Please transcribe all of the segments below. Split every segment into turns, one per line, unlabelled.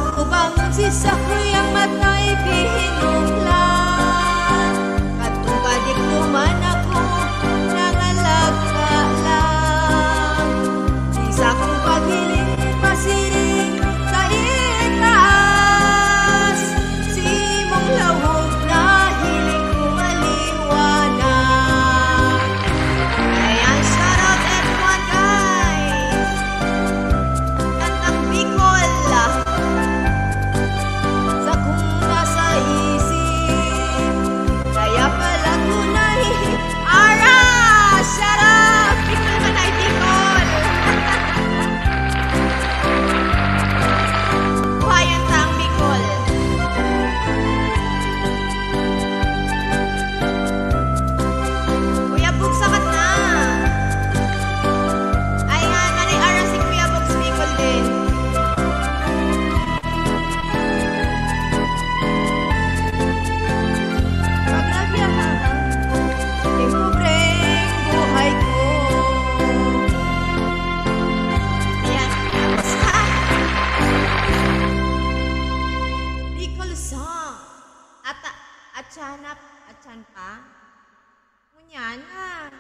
Ubang sisakroy ang matay pinunglan. Katubadik tuman ako nangalagka lang. Isa kong pagiling masiring sa itaas. Si mong lawog na hiling kumaliwanag. Ayan, shout out everyone guys. Kantang Bicol. Sa kung nasa isip. Kaya pala tunay. Ara! Shout out! Bicol manay Bicol! Buhayan tang Bicol. Kuya Bug, sakat na. Ayan, manay ara si Kuya Bug sa Bicol din. Paglabiyahan, impobreng buhay ko. Ayan, tapos ha. Bicol song. Atsanap, atsan pa. Ngunyan na.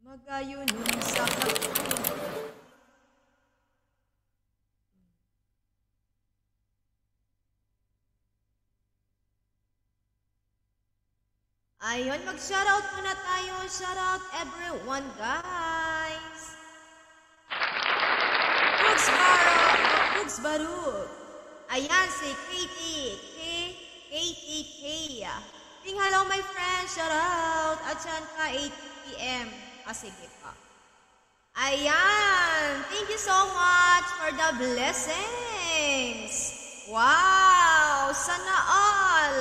Magayon sa Ayun, mag-shoutout muna tayo. Shoutout everyone, guys. Bugs Barug. Ayan, si Katie K. Ting hello, my friend. Shoutout. At yan ka, 8 p.m. Sige pa. Ayan. Thank you so much for the blessings. Wow. Sana all.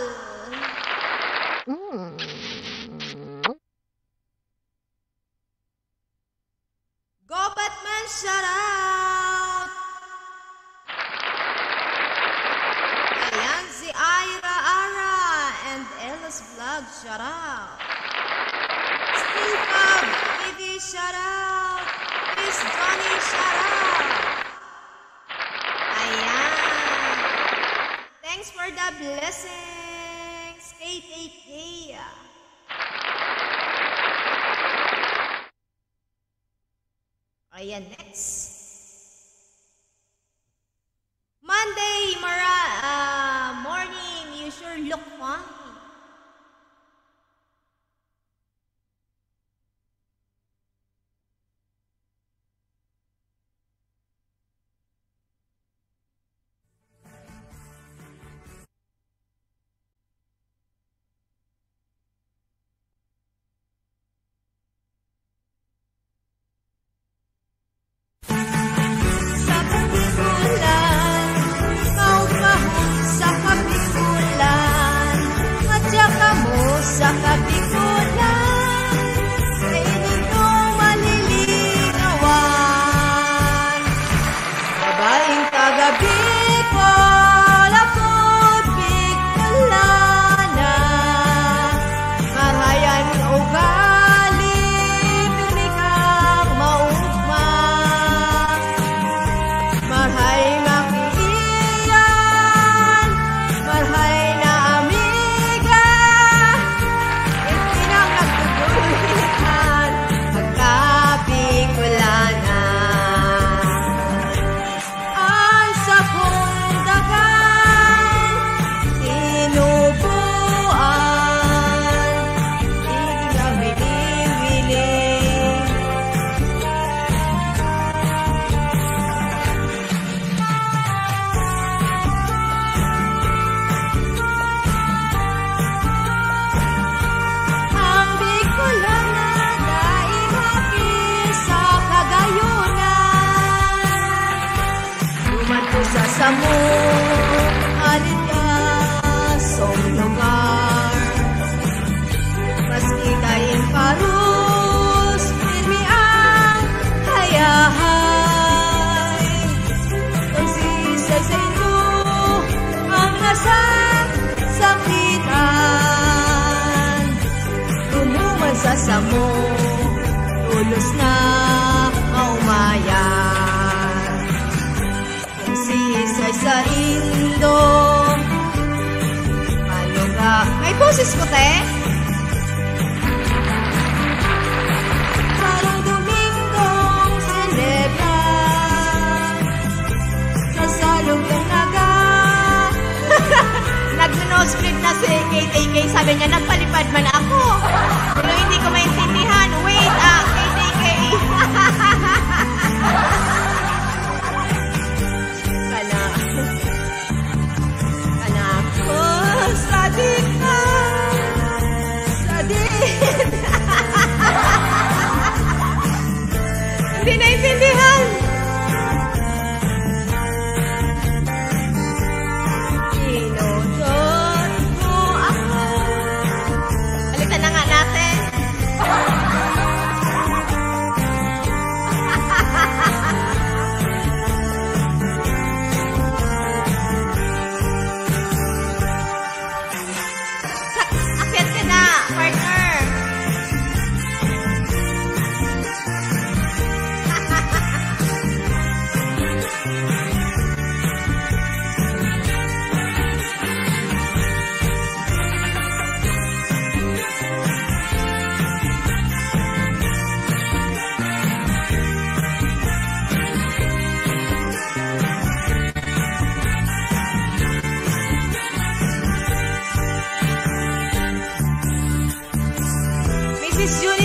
Go Batman, shout out! Ayan si Ira Ara and Ella's Vlog, shout out! Still Pub TV, shout out! Miss Johnny, shout out! Ayan! Thanks for the blessings, KTK! Ayan, next. Monday, morning, you sure look fine. tulos na maumayan. Kung sisay sa Indo, paano ka? May boses ko, te? Parang Domingong Celebra, nasalog ng naga. Nag-nosebleed na si KTK. Sabi niya, nagpalipad man ako. Pero hindi ko maintindihan. Wait, KTK. Kanako, sadik ka. Sadik. Hindi naintindihan.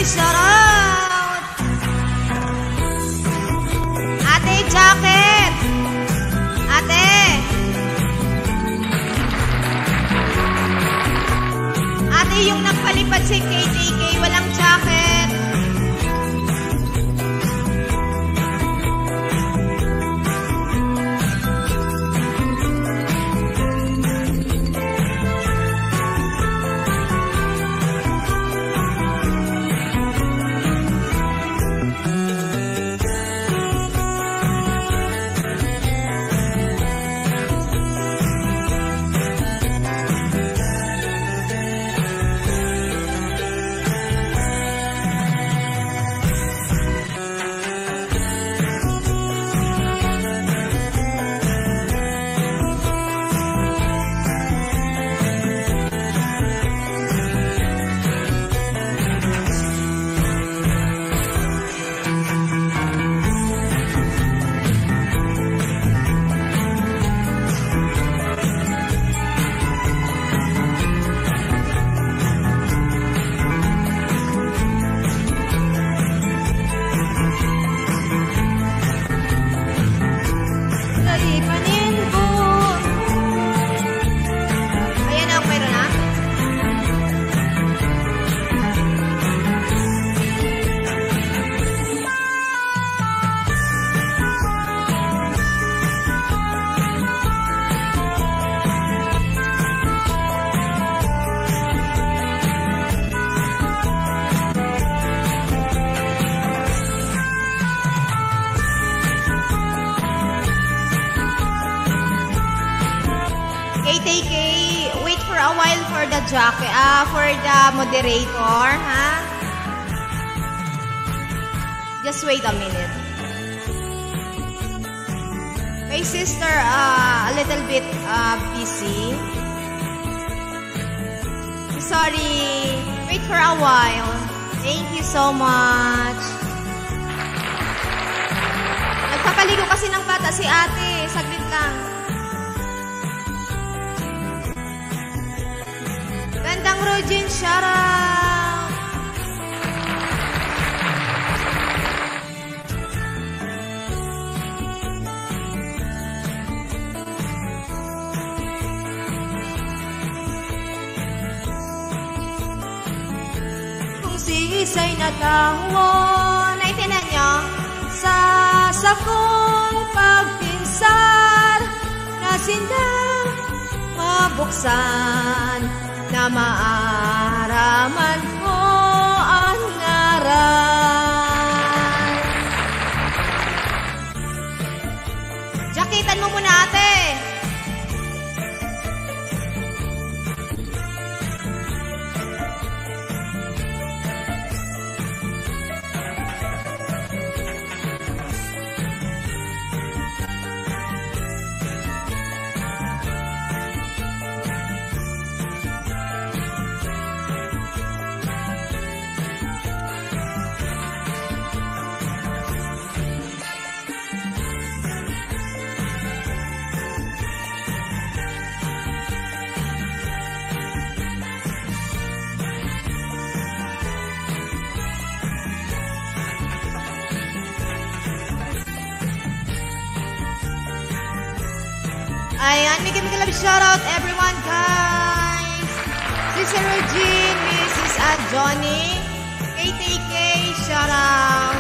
Shout out! Ate, jacket! Ate! Ate, yung nagpalipad si KTK, walang jacket. KTK, wait for a while for the jacket, for the moderator, ha? Just wait a minute. My sister, a little bit busy. Sorry, wait for a while. Thank you so much. Nagpapaligo kasi ng bata si ate, saglit lang. Gandang Rojin, shout out! Kung si Isay natawo, naitinan nyo, sa sakong pagpinsar, na sindang mabuksan, na maaraman ko ang ngaran. Jaketan mo muna, ate. Ayan, may love shoutout everyone, guys. Sister Regine, Mrs. Johnny, KTK, shoutout.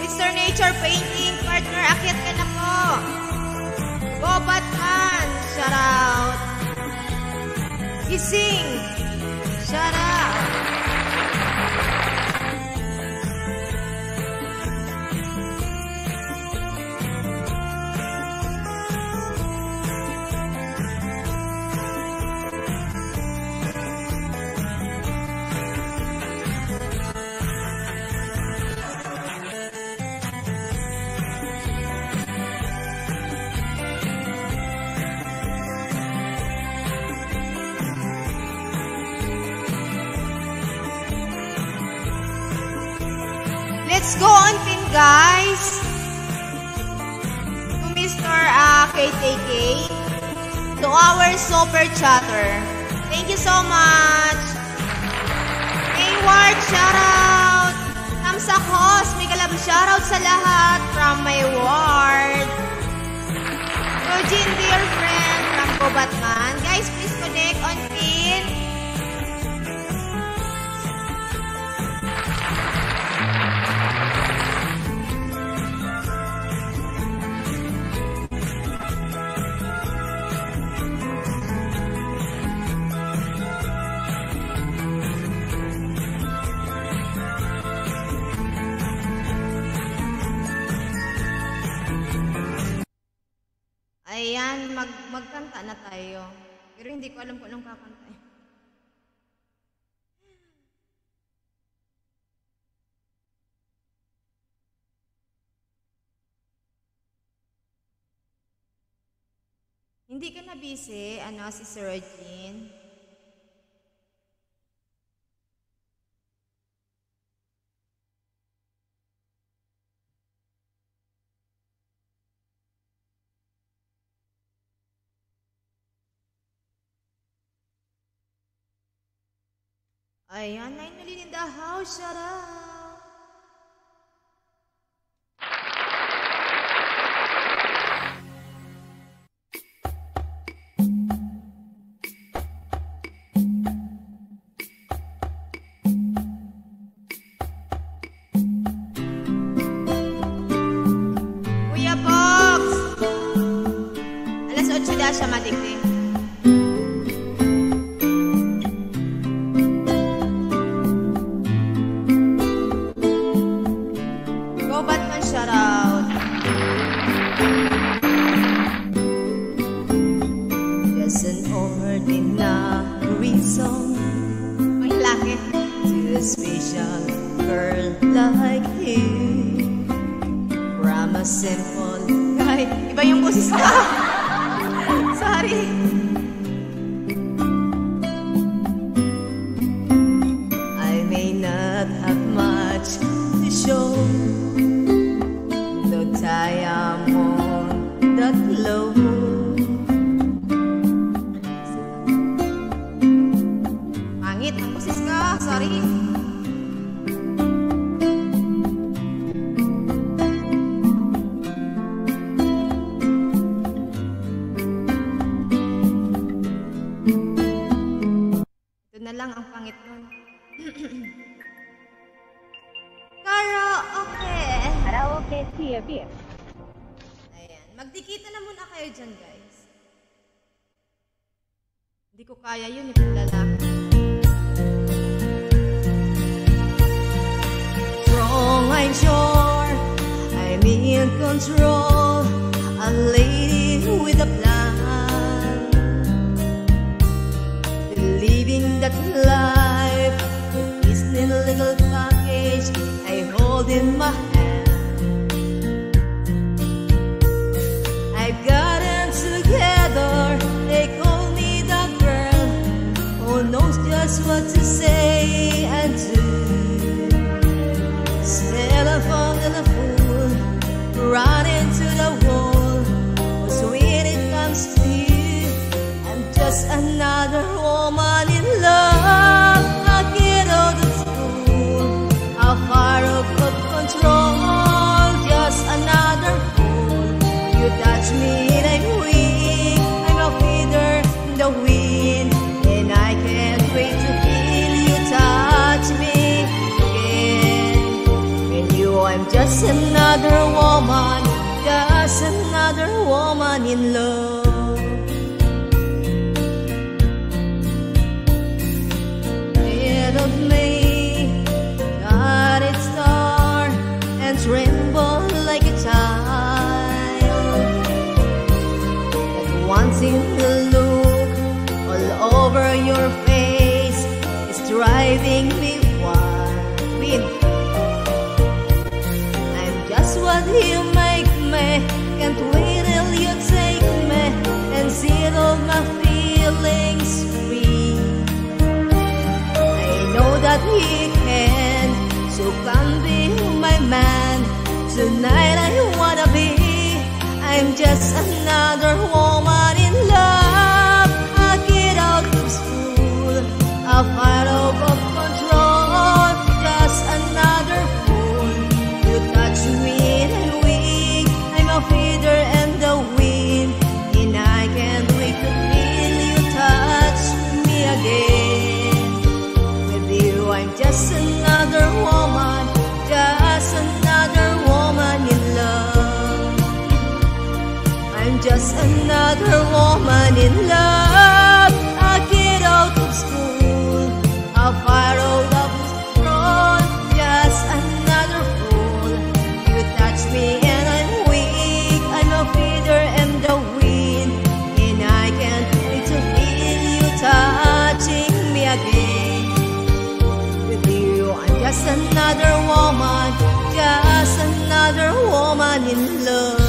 Mr. Nature Painting, partner, akit ka na po. Go Batman, shoutout. Gising, shoutout. Let's go on pin, guys. To Mr. KTK. To our super chatter. Thank you so much. Mayward, shoutout. Namsak host, may galab shoutout sa lahat from my ward. Eugene, dear friend, from Go Batman. Guys, please connect on pin. Ayan, magkanta na tayo. Pero hindi ko alam kung anong kakanta eh. Hindi ka na busy, si Sir Regine? Ayan, Nainalin in the house, shout out. Kuya Box! Alas 8 na siya matikti.
Special girl like you, from a simple
guy. Iba yung boses ka. Sorry.
I may not have much to show, no diamond that glow.
Pangit ang boses ka. Sorry. Lang ang pangit nun. Karaoke.
Karaoke TV.
Ayan. Magdikita na muna kayo dyan, guys. Hindi ko kaya yun, yung lalaki.
Strong, I'm sure I'm in control, a lady with a plan, that life is in a little package I hold in my hand. I've got them together, they call me the girl who knows just what to say and do. Smell a fun and a fool, run into the wall, cause when it comes to you, I'm just another woman in love. giving me win. I'm just what you make me. Can't wait till you take me and set all my feelings free. I know that he can, so come be my man. Tonight I wanna be. I'm just another woman in love. I get out of school, I fight out of control. Just another fool. You touch me and weak. I'm a feather and the wind, and I can't wait to feel you touch me again. With you I'm just another woman, just another woman in love. I'm just another woman in love. I get out of school, I fire out of control. Just another fool. You touch me and I'm weak. I'm a feather and the wind, and I can't wait to feel you touching me again. With you I'm just another woman, just another woman in love.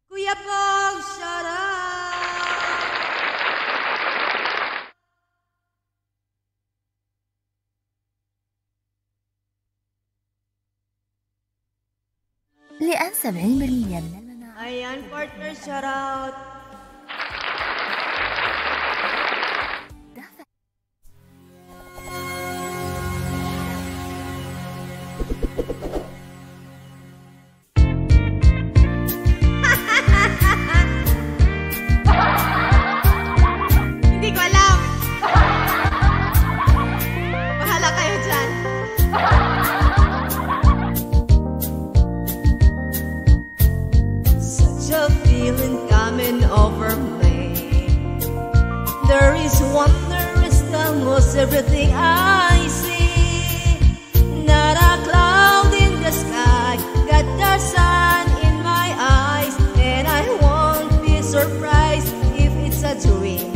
Kuya Pog, shout out!
لأن 70% من المناعة
Ayan, partner, shout out!
دافع
Hindi ko alam. Bahala kayo dyan.
Such a feeling coming over me. There is wondrous almost everything I see. Not a cloud in the sky, got the sun in my eyes, and I won't be surprised if it's a dream.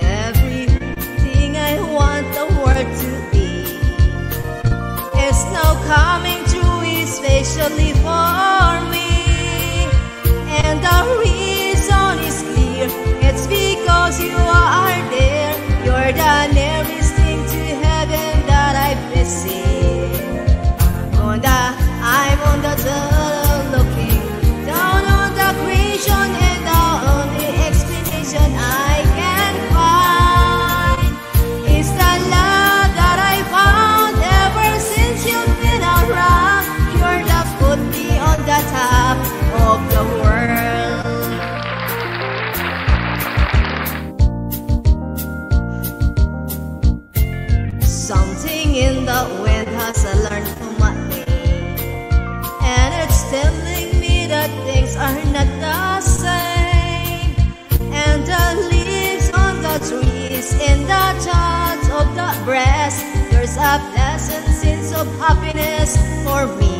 Everything I want the world to be is now coming true, especially for me. And the reason is clear, it's because you are there. You're the nearest thing to heaven that I've seen. I'm on the tunnel looking down on the creation, and the only explanation I can find is the love that I found ever since you've been around. You're the put me on the top of the world. Something in the wind has learned to my name, and it's telling me that things are not the same. And the leaves on the trees, in the touch of the breast, there's a pleasant sense of happiness for me.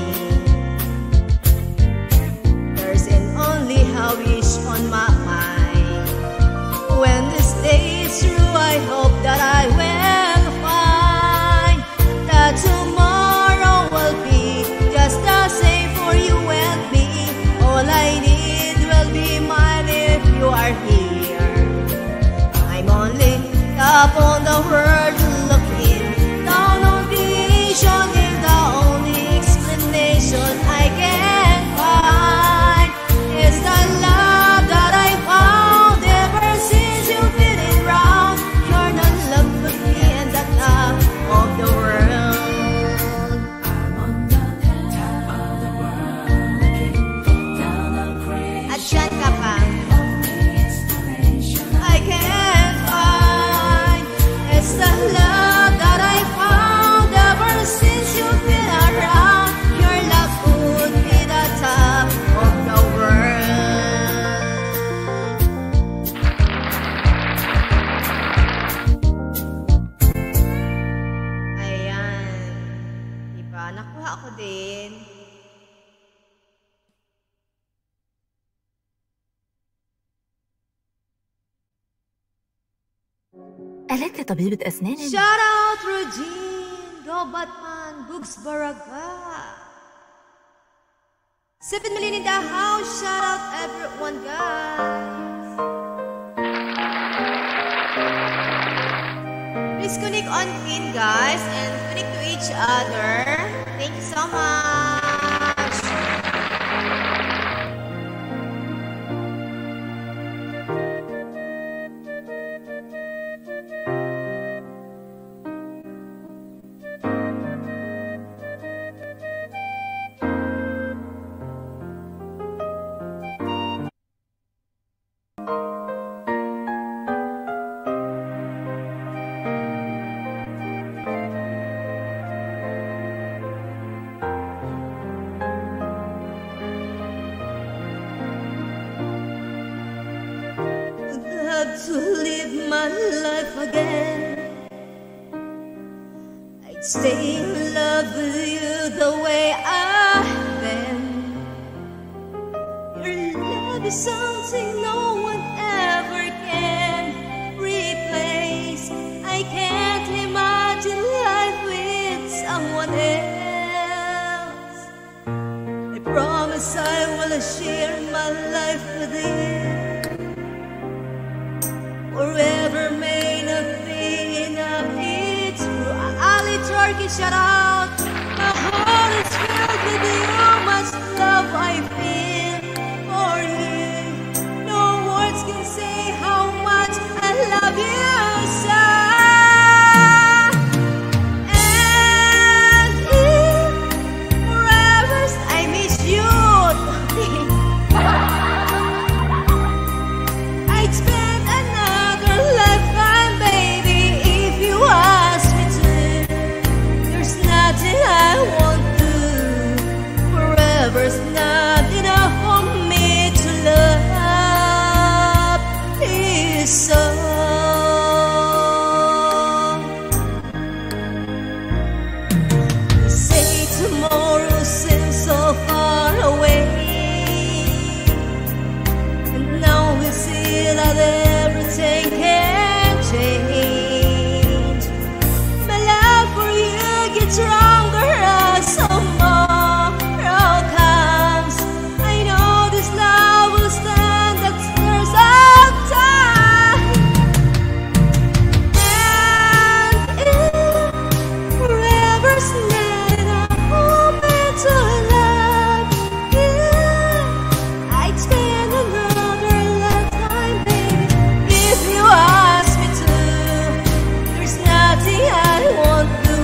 There's an only a wish on my mind. When this day is through, I hope that I will find that tomorrow will be just the same for you and me. All I need will be mine if you are here. I'm only up on the world looking down on creation, and the only explanation I can find is the love that I found ever since you've been around. You're not love but the
nakuha ko din.
ألست طبيبة أسنان؟
Shout out Regine, Go Batman, Bugs Baraga. 7 million in the house, shout out everyone guys. Please connect on pin guys and connect to each other. Thank you so much.
To live my life again, I'd stay in love with you the way I've been. Your love is something no one ever can replace. I can't imagine life with someone else. I promise I will share my life with you. Forever may not be enough. It's true. Ali Turkey, shout out. My heart is filled with you. Much love I feel for you. No words can say how much I love you so. And if forever I miss you, I'd spend another lifetime, baby, if you ask me to. There's nothing I won't do. Forever's not enough for me to love you so. They say tomorrow seems so far away, and now we see that everything can change. My love for you gets stronger as tomorrow comes. I know this love will stand the test of time. And if forever's not enough for me to love you, I'd spend another lifetime, baby, if you ask me to. There's nothing I won't do.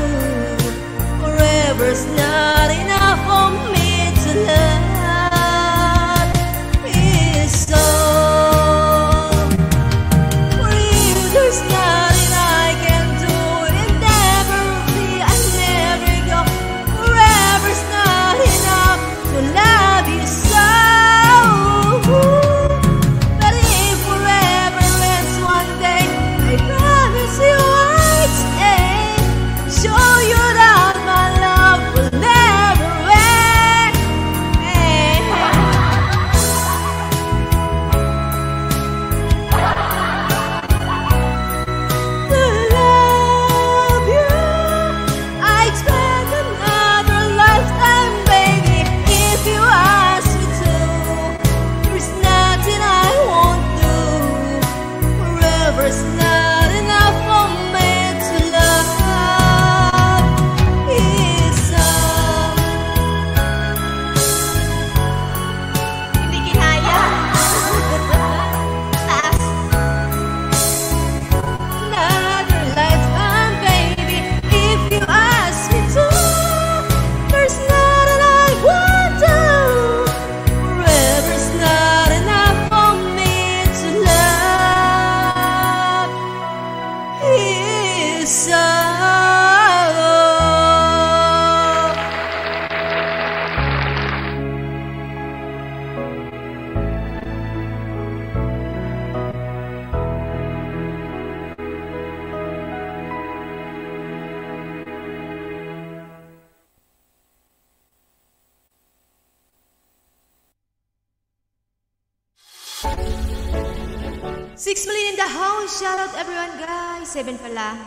6 million in the house. Shout out everyone, guys. 7 pala.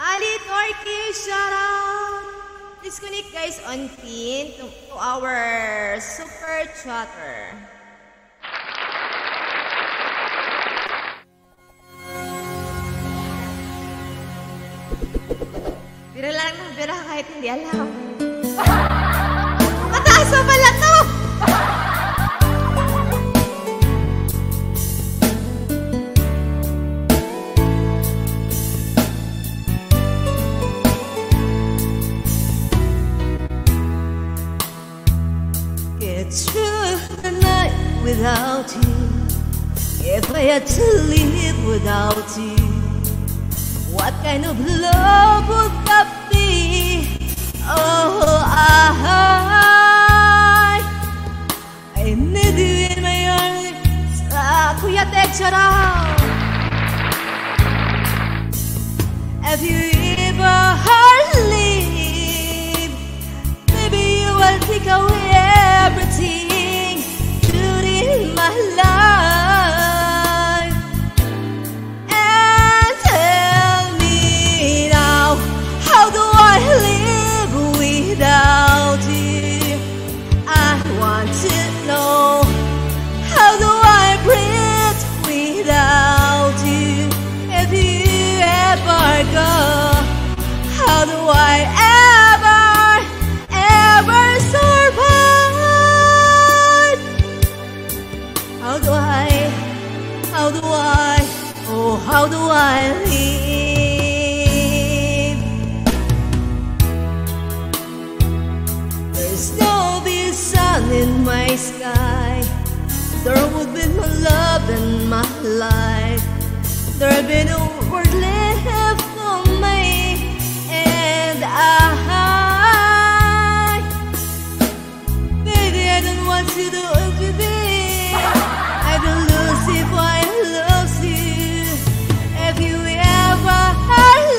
Ali Torky, shout out. Please connect, guys, on pin to our super chatter. Bira lang ng bira kahit hindi alam. Mataas pa pala to!
Get through the night without you. If I had to live without you, what kind of love would that be? Oh, I need you in my arms.
Kuya Ted, shout out!
Have you ever leave? Maybe you will take away everything good in my life. And tell me now, how do I live without you? I want to know, how do I breathe without you? If you ever go, how do I ever survive? How do I, oh, how do I live? There's no big sun in my sky. There would be no love in my life. There'd be no word left for me. And baby, I don't want you to be. I don't lose if I lose you. If you ever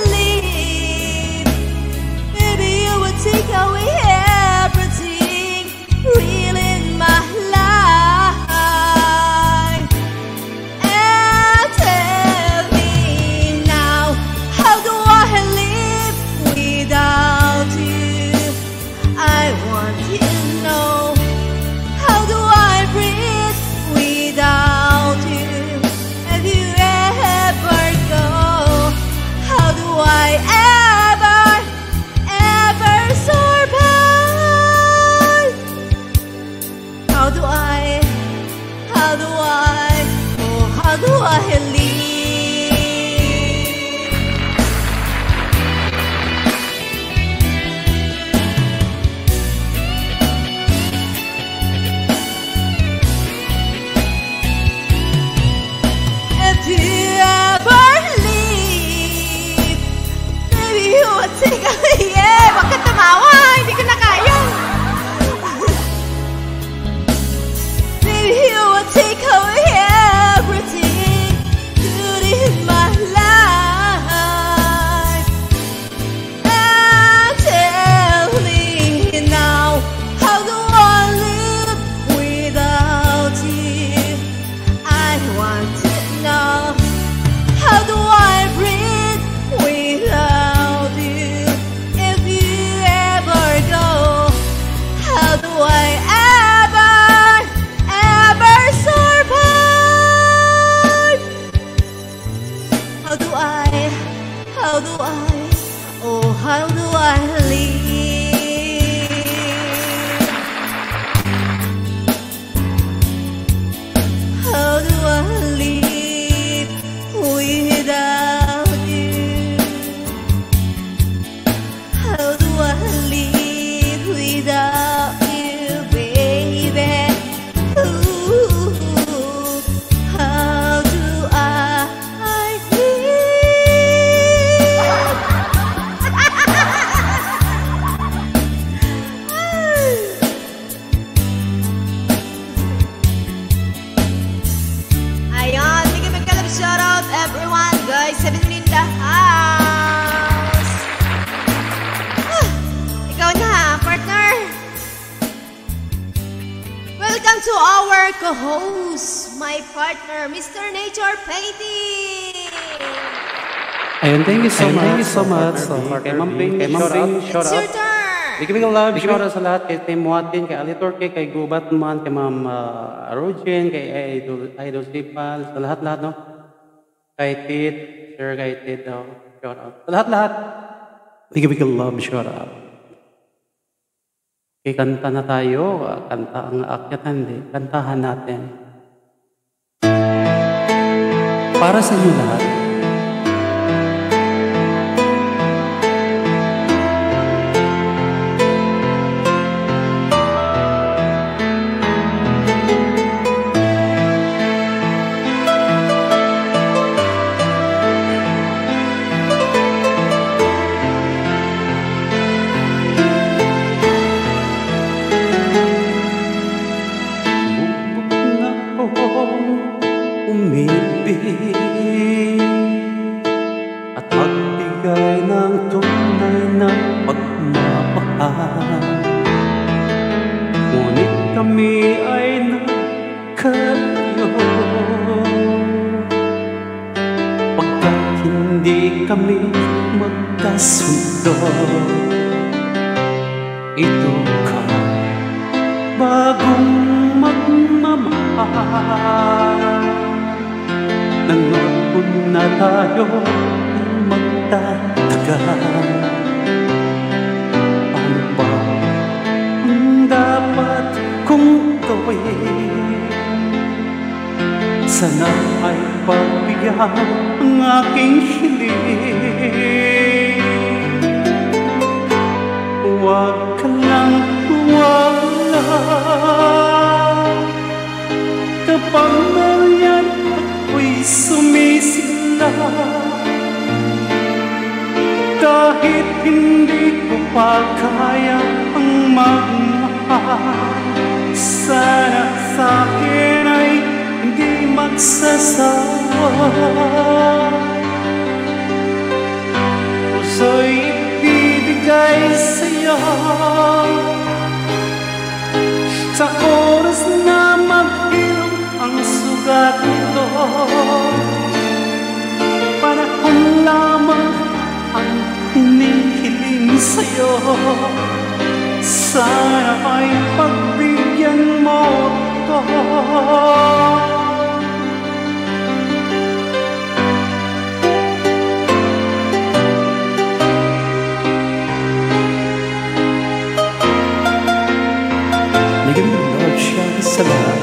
leave, maybe you would take away everything real in my life. And tell me now, how do I live without you? I want you to know, how do I breathe without you? If you ever go, how do I ever survive? How do I, oh, how do I live? If you ever leave, maybe you would take away.
Yeah, wag ka tumawa. Hindi ko na kaya.
Maybe you would take away everything good in my life. And tell me now, how do I live without you? I want to know, how do I breathe without you? If you ever go, how do I ever survive? How do I, oh, how do I live? How do I live without you? How do I live without you, baby? Ooh, how do I
Ayan, sige magkalab shout out everyone, guys. 7 million in the house. Ikaw na, partner. Welcome to to our co-host, my partner, Mr. Nature Painting.
Ayun, thank you so much. So, kay Ma'am Ping, shout
It's your
out.
turn.
Big love, shout out sa lahat. Kay Tim Watin, kay Alitor, kay Gubatman, kay Ma'am Arugin, kay Idol Sipal, sa lahat-lahat, no? Kay Tit, sir, kay Tit, no? Shout out. Sa lahat-lahat. Big love, shout out. Kay kanta na tayo, kanta ang akyatan, di. Kantahan natin. Para sa inyo lahat. Umibig at magbigay ng tunay na pagmamahal. Ngunit kami ay nagkalayo pagkat hindi kami magkasundo. Ito ka bagong magmamahal. Nanood na tayo magtatagal. Ano ba ang dapat kong gawin? Sana ay pagbigyan ang aking hiling. Huwag ka lang wala kapag nariyan ako'y sumisigla. Kahit hindi ko pa kaya ang magmahal, sana sa'kin ay hindi magsasawa. Puso'y ibibigay sa'yo sa oras na maghilom ang sugat nito. Panahon lamang ang hinihiling sa'yo. Sana ay pagbigyan mo ito. Bigyan mo Lord siya sa lahat.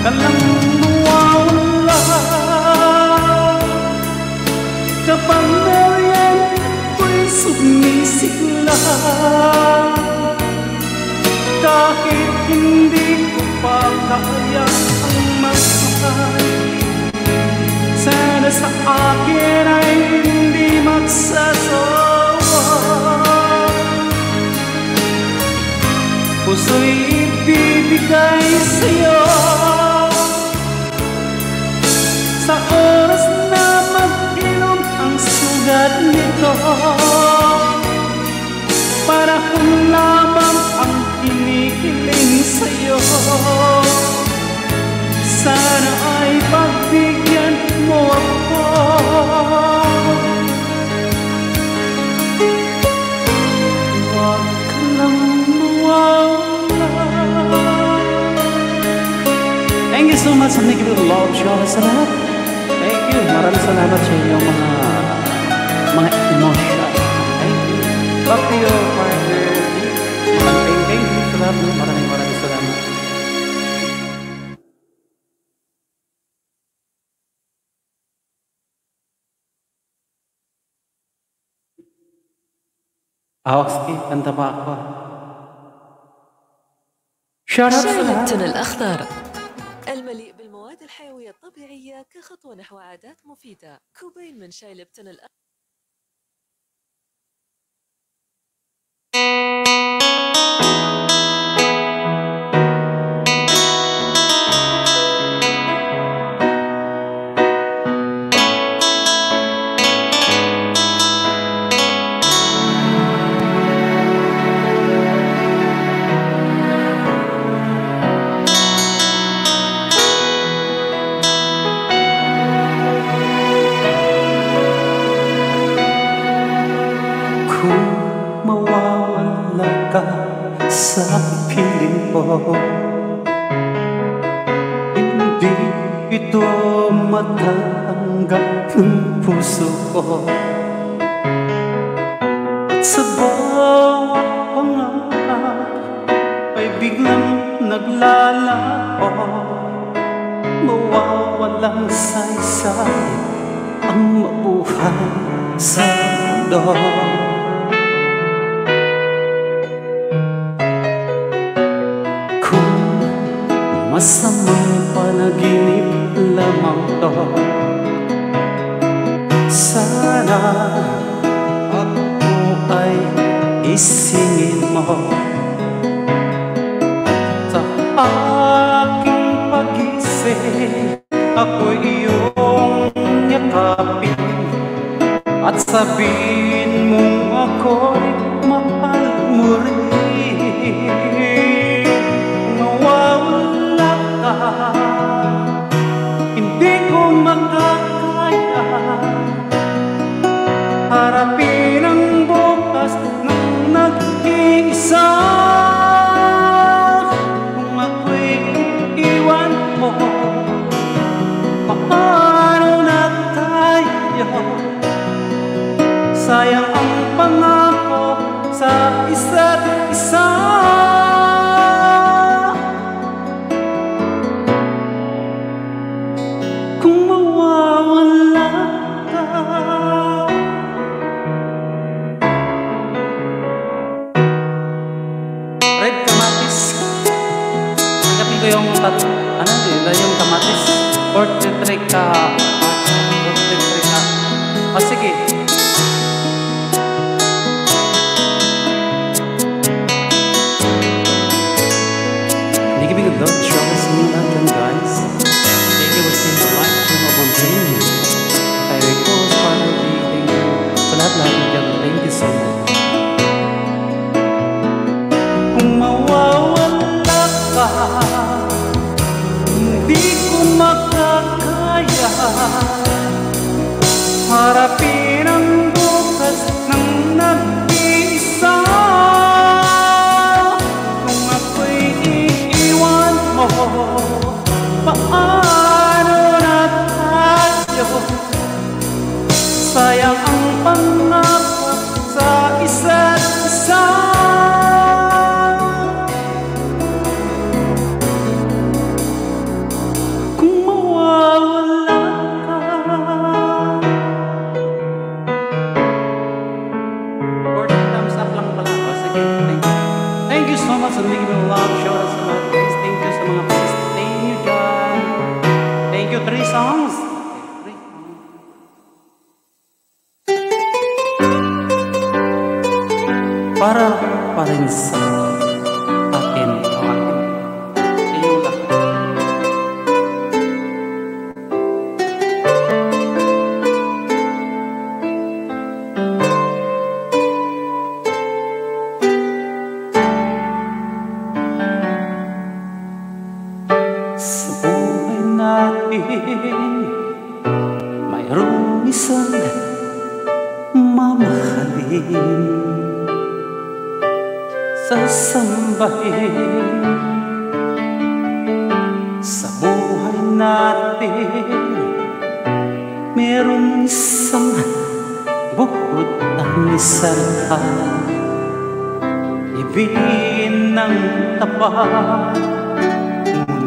Kalang mawawala kapag nariyan ako'y sumisigla. Kahit hindi ko pa kaya ang magsukat, sana sa akin ay hindi magsasawa. Puso'y ibibigay sa'yo sa oras na mag-inom ang sugat nito. Panahon lamang ang hinihiling sa'yo. Sana ay pagbigyan mo ako. Huwag ka lang mawawala. Thank you so much. Thank you for the love show sa lahat. Thank you. Maraming salamat sa inyong mga emotion. Thank you. Love to you, partner. Thank you sa lahat. Maraming salamat. Awakski, kanta pa ako. Shout out sa
شاي
lahat.
ليبتون الأخضر المليء بالمواد الحيوية الطبيعية كخطوة نحو عادات مفيدة. كوبين من شاي ليبتون الأخضر.
sa piling ko. Hindi ito matatanggap ng puso ko. At sa bawat pangarap ay biglang naglalaho, mawawalang saysay ang mabuhay sa mundo. Kung masamang panaginip lamang to, sana ako ay isingin mo. Sa aking pag-isip, ako'y iyong yakapin at sabihin mo ako'y mahal mo rin. Nawawala ka, hindi ko makakaya harapin ang bukas ng nag-iisa. Kung ako'y iwan mo, paano na tayo? Sayang ang pangako sa isa't isa. Kung mawawala ka, red kamatis. Tanggapin ko yung yung kamatis. 43 ka. 43 ka. Sige. Giving a love troubles in London, guys. Thank you for staying the live stream of Montaigne. Kay Rico, Father D, thank you. Sa lahat-lahat ng dyan, thank you so much. Kung mawawala ka, hindi ko makakaya harapin ang bukas ng nag-iisa. Paano na tayo? Sayang ang pangako sa isa't isa. Kung mawawala ka, 40 thumbs up lang pala. Sige, thank you. Thank you so much for making me love. Shout out sa mga guys. Thank you sa mga guys. Thank you, 3 songs. Para pa rin sa akin o akin. Iyo lang. Sa buhay natin, mayroong isang mamahalin, sasambahin. Sa buhay natin, mayroong isang bukod ang nisalaan, ibigin ng tapat.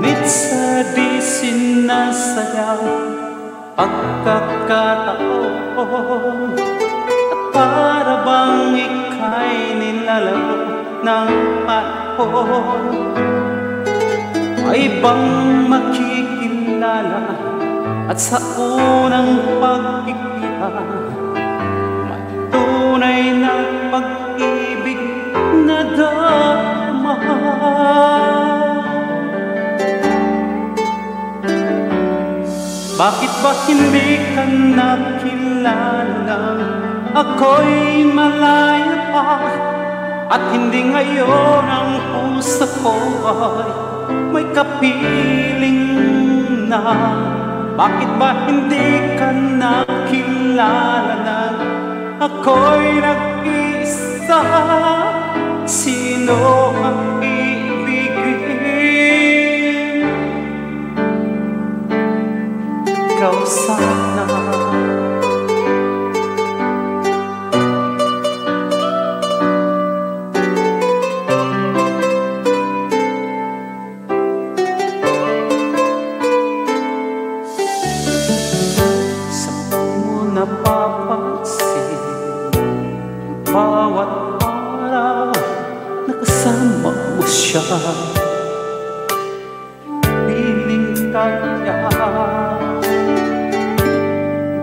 Ngunit sa di sinasayaw pagkakataon, at para bang ika'y nilalaro ng panahon, ay bang makikilala at sa unang pagkikita may tunay na pag-ibig na dama. Bakit ba hindi ka nakilala? Ako'y malaya pa, at hindi ngayon ang puso ko ay may kapiling na. Bakit ba hindi ka nakilala na ako'y nag-iisa? Sino sino ang iibigin? Ikaw sana. Napapansin bawat araw nakasama mo siya, piling kanya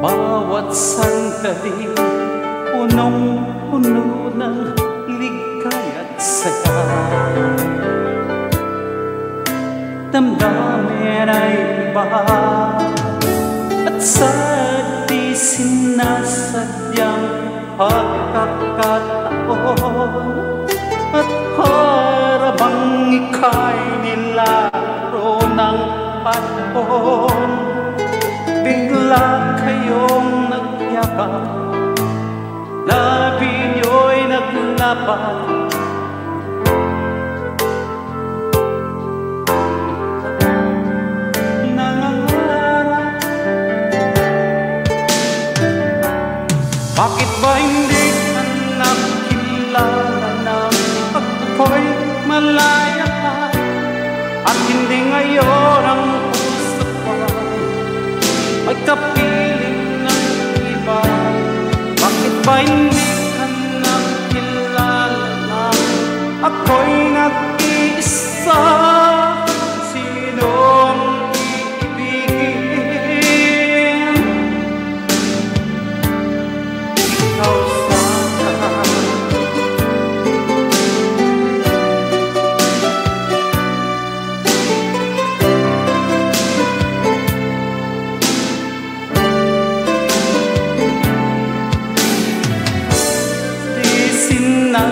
bawat sandali punong-puno ng ligaya at saya. Damdamin ay iba at sa di sinasadyang pagkakataon, at para bang ika'y nilaro ng panahon, bigla kayong nagyakap, labi niyo'y naglapat. Bakit ba hindi ka nakilala nang ako'y malaya ka, at hindi ngayon ang puso ko may kapiling ng iba? Bakit ba hindi ka nakilala nang ako'y nag-iisa? Sino ang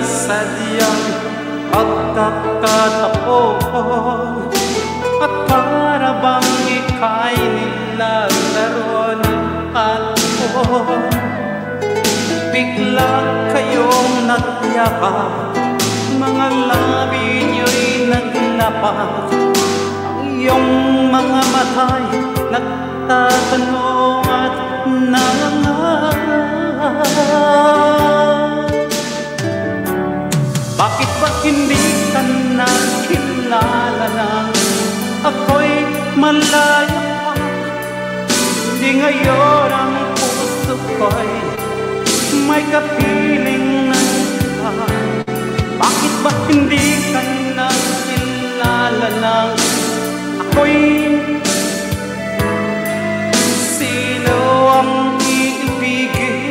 sadyang pagkakataon, at para bang ika'y nilalaro ng panahon, bigla kayong nagyakap, mga labi niyo'y naglapat, ang iyong mga mata'y nagtatanong at nangangarap. Bakit ba hindi ka nakilala nang ako'y malaya pa? Hindi ngayon ang puso ko'y may kapiling ng iba. Bakit ba hindi ka nakilala nang ako'y sino ang iibigin?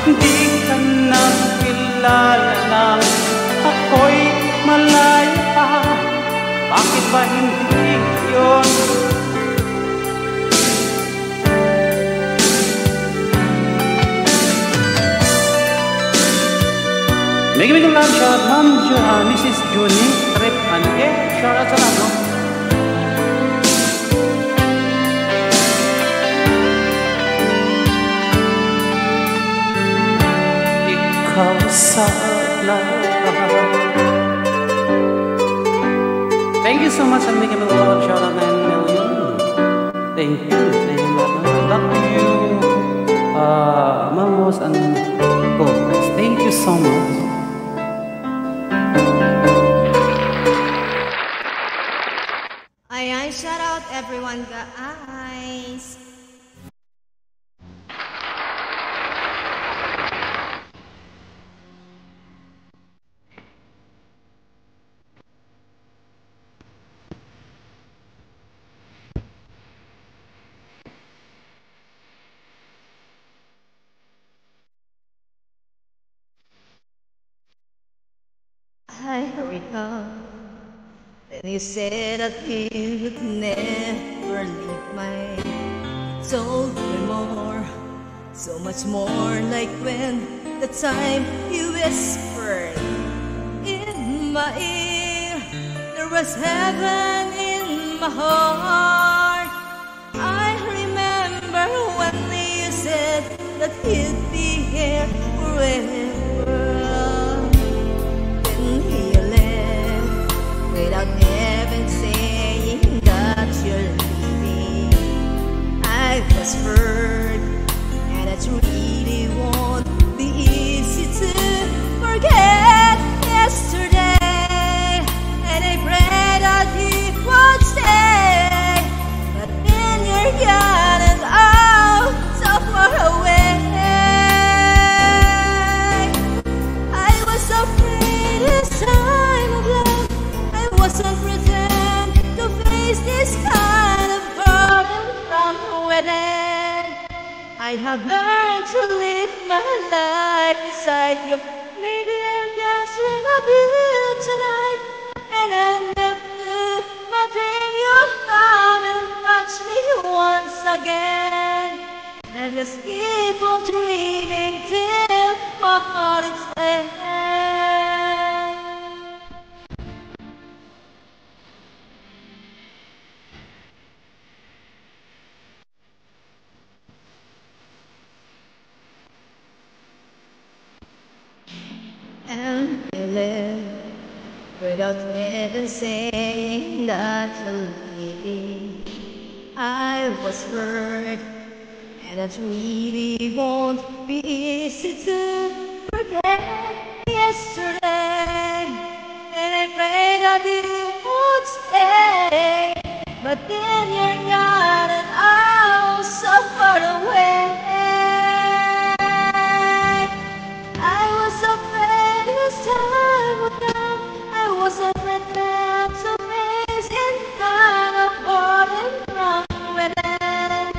Hindi ka nakilala nang ako'y malaya pa? Bakit ba hindi yun? Bigyan lang siya, Ma'am Mrs. Junie Trip Anke. Shout out sa lahat, no? Thank you so much. I'm making a lot of shout out 9 million. Thank you. Love you, Mamos and Gomez. Thank you so much.
Ayan, shout out everyone, guys. I recall then you said that you would never leave my soul anymore. So much more like when the time you whispered in my ear. There was heaven in my heart. I remember when you said that you'd be here
face this kind of burden from within. I have learned to live my life beside you. Maybe I'm just dreaming of you tonight, and I never my dream you'll come and touch me once again. And just keep on dreaming till my heart is end. And you live without ever saying that you're leaving. I was hurt, and it really won't be easy to forget yesterday. And I pray that you would stay, but then you're gone and I'm so far away. I was afraid this time would come. I was afraid that to face in kind of burden from within.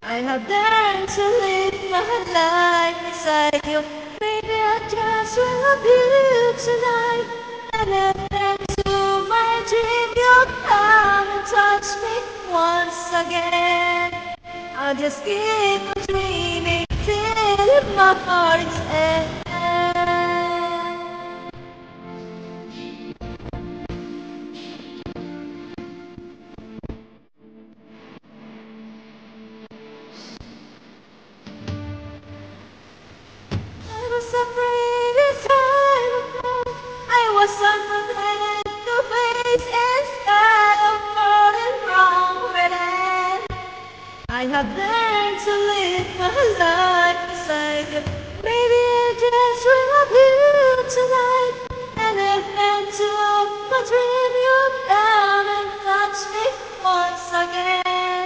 I have learned to live my life beside you. Maybe I just will love you tonight, and if into my dream you'll come and touch me once again. I'll just keep on dreaming till my heart is end. I was afraid this time would come. I was afraid to face instead of falling from within. I have learned to live my life beside you. Maybe I just will love you tonight, and if into my dream you'll come and touch me once again.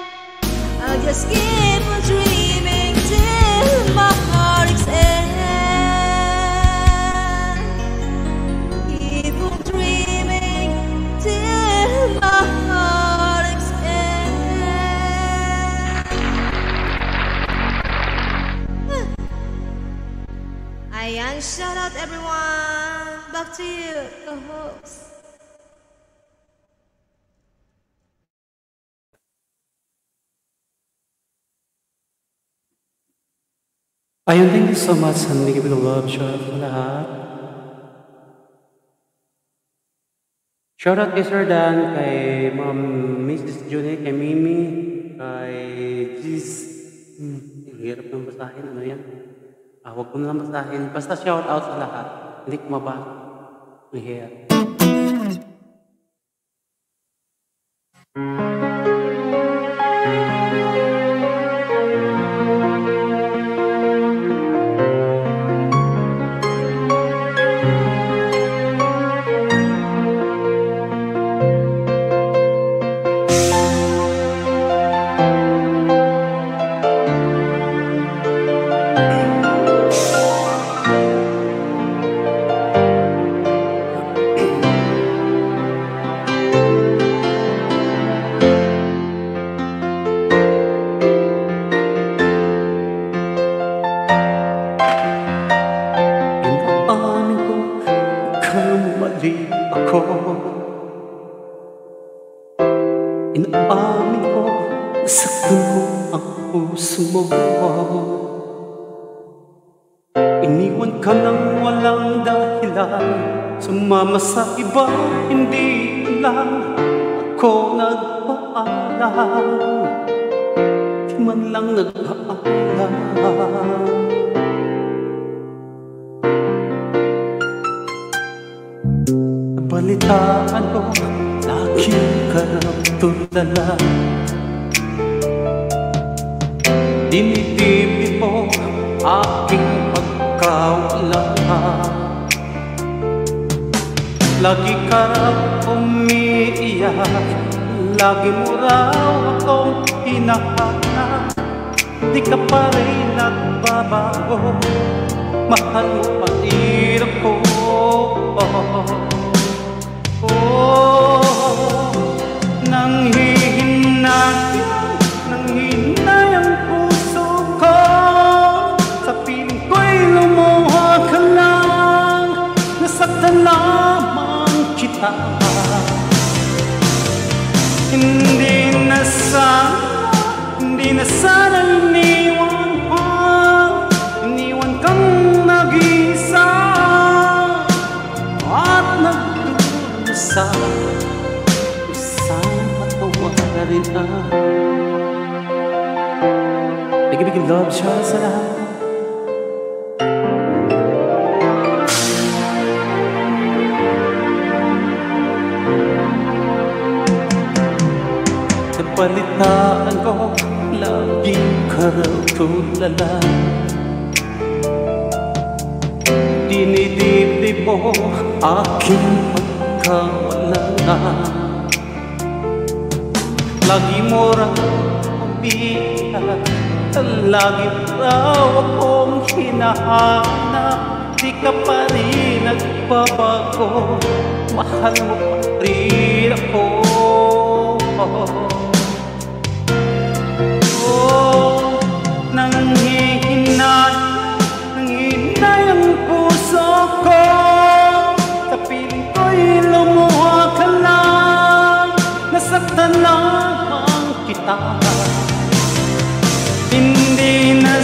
I'll just keep on dreaming till my heart is end. Keep on dreaming till my heart is end.
Ayan, shout out everyone. Back to you, co-host.
Ayun, thank you so much and big love shout out sa lahat. Shout out kay Sir Dan, kay Ma'am Mrs. Junie, kay Mimi, kay Giz. Ang hirap ng basahin, ano yan? Huwag ko na lang basahin. Basta shout out sa lahat. Hindi ko mabasa. Ang hirap. Inaamin ko, nasaktan ko ang puso mo. Iniwan ka nang walang dahilan, sumama sa iba, hindi lang ako nagpaalam. Di man lang nagpaalam. Nabalitaan ko, laging ka tulala. Dinitipid mo aking pagkawala. Lagi ka raw umiiyak, lagi mo raw akong hinahanap. Di ka pa rin nagbabago, mahal mo pa rin ako. Nanghihinay ang puso ko. Sa piling ko'y lumuha ka lang. Nasaktan lamang kita. Hindi na sana iniwan pa. Iniwan kang nag-isa at nagdurusa. Isang matawa na rin bigay love siya sa lahat. Napalitaan ko, laging karatulala. Dinidibdib mo aking pagkawala. Lagi mo raw umiiyak, lagi raw akong hinahanap. Di ka pa rin nagbabago, mahal mo pa rin ako. Nanghihinay ang puso ko. Sa piling ko'y lumuha ka lang. Nasaktan lamang kita. Hindi na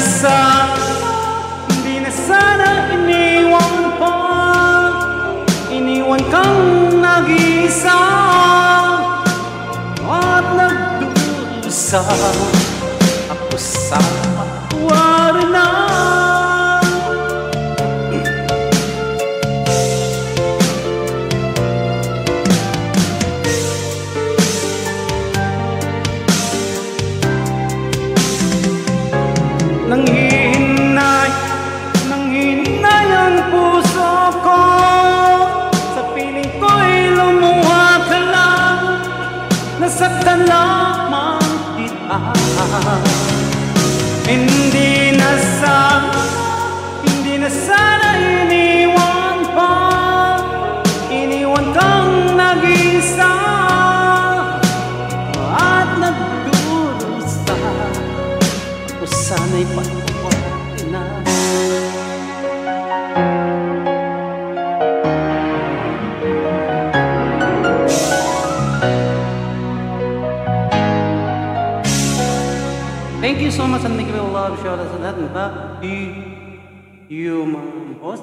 sana iniwan pa. Iniwan kang nag-isa at nagdusa. Ako sana matuwa rin na. Nanghihinay ang puso ko. Sa piling ko'y lumuha ka lang. Nasaktan lamang kita. Hindi na sana iniwan pa. Iniwan kang nag-isa at nagdurusa. Ako sana'y patuwain na. Thank you so much and thank you for love. Shout out to that and back to you, my host.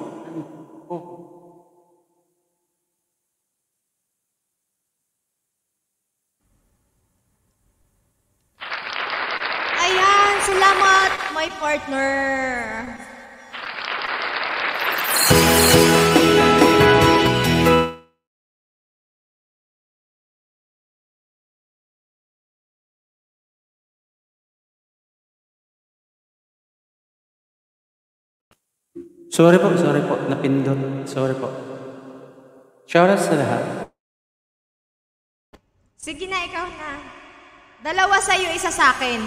Ayan, salamat, my partner.
Sorry po, napindot. Sorry po. Shout out sa lahat.
Sige na, ikaw na. Dalawa sa'yo, isa sa akin.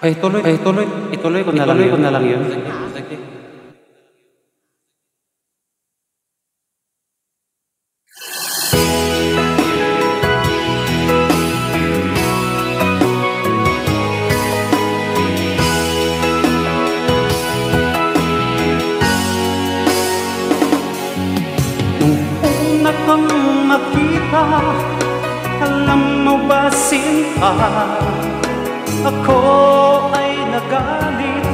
Ituloy ko na lang yun. Sige. Kang makita, alam mo ba sinta, ako ay nagalit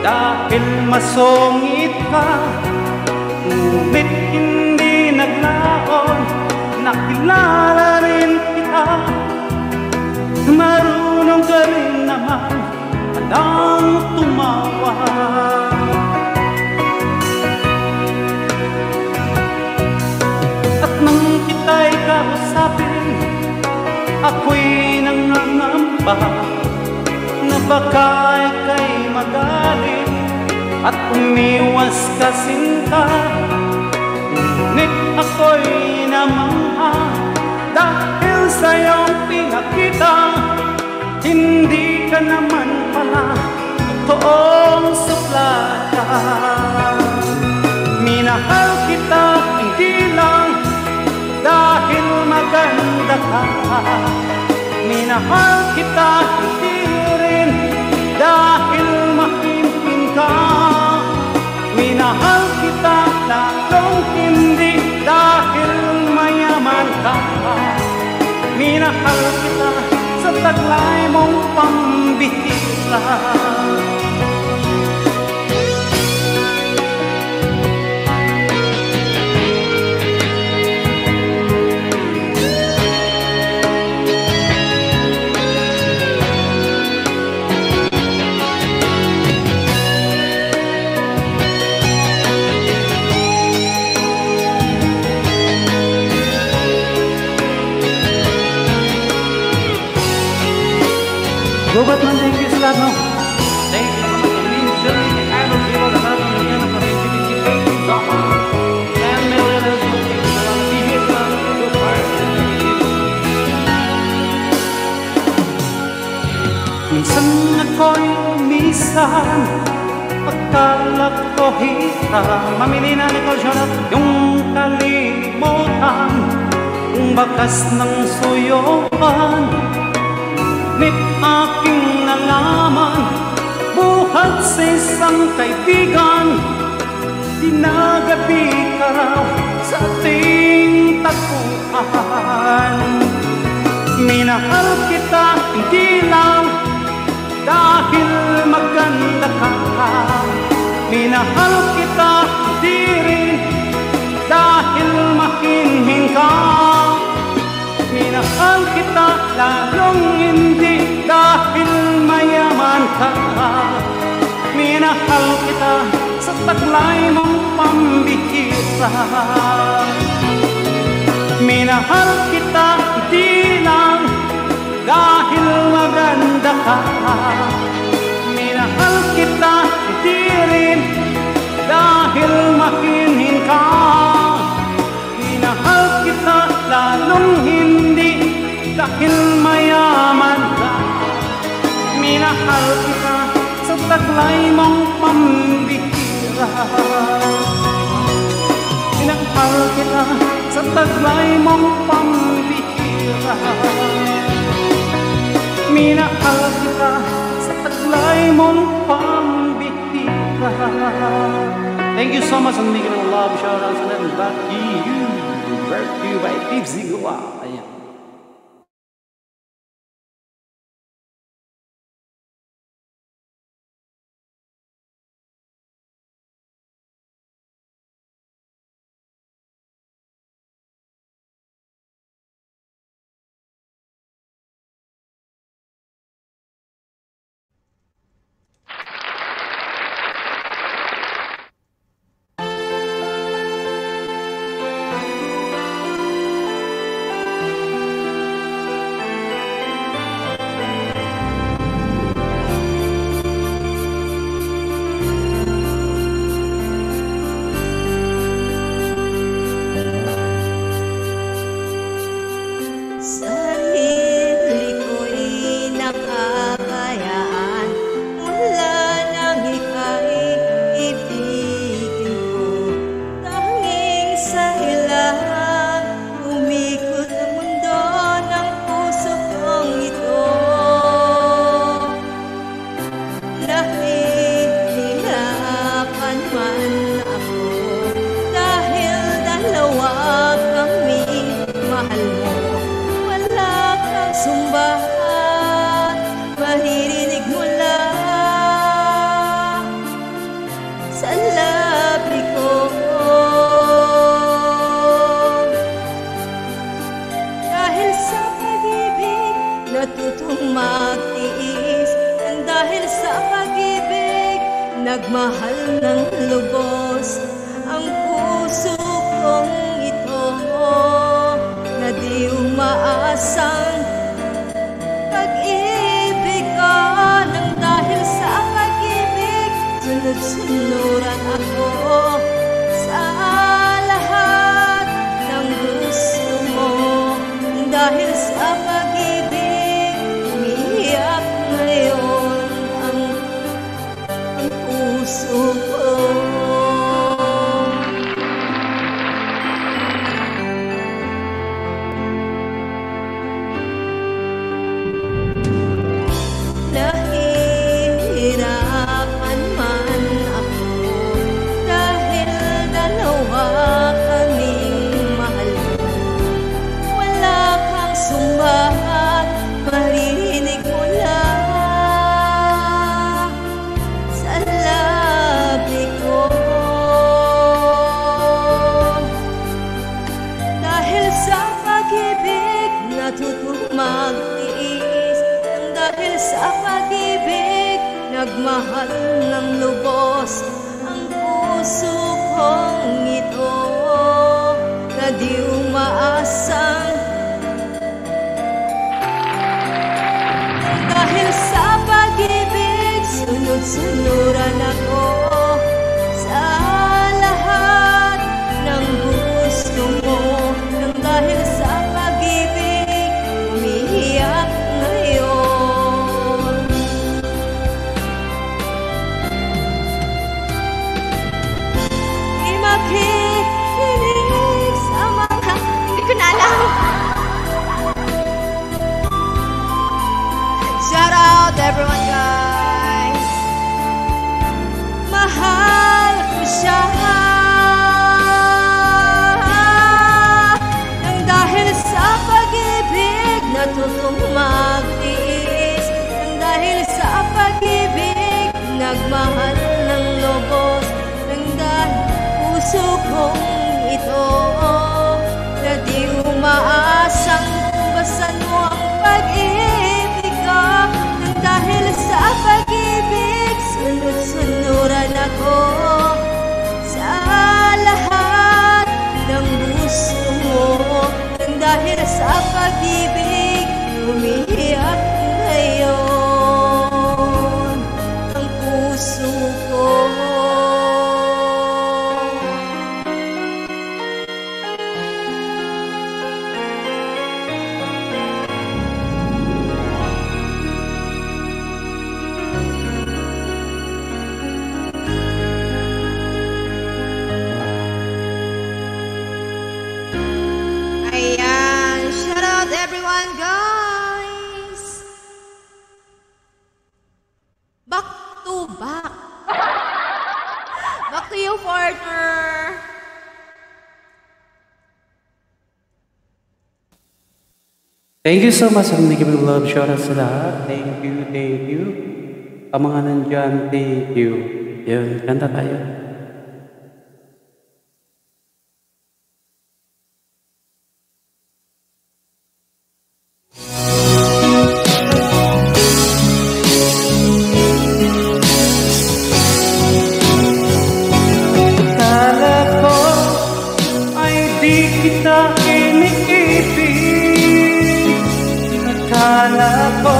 dahil masungit ka. Ngunit hindi naglaon, nakilala rin kita. Marunong ka rin naman, handang tumawa. Kita'y kausapin, ako'y nangangamba na baka ika'y magalit at umiwas ka sinta. Ngunit ako'y namangha dahil sa iyong pinakita. Hindi ka naman pala totoong suplada. Minahal kita hindi lang dahil maganda ka, Minahal kita hindi rin dahil mahimpin ka. Minahal kita lalong hindi dahil mayaman ka. Minahal kita sa taglay mong pambihira. Gubat man, thank you sa lahat, no? Thank you naman sa minsan, kay Idol Zero, sa lahat ng mga naparinsibisit, thank you so much. And may letters, thank you sa mga bihis na good heart. Minsan ako'y umisan, akala ko hita, mamili na ni Kolsyonat yung kalimutan, kung bakas ng suyopan. Ngunit aking nalaman, buhat sa isang kaibigan, dinagabi ka raw sa ating tagpuan. Minahal kita hindi lang dahil maganda ka. Minahal kita hindi rin dahil mahinhin ka. Minahal kita lalong hindi dahil mayaman ka. Minahal kita sa taglay mong pambihira. Minahal kita hindi lang dahil maganda ka. Minahal kita hindi rin dahil mahinhin ka. Minahal kita lalong hindi dahil mayaman ka. Minahal kita sa taglay mong pambihira. Minahal kita sa taglay mong pambihira. Minahal kita sa taglay mong pambihira. Thank you so much for making a love shout-out and then back to you. Back to you by Steve Zigua. Ayan.
Nagmahal ng lubos ang puso kong ito, na di umaasang pag-ibig ka. Nang dahil sa pag-ibig, sunod-sunuran ako sa lahat ng gusto mo. Dahil sa pag-ibig, umiiyak ngayon ang puso ko. dahil sa pag-ibig, nagmahal ng lubos ang puso kong ito, na di umaasang. Dahil sa pag-ibig, sunod-sunuran ako sa lahat ng gusto mo. Nang dahil sa pag-ibig, umiiyak ngayon. Di makikinig sa mga...
Hindi ko na alam. Shout out everyone, guys.
Mahal ko siya nang dahil sa pag-ibig, natutong magtiis. Nang dahil sa pag-ibig, nagmahal ng lubos. Nang dahil puso kong ito, na di umaasang basan mo ang pag-ibig ko. Nang dahil sa pag-ibig, sunod-sunuran ako sa lahat ng gusto mo. Nang dahil sa pag-ibig, umiiyak ngayon ang puso ko.
Ayan. Shout out everyone, guys. Back to back. Back to you, partner.
Thank you so much sa naging love shout out sa lahat. Thank you, thank you. Ang mga nandyan, thank you. Yun, kanta tayo. Akala ko ay di kita iniibig. Akala ko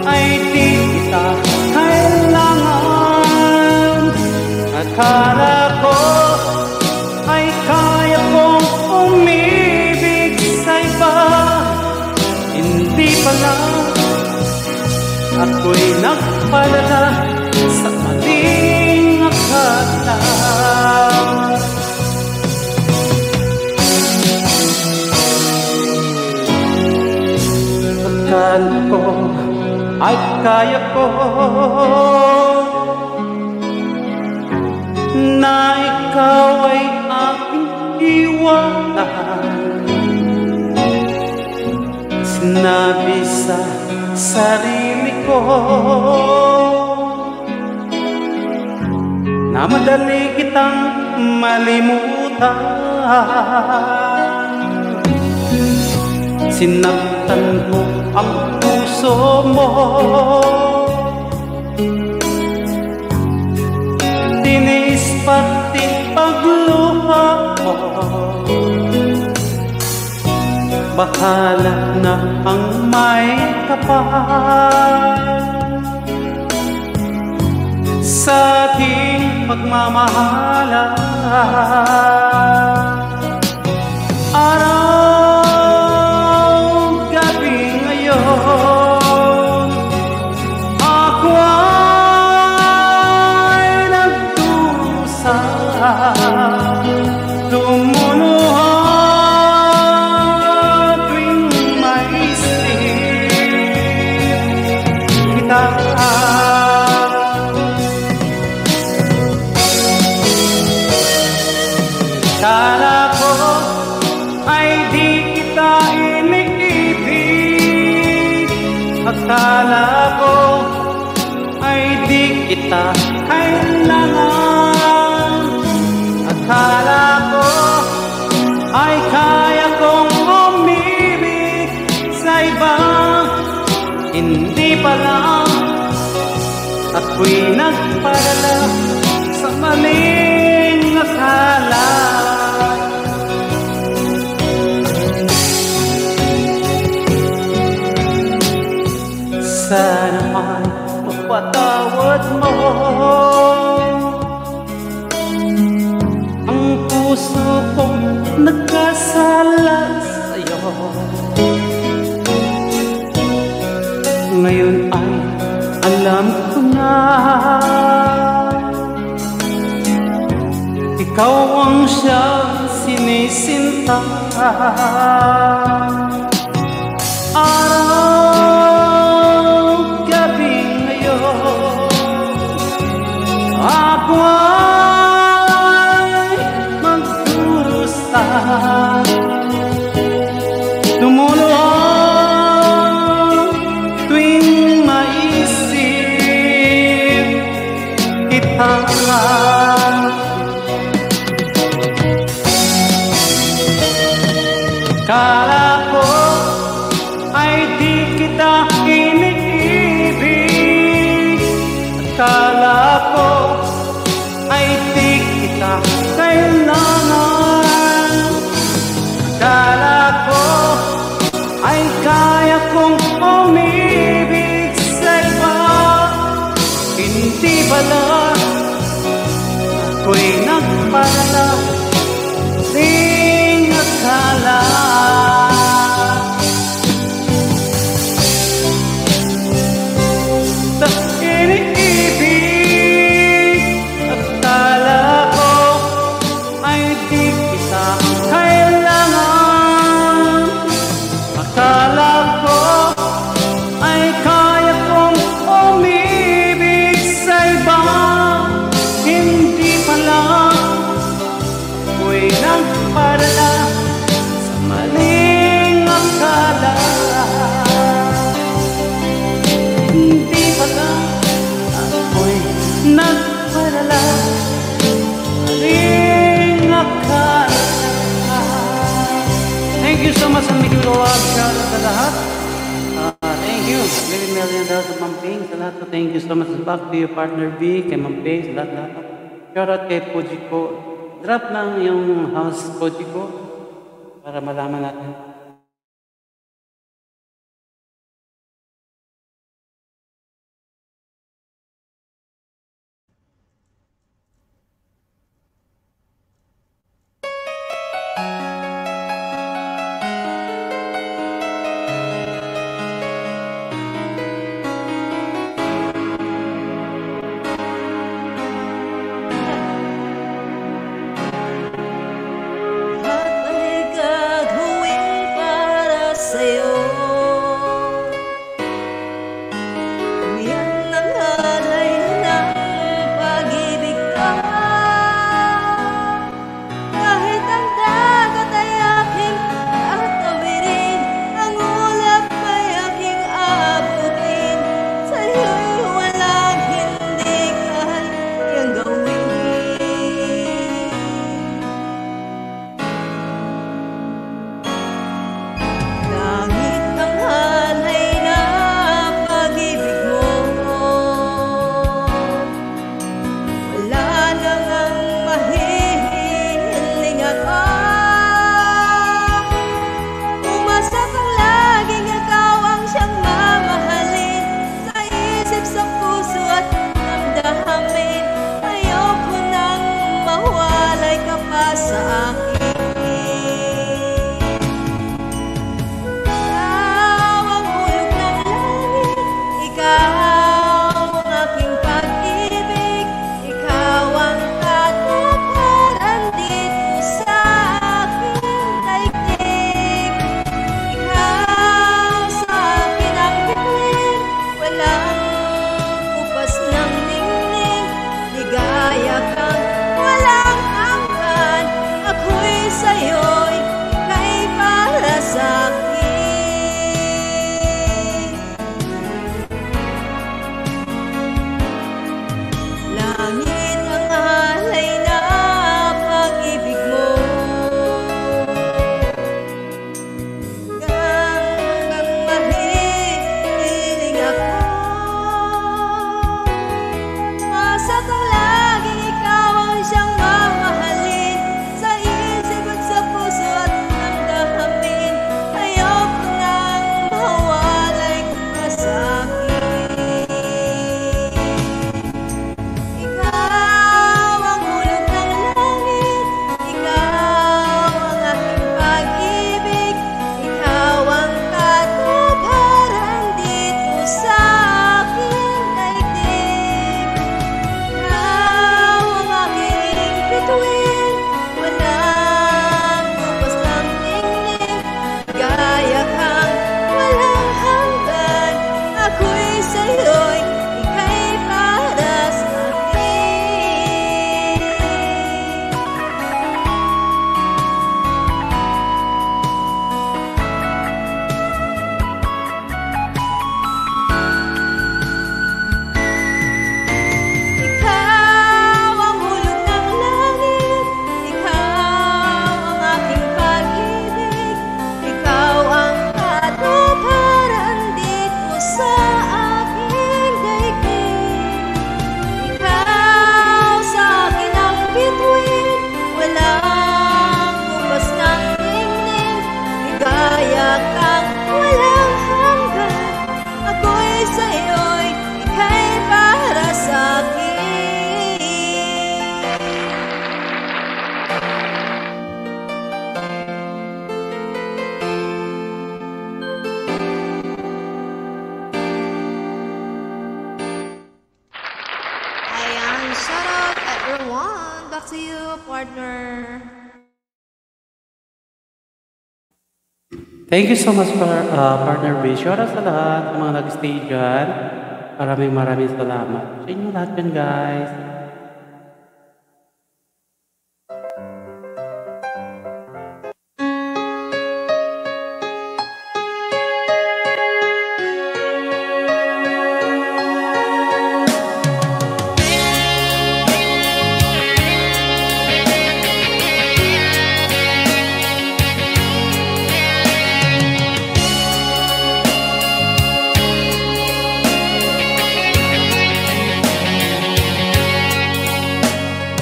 ay di kita kailangan. Akala ko ay kaya kong umibig sa iba. Hindi pala ako'y nagpalala sa maling akala. Akala ko ay kaya ko na ikaw ay aking iwanan. Sinabi sa sarili ko na madali kitang malimutan. Sinaktan mo ang puso mo, tinis pati pagluha mo. Bahala na ang may kapal sa ating pagmamahalan. Araw-gabi ngayon, ako ay nagdusa. Lumunuha tuwing may isip kita. Akala ko ay di kita iniibig. Akala ko ay di kita kailangan. Akala ko ay kaya kong umibig sa iba. Hindi pa lang ako'y nagpadala sa maling akala. Sana ay mapatawad mo ang puso kong nagkasala sa'yo. Ngayon ay alam ko na ikaw ang siyang sinisinta. Araw-gabi ngayon ako ay magdurusa. Tumulong tuwing maisip kita. Kala ko ay di kita iniibig. Kala ko ay di kita kailangan. Kala ko ay kaya kong umibig sa iba. Hindi pala ako'y nagpadala ding akala. Sa iniibig, akala ko ay di kita kailangan. Akala ko ay kaya kong umibig sa iba. Hindi pala ako'y nagpadala sa maling akala. Hindi pala ako'y nagpadala sa maling akala. Thank you so much, and big love shout out sa lahat. Thank you, million dollars of Mamping sa lahat. Thank you so much. Back to your partner B, kay Mamping sa lahat. Shout out kay Pujiko. Drop lang yung house Pujiko para malaman natin.
At ang gagawin
Erwan, back to you, partner.
Thank you so much, partner B. Shoutout sa lahat ng mga nag-stay dyan. Maraming salamat. Sa inyo lahat yan, guys.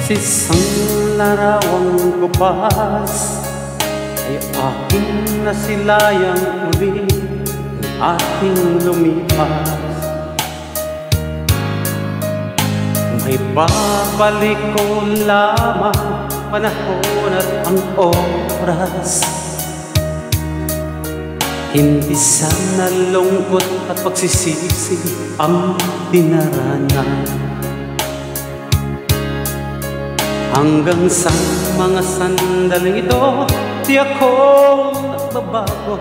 Sa isang larawang gupas ay aking nasilayang uli ang ating lumipas. May babalik ko lamang panahon at ang oras. Hindi sana lungkot at pagsisisi ang dinaranan. Hanggang sa mga sandaling ito, di ako nagbabago.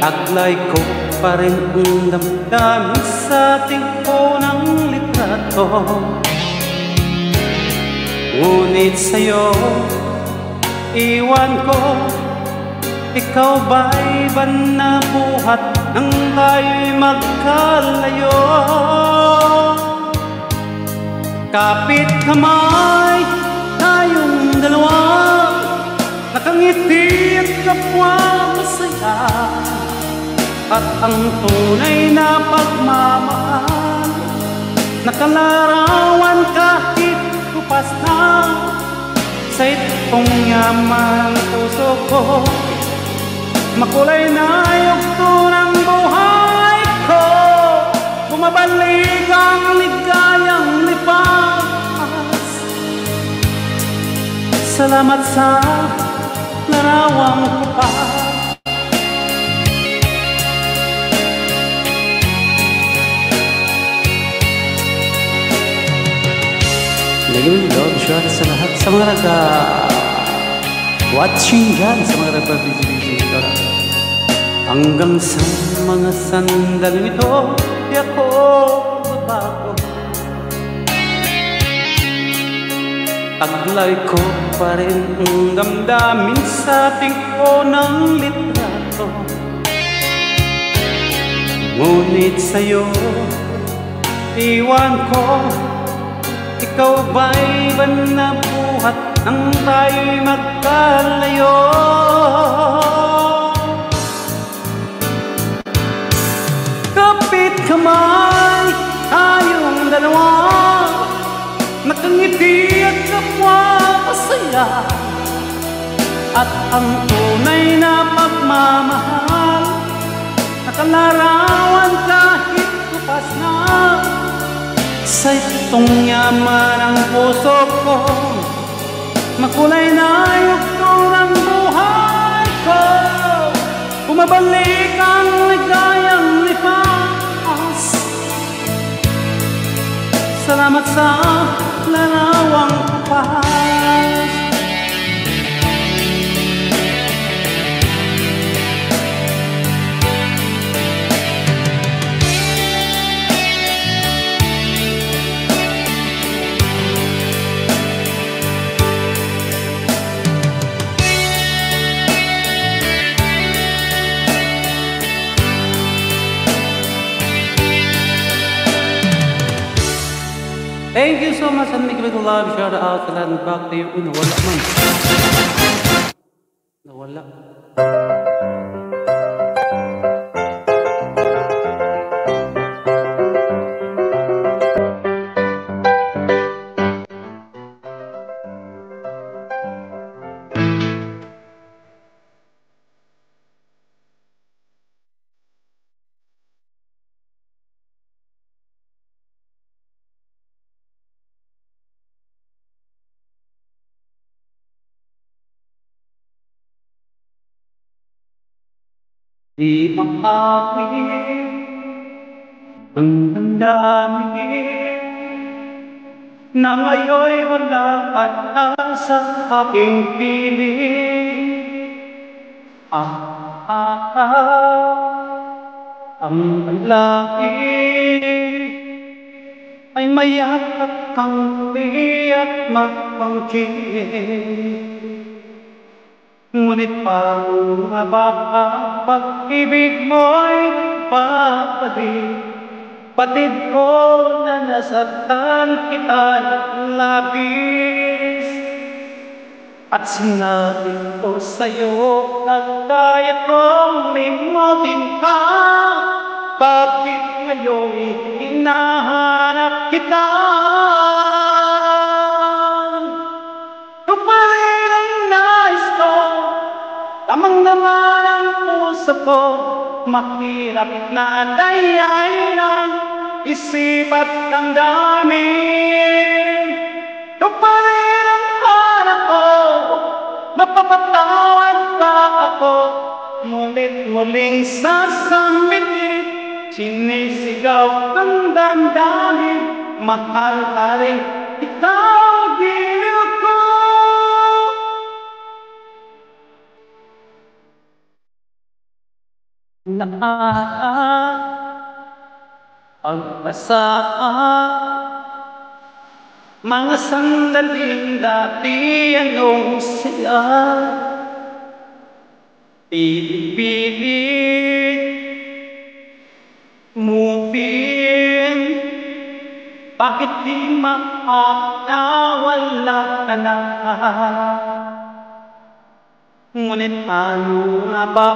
Taglay ko pa rin ang damdamin sa ating unang litrato. Ngunit sa'yo, iwan ko, ikaw ba'y ba nabuhat nang tayo'y magkalayo? Kapit kamay, tayong dalawa, nakangiti at kapwa masaya. At ang tunay na pagmamahal, nakalarawan kahit kupas na. Sa itong yaman puso ko, makulay na yugto ng buhay ko. Bumabalik ang ligayang lipas. Salamat sa larawang kupas. Ngayon, love shot sa lahat sa mga watching dyan, sa mga nagpa-busy-busy. Hanggang sa mga sandaling ito, di ako babago. Taglay ko pa rin ang damdamin sa ating unang litrato. Ngunit sa'yo, iwan ko, ikaw ba'y ba nabuhat nang tayo'y magkalayo? Kapit kamay, tayong dalawa, nakangiti at kapwa masaya. At ang tunay na pagmamahal, nakalarawan kahit kupas na. Sa itong yaman ang puso ko, makulay na yugto ng buhay ko. Bumabalik ang ligayang lipas. Salamat sa larawang kupas. Thank you so much and make a big love shout out sa lahat. Back to you. Nawala man. Nawala. Di makakawin ang damdamin na ngayon'y walang pag-asa aking piling. Ang lalaki ay mayakap kang muli at mapangkin. Ngunit paano nga ba ang pag-ibig mo'y babalik? Batid ko na nasaktan kita ng labis. At sinabi ko sa'yo na kaya kong limutin ka. Bakit ngayon hinahanap kita? Ito pa rin ang nais ko, lamang naman ang puso ko. Mahirap na dayain ang isip at damdamin. Ito pa rin ang hanap ko, mapapatawad ba ako? Ngunit muling sasambitin, sinisigaw ng damdamin. Mahal ka rin, ikaw giliw ko. Pag-asaan mga sandaling dati anong sila pilit mupin. Bakit di makakawala ka na? Ngunit paano nga ba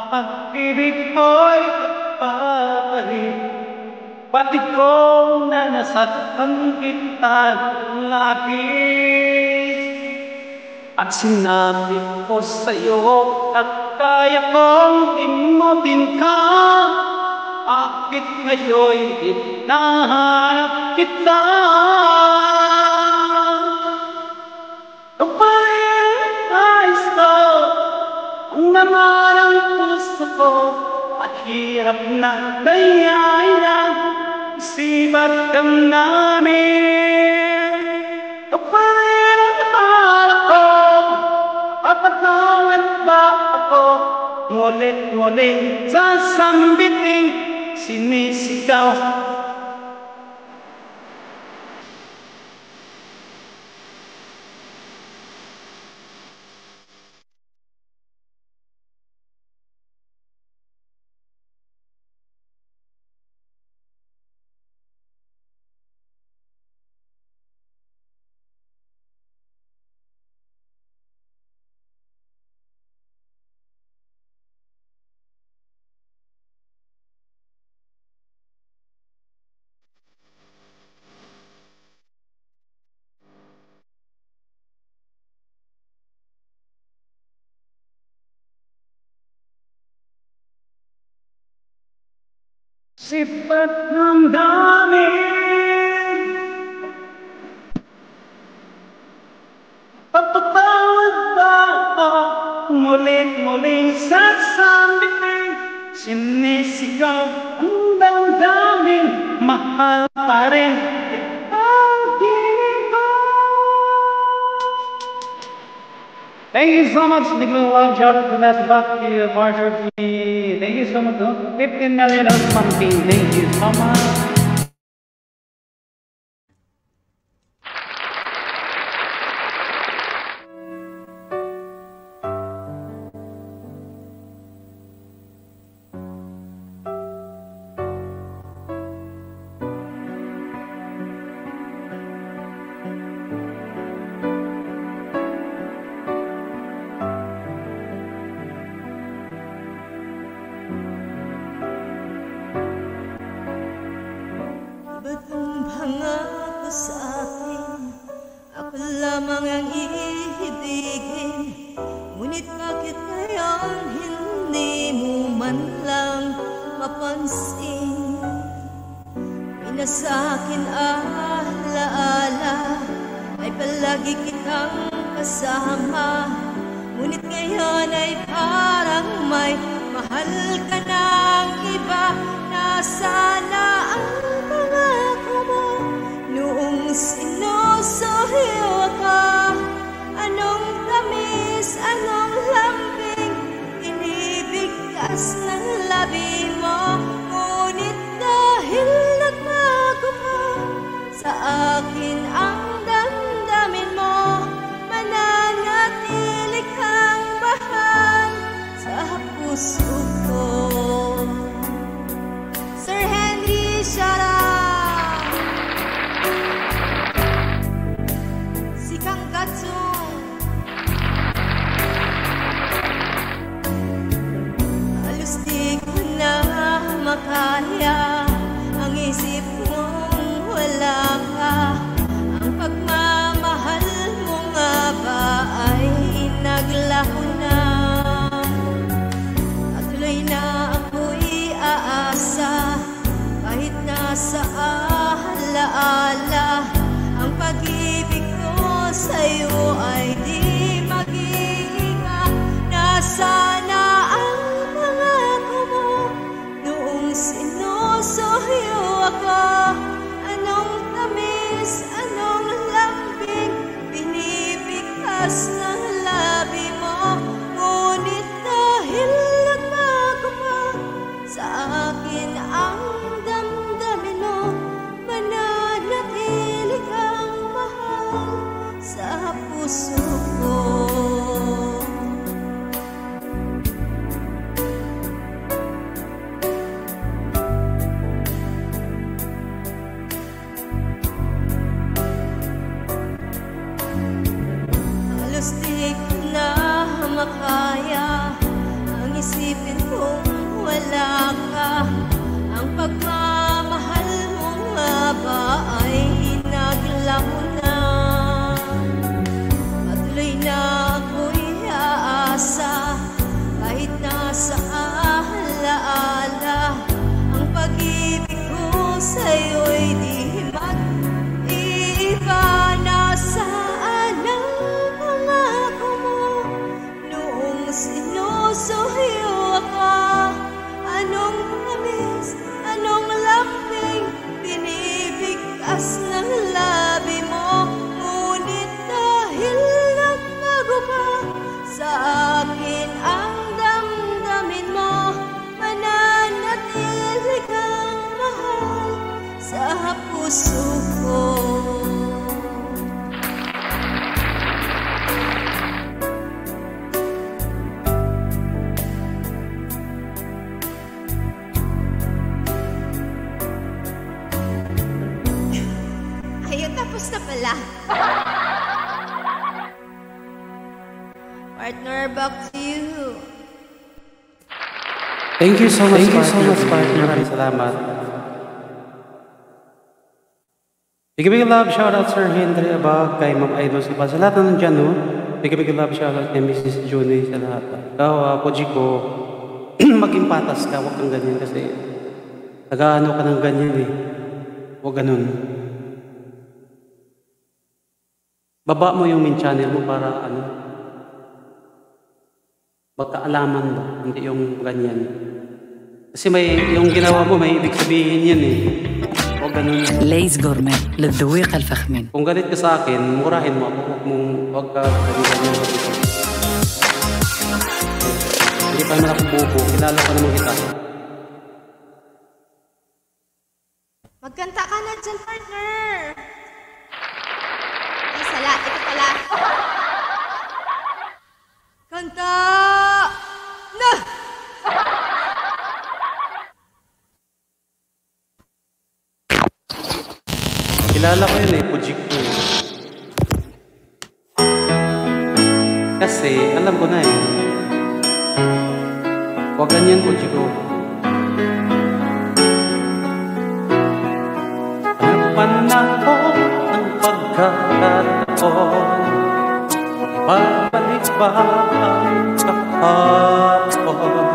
pag-ibig ko'y babalik? Batid ko na nasaktan kita ng labis. At sinabi ko sa'yo at kaya kong limutin ka. Bakit ngayon'y hinahanap kita? Ang naman ang puso ko, mahirap na dayain ang isip at damdamin. Ito pa rin ang hanap ko, mapapatawad ba ako? Ngunit sasambitin, sinisigaw. Sipat ng damin, papatawad ba ako? Muling sasambitin, sinisigaw ang damdamin. Mahal pa rin ang tinig ko. Thank you so much, Nicola Love Job, for that back to you, Marshall P. Thank you so much. 15 million of something. Thank you so much.
Ba't ang pangako sa akin, ako lamang ang iibigin? Ngunit bakit ngayon hindi mo man lang mapansin? Pinasakin alaala ay palagi kitang kasama. Ngunit ngayon ay parang may mahal ka ng iba. Nasaan na ang pangako mo noong sino makaya ang isip mong wala ka. Ang pagmamahal mo nga ba ay naglaho na? Patuloy na ako'y aasa kahit nasa alaala. Ang pag-ibig ko sa'yo ay di mag-iiga. Nasana ang pangako mo noong sinusuyo ako. Anong tamis, anong lambing binibigkas ng labi mo. Ngunit dahil nagbago pa sa akin ang damdamin mo, mananatili kang mahal sa puso ko. Halos di ko na makaya ang isipin kong wala ka. Ang pagmamahal mo nga ba ay naglaho na? Patuloy na ako'y aasa kahit nasa alaala. Ang pag-ibig ko sa'yo'y di mag-iiba. Nasaan ang pangako mo noong sinusuyo ako? Anong tamis, anong lambing binibigkas ng labi mo. Ngunit dahil nagbago pa sa akin ang damdamin mo, mananatili kang mahal sa puso ko.
Ayun, tapos na pala. Partner, back to you.
Thank you so much, partner. Maraming salamat. Big love, shoutout Sir Henry Abag, kay Ma'am Idol Sipa. Sa lahat na nandyan, no? Big love, shoutout kay Mrs. Junie sa lahat. Ikaw, Poji ko, maging patas ka, huwag kang ganyan kasi nag-ano ka ng ganyan eh. Huwag ganun. Baba mo yung main channel mo para ano, magkaalaman ba, hindi yung ganyan. Kasi may, yung ginawa mo, may ibig sabihin yan eh. Huwag ganun.
ليز غورمي للذويق الفخمين.
Kung galit ka sa akin, murahin mo ako. Huwag ka ganyan. Hindi pa naman ako bubo. Kilala ko naman kita.
Magkanta ka na dyan, partner. Ay, sala. Ito pala.
Kanta na!
Kilala ko yun eh, Pujik ko. Kasi, alam ko na eh. Huwag ganyan, Pujik ko. Ang panahon ng pagkakataon, ibabalik ba ang kahapon?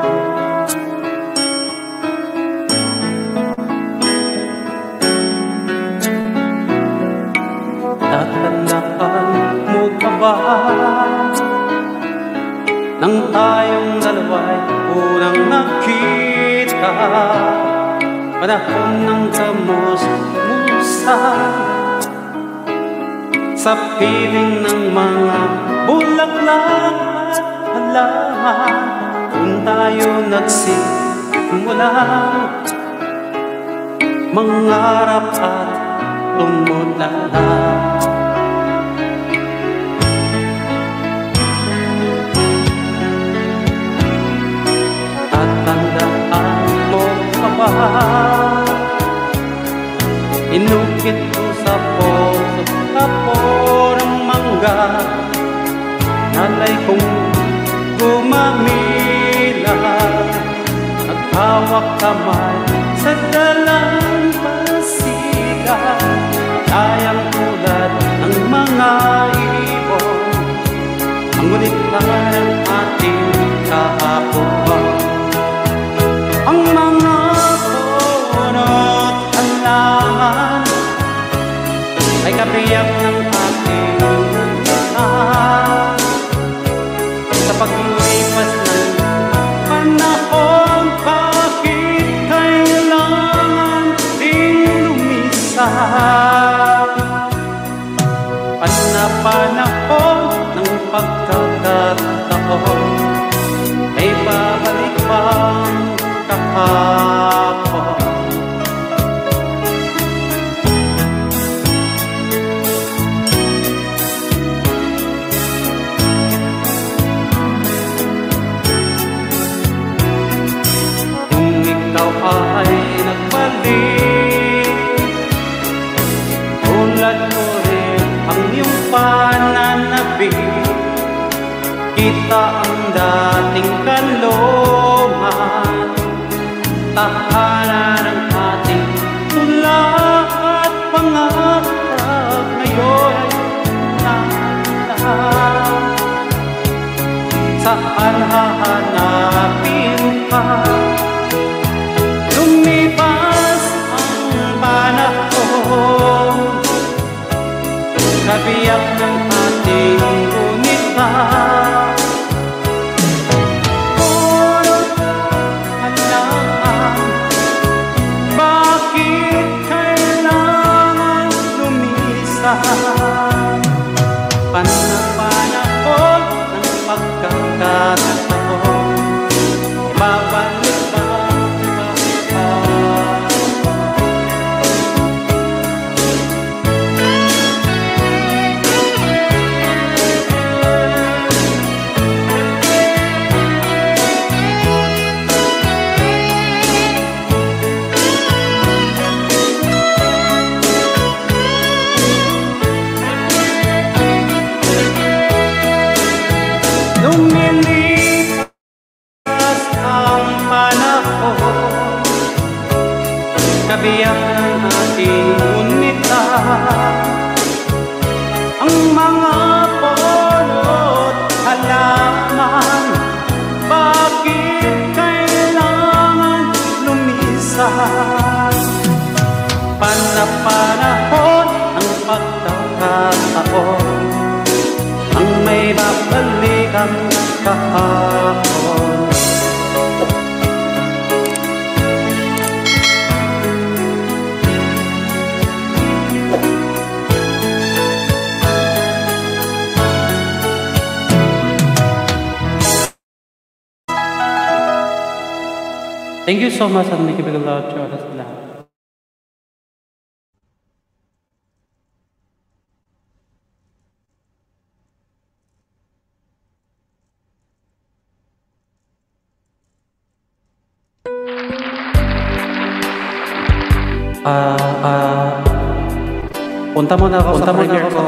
Tatandaan mo pa ba nang tayong dalawa'y unang nakita? Panahon ng kamusta sa piling ng mga bulaklak at halaman. Kung tayo nagsimula mangarap at tumulala. Tatandaan mo pa ba? Inukit ko sa puso ako ng mangga, nalay kong gumamila. hawak kamay sa dalang pasigan, tayang tulad ng mga ibon, ang ngunit ng ating kahapon. Ang mga puno't halaman ay kabiyak ng ating lahat. Sa paglipas ng panahon, bakit kailangan ding lumisan? Panahon ng pagkakataon ay babalik pang kahapon. Kung ikaw ay nagbalik, tulad mo rin ang iyong pananabik, kita ang dating kanlungan, tahanan ng ating tula at pangarap ngayon ay nalang. Saan hahanapin ka? Lumipas ang panahon, kabiyak ng ating gunita. Panahon ng pagkakataon, babalik pa lumilipas ang panahon, kabiyak ng ating unita. Ang mga puno't halaman, bakit kailangan lumisan? Panahon ang pagkakataon, ang may babalik ang kahapon. Thank you so much at nakikipaglawat siya oras lahat. Punta mo na ako sa premiere ko.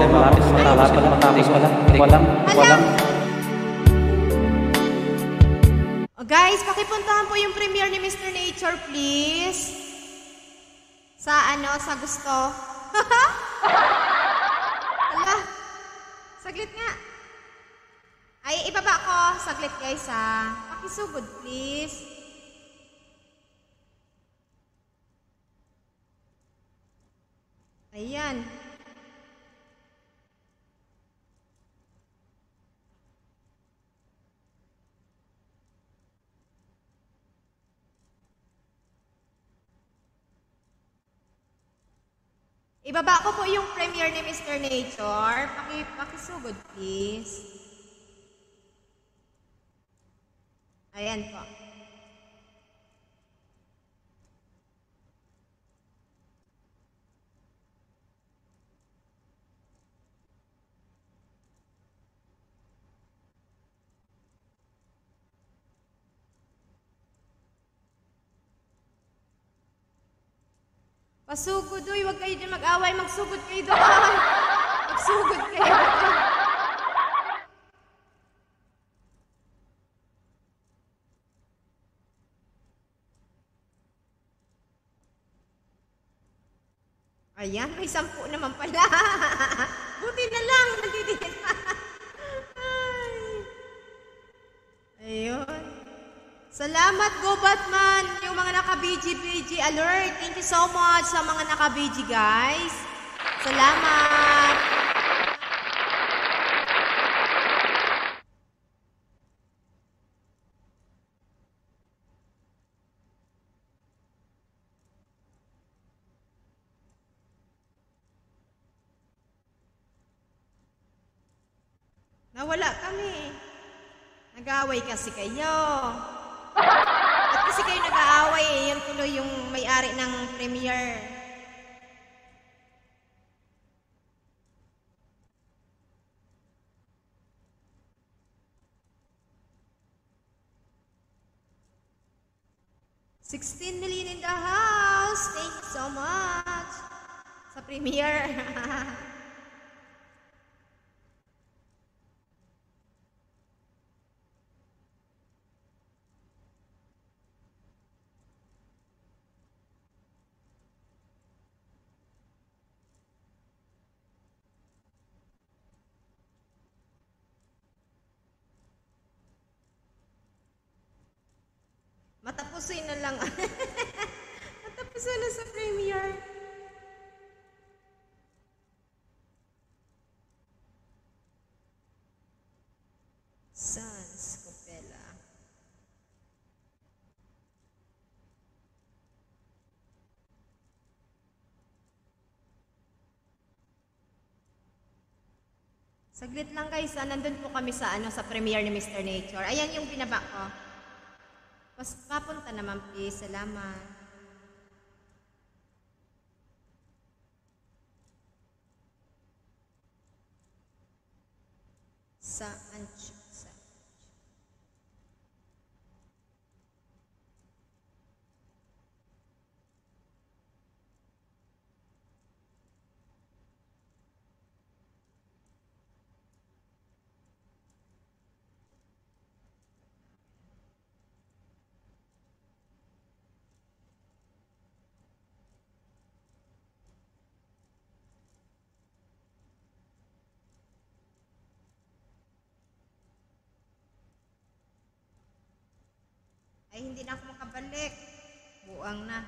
Malapit matapos pala. Walang.
Oh, guys, pakipuntahan po yung premiere ni Mr. Nature, please. Sa gusto. Ala, saglit nga. Ay, ibaba ko. Saglit, guys, ha. Pakisugod, please. Ayan. Ibaba ko po yung premiere ni Mr. Nature. Pakisugod, please. Ayan po. Pasugod, uy. Huwag kayo din mag-away. Magsugod kayo doon. Magsugod kayo doon. Ayan, may 10 naman pala. Buti na lang, nandidin pa. Ayun. Salamat, Go Batman, yung mga naka-BG alert. Thank you so much sa mga naka-BG, guys. Salamat. Nawala kami. Nag-aaway kasi kayo. Ba't kasi kayo nag-aaway eh? Yan tuloy yung may-ari ng premiere. $16 million in the house. Thank you so much. Sa premiere. Matapusin na lang. Matapusin na sa premiere. Sans Copela. Saglit lang guys, nandun po kami sa sa premiere ni Mr. Nature. Ayan yung binaba ko. Papunta naman please. Salamat. Ay, hindi na ako makabalik. Buang na.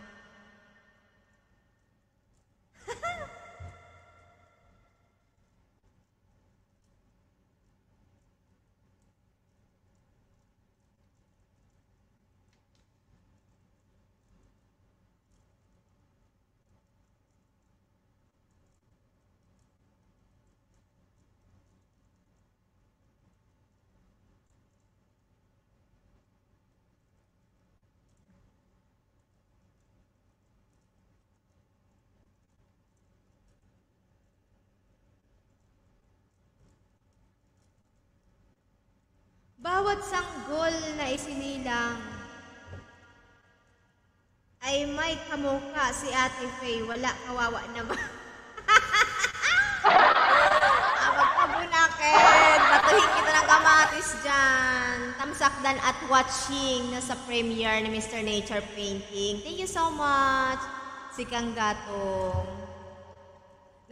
Bawat sanggol na isinilang ay may kamukha si Ate Faye. Wala, kawawa naman. Magpabunakit. Batuhin kita ng kamatis dyan. Tamsakdan at watching na sa premiere ni Mr. Nature Painting. Thank you so much. Si Kang Gatong.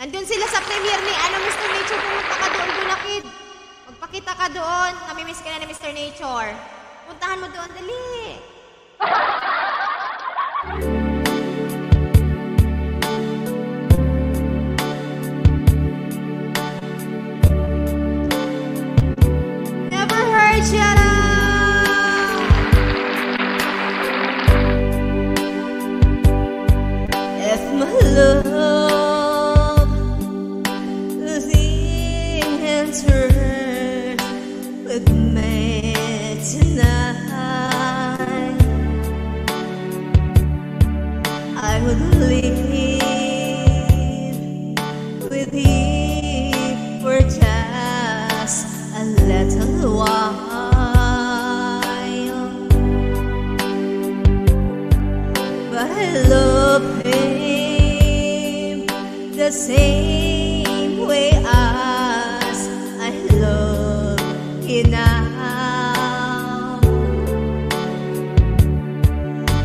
Nandun sila sa premiere ni Mr. Nature. Pumunta ka doon, Bunakid. Magpakita ka doon. Namimiss ka na ni Mr. Nature. Puntahan mo doon, dali. Never heard you. If my love is in turn with me tonight, I would live with you for just a little while, but I love him the same way as I love you now,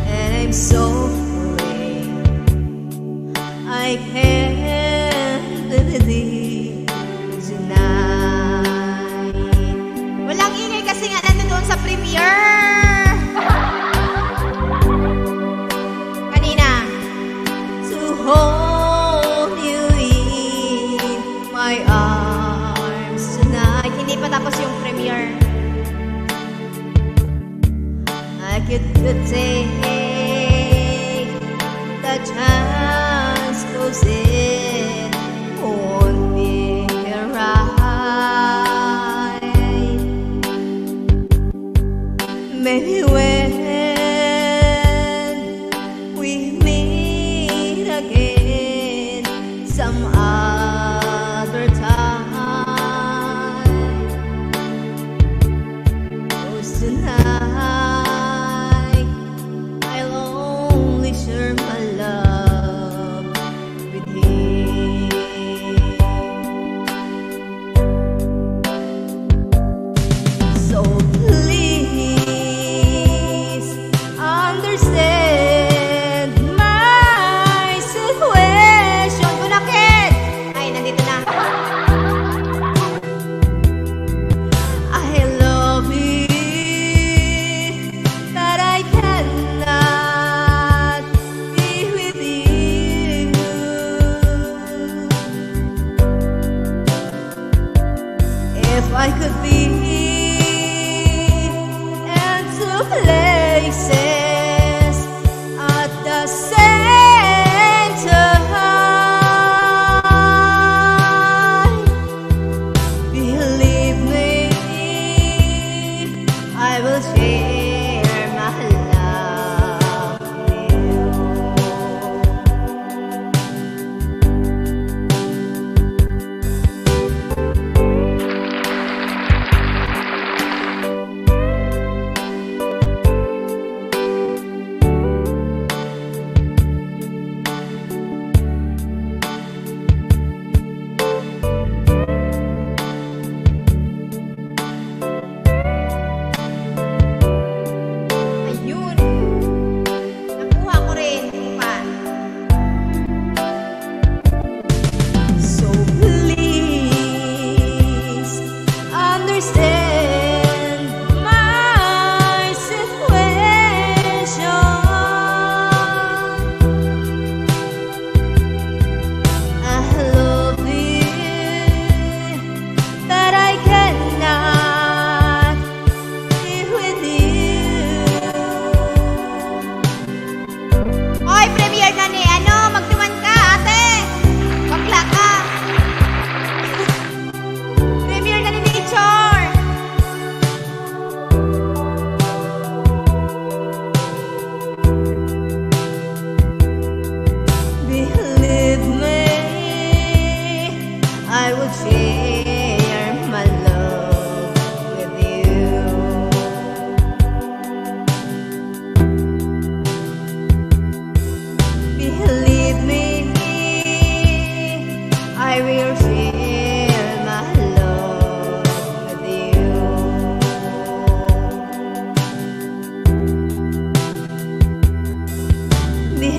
and I'm so afraid I can't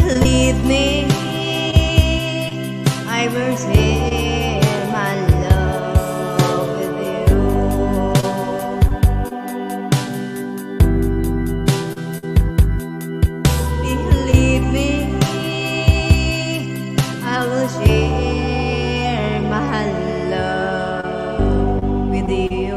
Believe me, I will share my love with you. Believe me, I will share my love with you.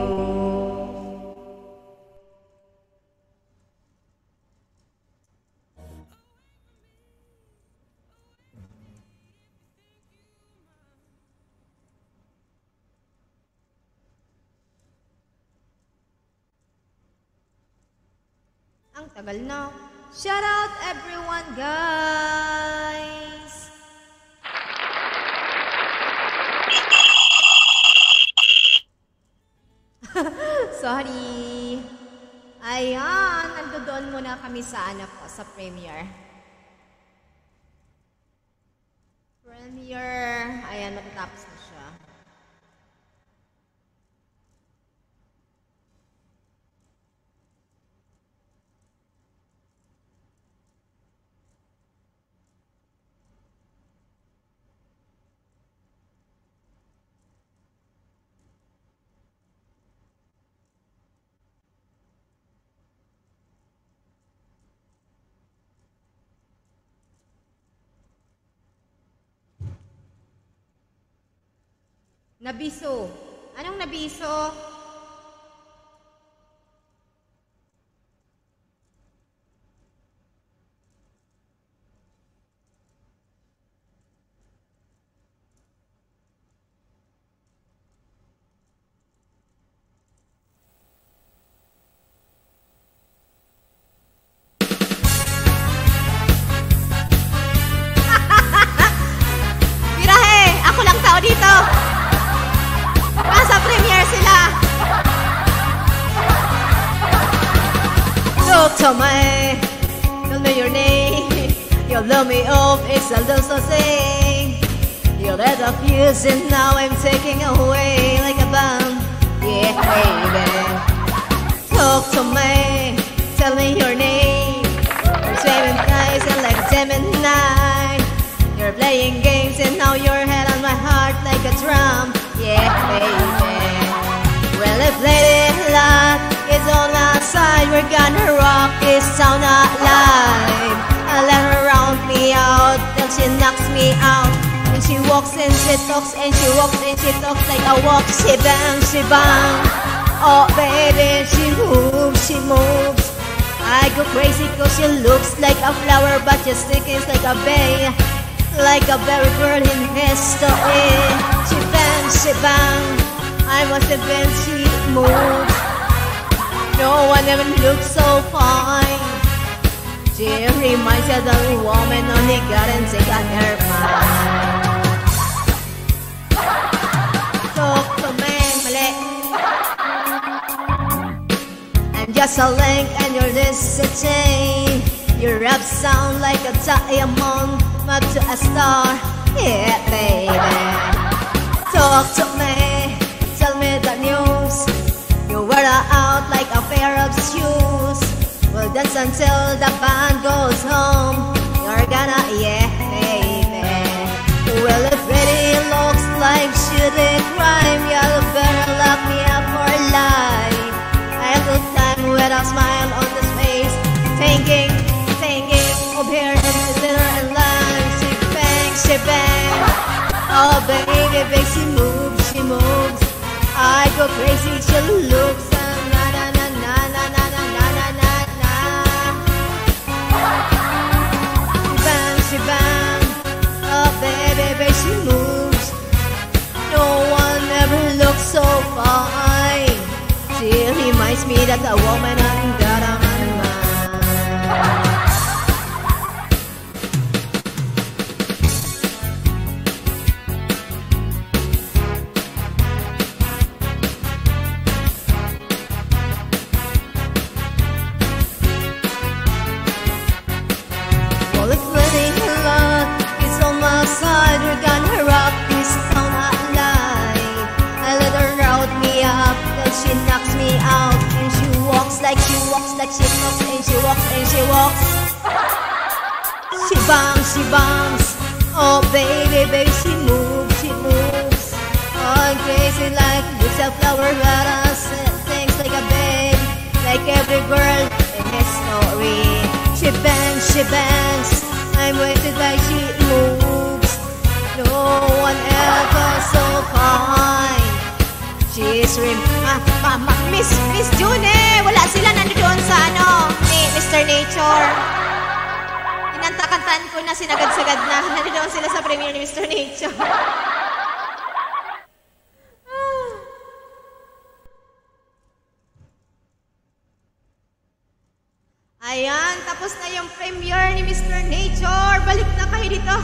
Ang tagal na. Shout out everyone, guys! Sorry. Ayan, nandoon muna kami sa sa premiere. Premiere. Ayan, matatapos na siya. Nabiso. Anong nabiso? Birahe! Ako lang tao dito! Nasa premiere sila! Look to me, tell me your name. You love me off, it's a love so sing. You let the fuse and now I'm taking away like a bomb. Yeah, baby. Talk to me, tell me your name. You're swimming nice and like a Gemini. You're playing games and now you're head on my heart like a drum. Yeah, baby. Well, I played it a lot. It's on my side. We're gonna rock this town alive. I let her round me out till she knocks me out. When she walks and she talks and she walks and she talks like a walk. She bang, she bang. Oh, baby, she moves, she moves. I go crazy cause she looks like a flower, but she sticks like a bay. Like a berry girl in history. She bangs, she bang. I must have been she moves. No one ever looks so fine. She reminds you of the woman only got and take a haircut. Talk to me, mali. I'm just a link and you're this a chain. Your rap sound like a diamond, map to a star. Yeah, baby. Talk to me, tell me the news. You wear out like a pair of shoes. We'll dance until the band goes home. You're gonna, yeah, baby. Well, if it looks like shooting crime, you better lock me up for life. I have the time with a smile on this face, thinking of here and dinner and lunch. She bang. Oh, baby, baby, she moves, she moves. I go crazy, she looks. Na na na na na na na na na na. She bang. Oh, baby, baby, she moves. No one ever looks so fine. She reminds me that the woman I'm got on my mind. We're gonna rock this town alive. I let her rout me up till she knocks me out. And she walks like she talks and she walks and she walks. She
She bangs. Oh baby, baby, she moves. Oh, crazy like it's a flower that things like a babe, like every girl in history. She bangs. I'm waiting like she moves. No one else was so kind. She's Miss June, wala sila nandoon sa ni Mr. Nature. Kinanta-kantaan ko na sinagad-sagad na. Nandoon sila sa premiere ni Mr. Nature. Ayan, tapos na yung premiere ni Mr. Nature. Balik na kayo dito.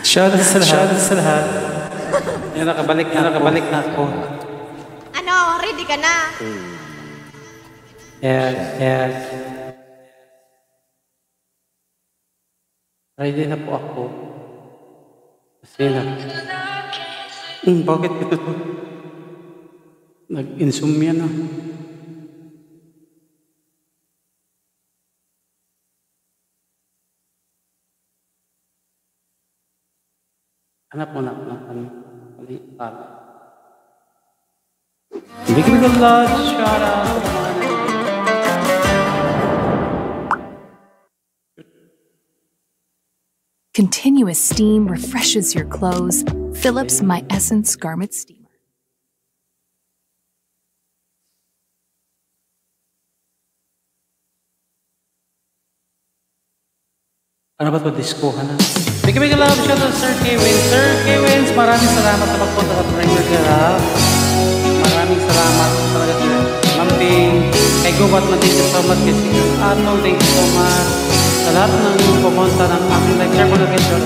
Shoutout sa lahat. Yan, nakabalik na ako.
Ano, ready ka na?
Yes. Ready na po ako. Kasi bakit ito to? Nag-insomnia na. Hanap mo na. Big love, shout out.
Continuous steam refreshes your clothes. Philips My Essence Garment Steamer.
Ano ba ito? Disco na. Big love, shout out Sir K-Wins. Sir K-Wins, maraming salamat sa pagpunta at Premier Girl. Maraming salamat talaga sir. Mamping, kay Gubat man, thank you so much. Kay Sir Atong, thank you so much. Sa lahat ng pumunta ng aking lecture ko na kayo.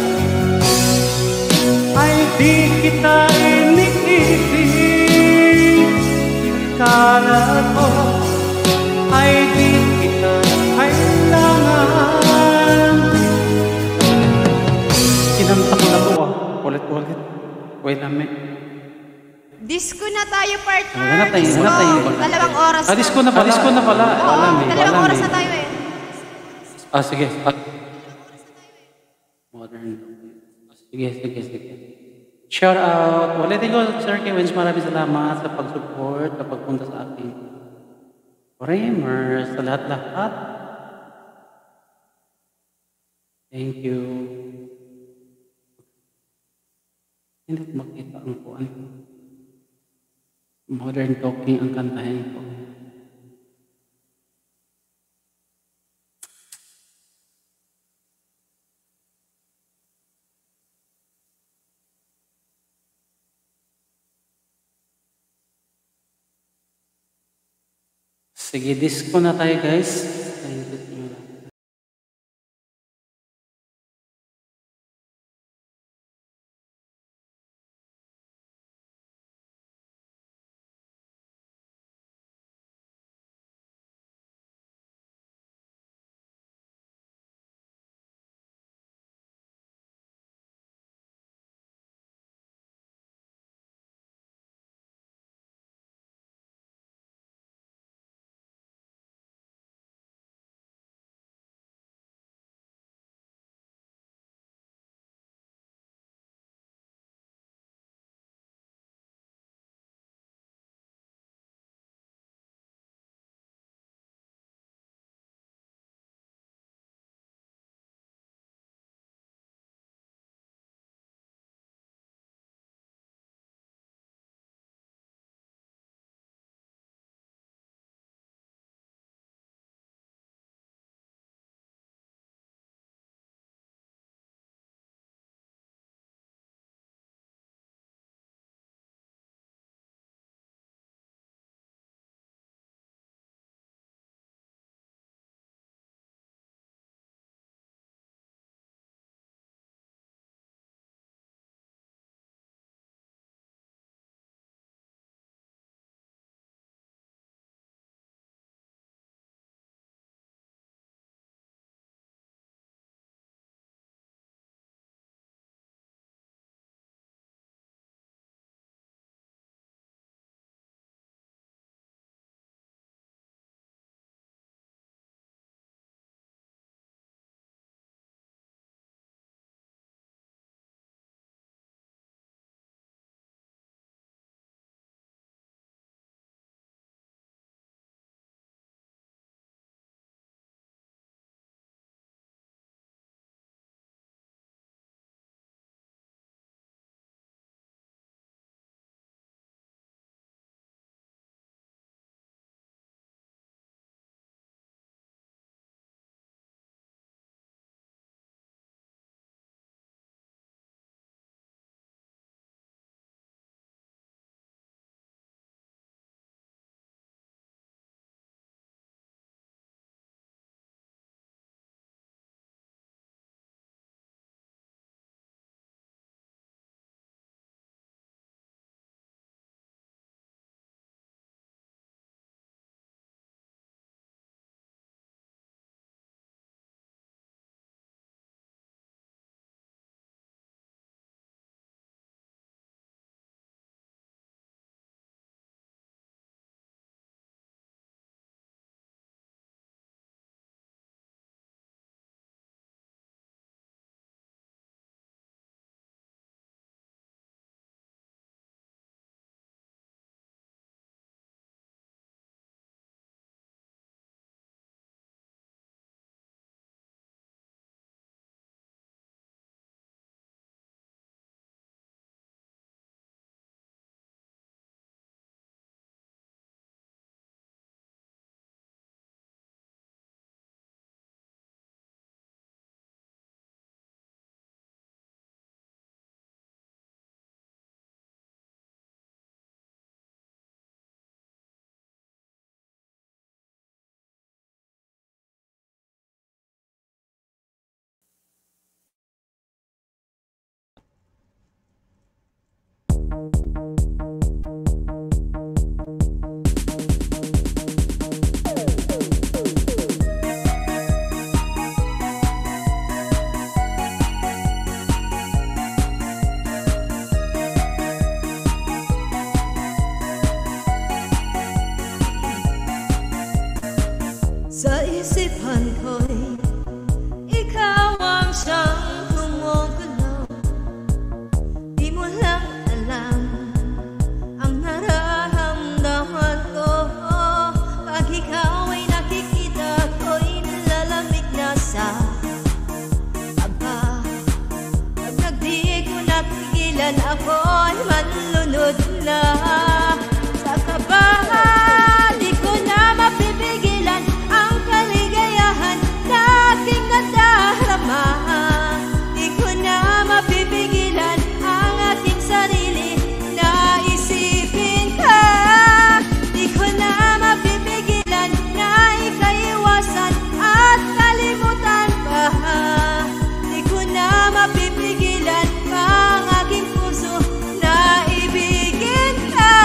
Ay di kita iniibig, kala ko. Ay di kita kailangan. Kinanta ko na po ulit. Wait a minute.
Disco na tayo, partner.
Hanap tayo.
2 oras na.
Disco na pala.
Oo, 2 oras na tayo eh.
Sige. Modern. Sige. Shout out. Ulitin ko, Sir Kevins, maraming salamat sa pag-support, sa pagpunta sa aking Framers, sa lahat-lahat. Thank you. Hindi ko makita ang kuan. Modern Talking ang kantahin ko. Sige, disco na tayo guys.
Sa isipan ko'y ikaw ang siyang kumukulo. Di mo lang alam ang nararamdaman ko. Pag ikaw ay nakikita ko'y nilalamig na sa kaba. Pag nagdi ko nakikilan ako'y manlunod na sa kaba. Di ko na mapipigilan ang kaligayahan na aking nadarama. Di ko na mapipigilan ang aking sarili na isipin ka. Di ko na mapipigilan na ikaiwasan at kalimutan pa. Di ko na mapipigilan ang aking puso na ibigin ka.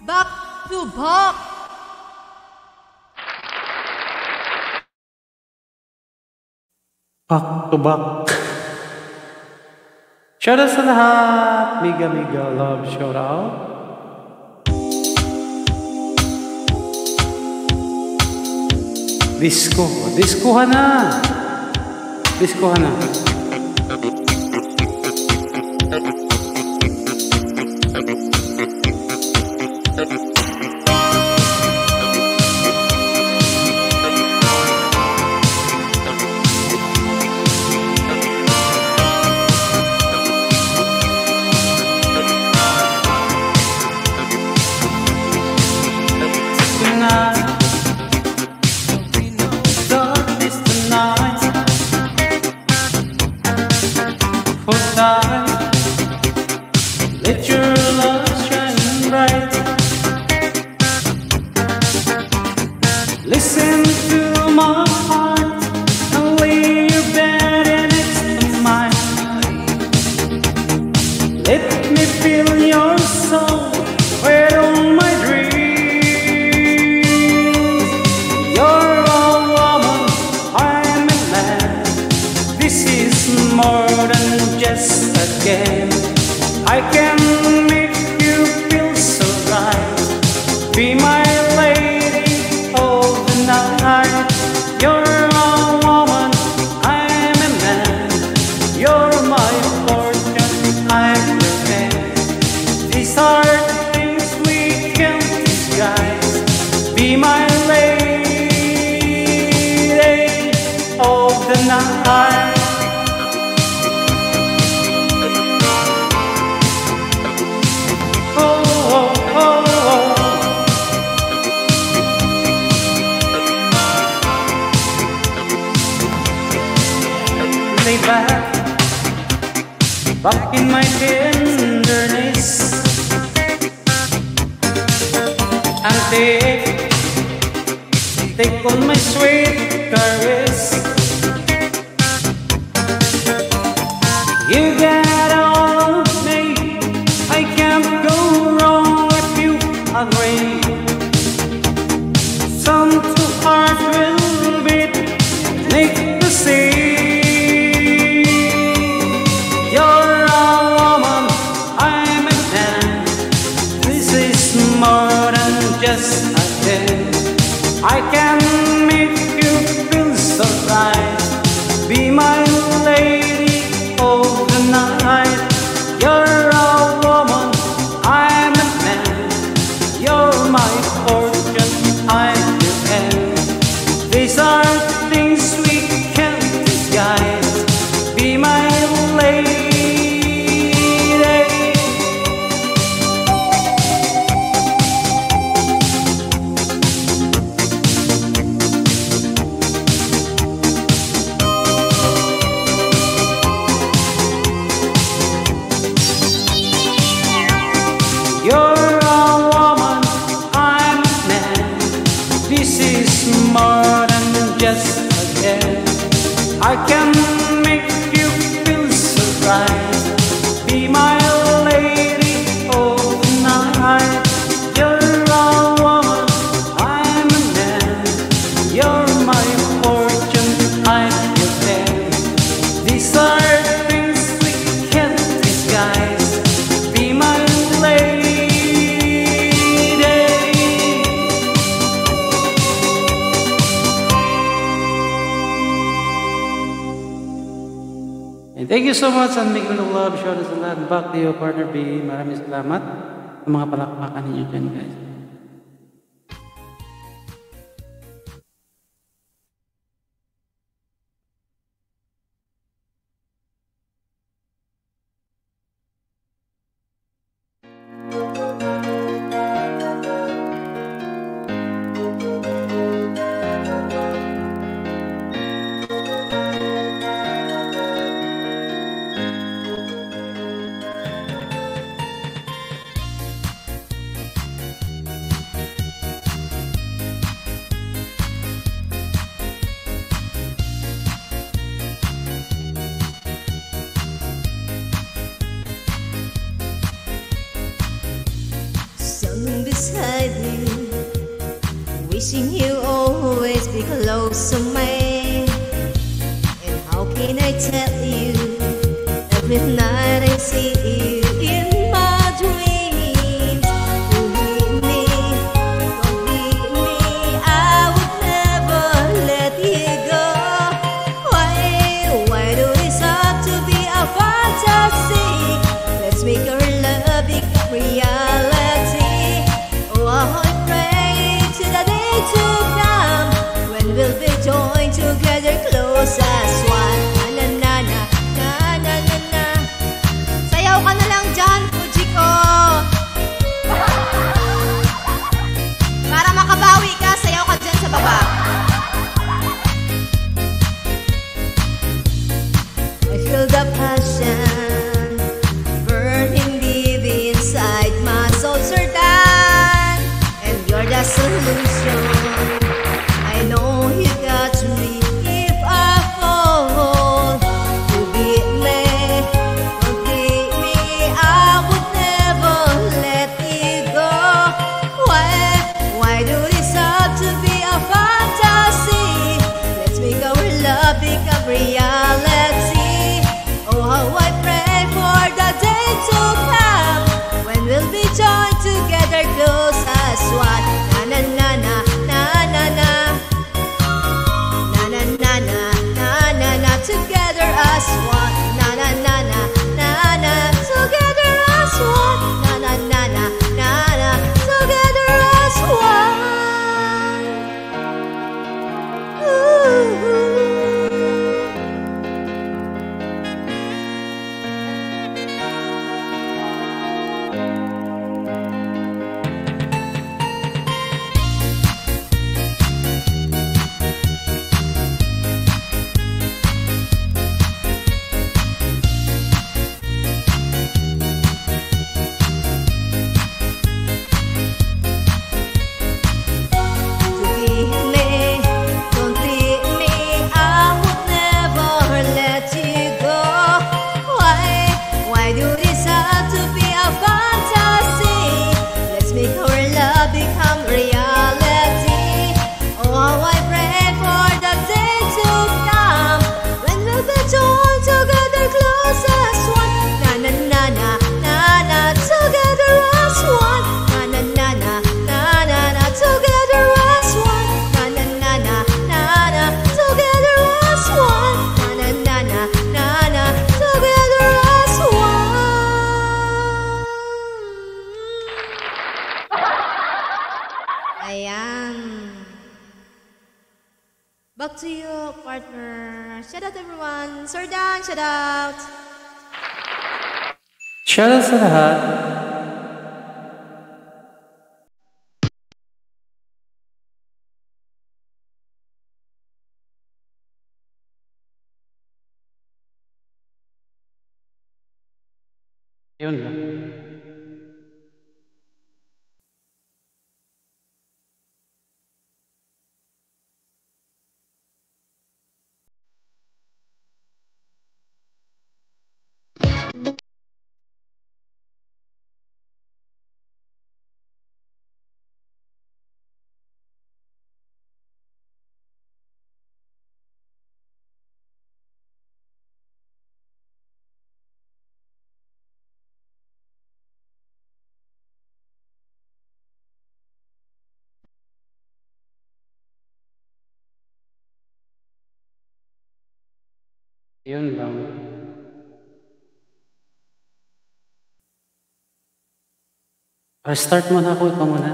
Back to back.
Back to back. Shoutout sa lahat. Mega mega love shoutout. Disco. Discohan na. Discohan na. more than just a game. I can make you feel so right. Be my lady of the night. You're a woman, I'm a man. You're my fortune, I'm your man. These are the things we can't disguise. Be my lady of the night. Lay back in my tenderness, and take all my sweet caress. You got all of me, I can't go wrong if you agree. Some two hearts will beat, make the sea. Just again, I can make you feel so right. Be my lady of the night. You're a woman, I'm a man. You're my fortune, I'm your man. These are things we can't disguise. Be my lady. You're a woman, I'm a man. This is more than just a game. I can make you feel so right. Be my lady of the night. You're a woman, I'm a man. You're my fortune, I'm your man. These are things we can't disguise. Be my lady. And thank you so much, and big love, shout out sa lahat. Back to you, partner B. Maraming salamat sa mga palakpakan ninyo dyan, guys.
Beside me, wishing you always be close to me. And how can I tell you, every night I see you in my dreams. Believe me, believe me, I would never let you go. Why do this have to be a fantasy? Let's make our love become reality. I pray to the day to come when we'll be joined together close as one. Na na na na na na na.
Sayaw ka na lang dyan, Fujiko. Para makabawi ka, sayaw ka dyan sa baba.
I feel the passion burning deep inside my soul, certain. And you're the solution. I know you got me if I fall. You beat me, complete me, I would never let it go. Why do this have to be a fantasy? Let's make our love become reality.
Back to you, partner. Shout out everyone. Sir Dan, shout out.
Shoutout sa lahat. Yun lang. Yun lang. Start muna ako, ikaw muna.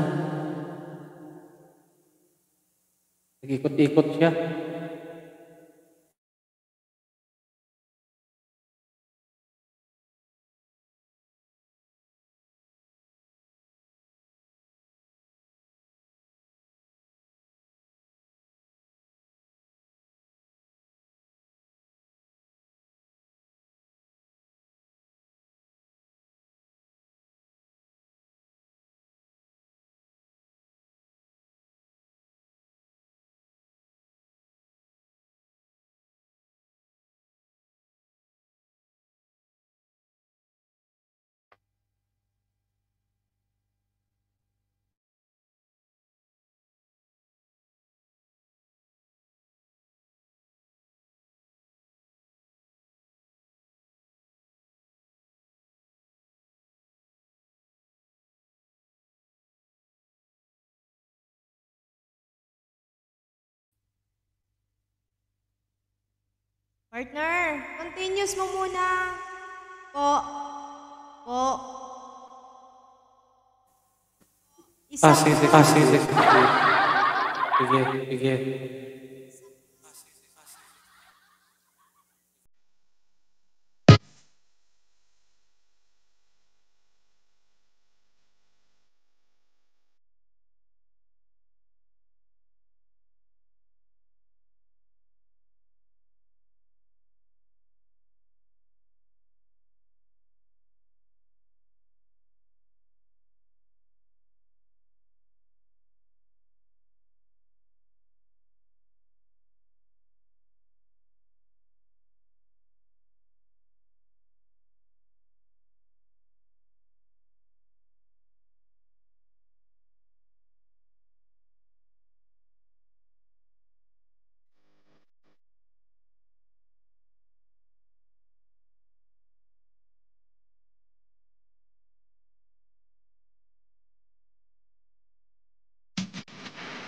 Nag-ikot-ikot siya.
Partner, continuous mo muna. Po. Po. Isa.
Sige. Sige.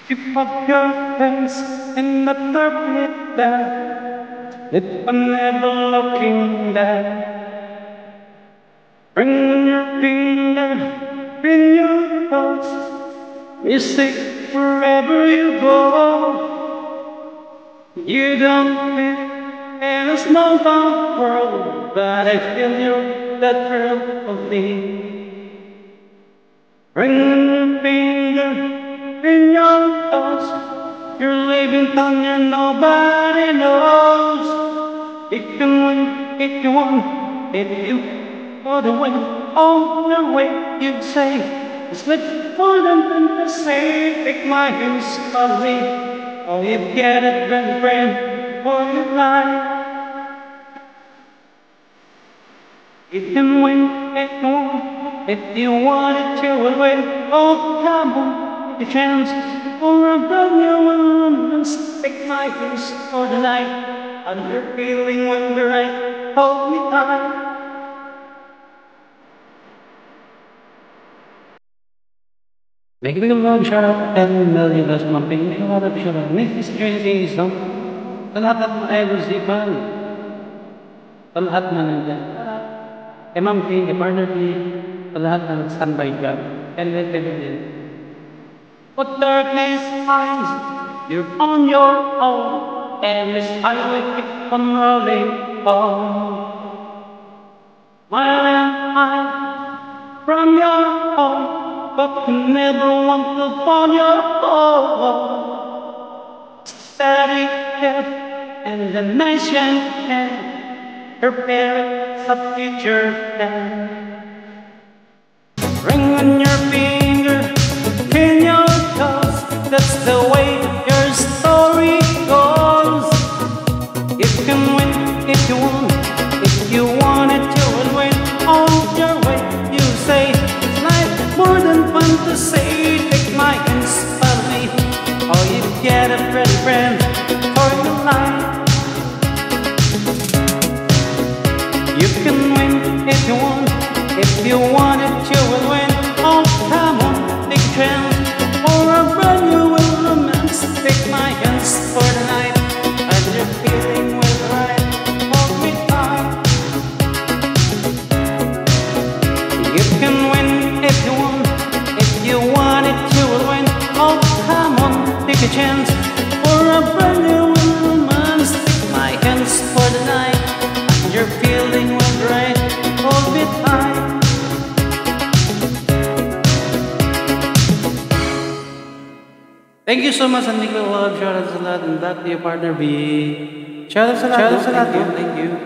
Keep up your hands in the dark that it was never looking back. Bring your finger in your thoughts, mistake wherever you go. You don't live in a small town world, but I feel you're that girl of me. Bring your finger in your thoughts, you're leaving tongue and nobody knows. If you win, if you want, if you go the way, on the way, you'd say, it's much more than to say, take my hands, slowly, oh, you get it, friend, for your life. If you win, if you want, if you want it, you will win, oh, come on, the chance, or a brand new one, take my hands for the night. I'm your feeling when we're right, hold me tight. Make me love shout out 10 million that's my baby. A lot of shout out. Make this crazy song. Sa lahat ng mga idols di pa. Sa lahat na nandiyan. Kay Ma'am P, kay Partner P, sa lahat ng standby job. And let them in. What darkness hides, you're on your own. and this highway keeps on rolling on. Mile and mile from your home, but you never want to fall your home. Steady head and the nation can prepare a future plan. Ring on your finger, in your toes, that's the way your story goes. You can win if you want, if you want it, you will win on your way. You say it's life more than fun to say. Take my hands, follow me, or you get a pretty friend for your life. You can win if you want, if you want it, you will win. Oh, come on, take a chance for a brand new romance. Take my hands for the night, and you're feeling well right. Hold me tight. You can win if you want it, you will win. Oh, come on, take a chance for a brand new romance. Take my hands for the night, and you're feeling well right. Hold me tight. Thank you so much, Andy Love. Shout out to that, and back to your partner B. Shout out to that. Thank you.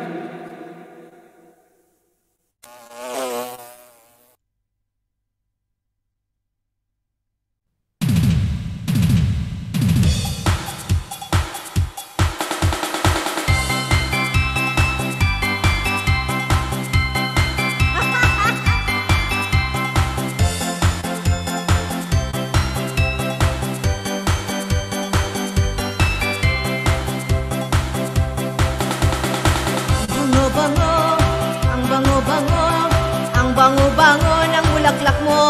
Bango ng bulaklak mo.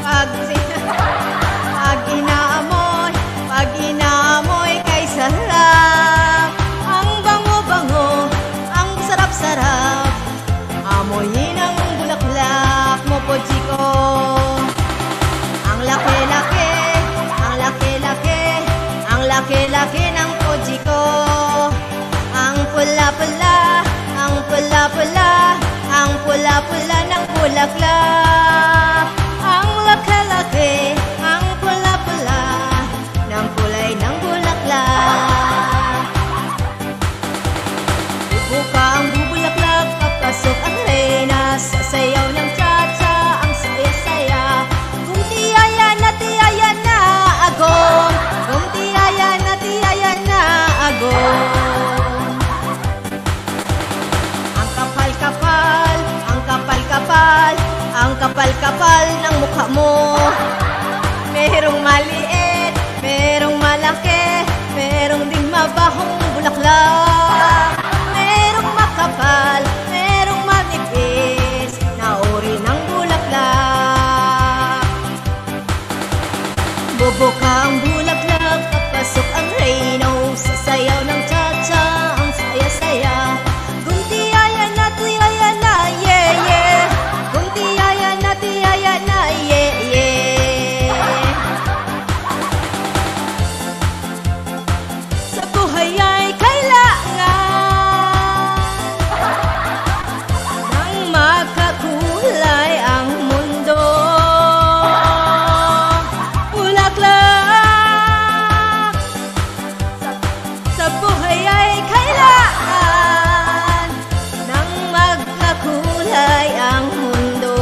Pag inaamoy kay sarap. Ang bango-bango, ang sarap-sarap. Amoyin ang bulaklak mo po, chiko. Ang laki-laki, ang laki-laki, ang laki-laki ng poji ko. Ang pula-pula, ang pula-pula, ang pula-pula ng bulaklak. Ang laki-laki, ang pula-pula ng kulay ng bulaklak. Bubuka ang bubulaklak, papasok ang reyna. Sasayaw ng cha-cha, ang saya-saya. Kung tiyaya na agong. Kung tiyaya na agong. Ang kapal-kapal ng mukha mo. Merong maliit, merong malaki, merong ding mabahong bulaklak. Merong makapal, merong manipis na uri ng bulaklak. Bubuka ang bulaklak, papasok ang reyno. Sasayaw ng cha-cha, ang saya-saya. Tiyaya na, yeah, yeah. Kung tiyaya na, yeah, yeah. Sa buhay ay kailangan nang makakulay ang mundo. Bulaklak. Sa buhay ay kailangan nang magkakulay ang mundo.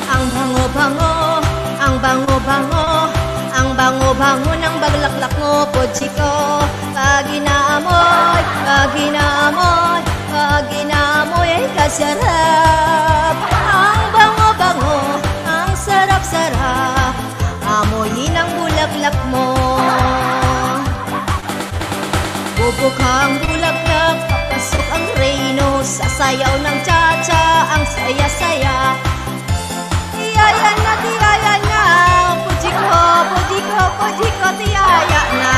Ang bango-bango, ang bango-bango, ang bango-bango ng bulaklak mo, poji ko. Pag inaamoy, pag inaamoy, pag inaamoy ay kasarap. Ang bango-bango, ang sarap-sarap. Amoyin ang bulaklak mo. Bubuka ang bulaklak, papasok ang reyno. Sasayaw ng cha-cha, ang saya-saya. Tiyaya na, puji ko. puji ko tiyaya na.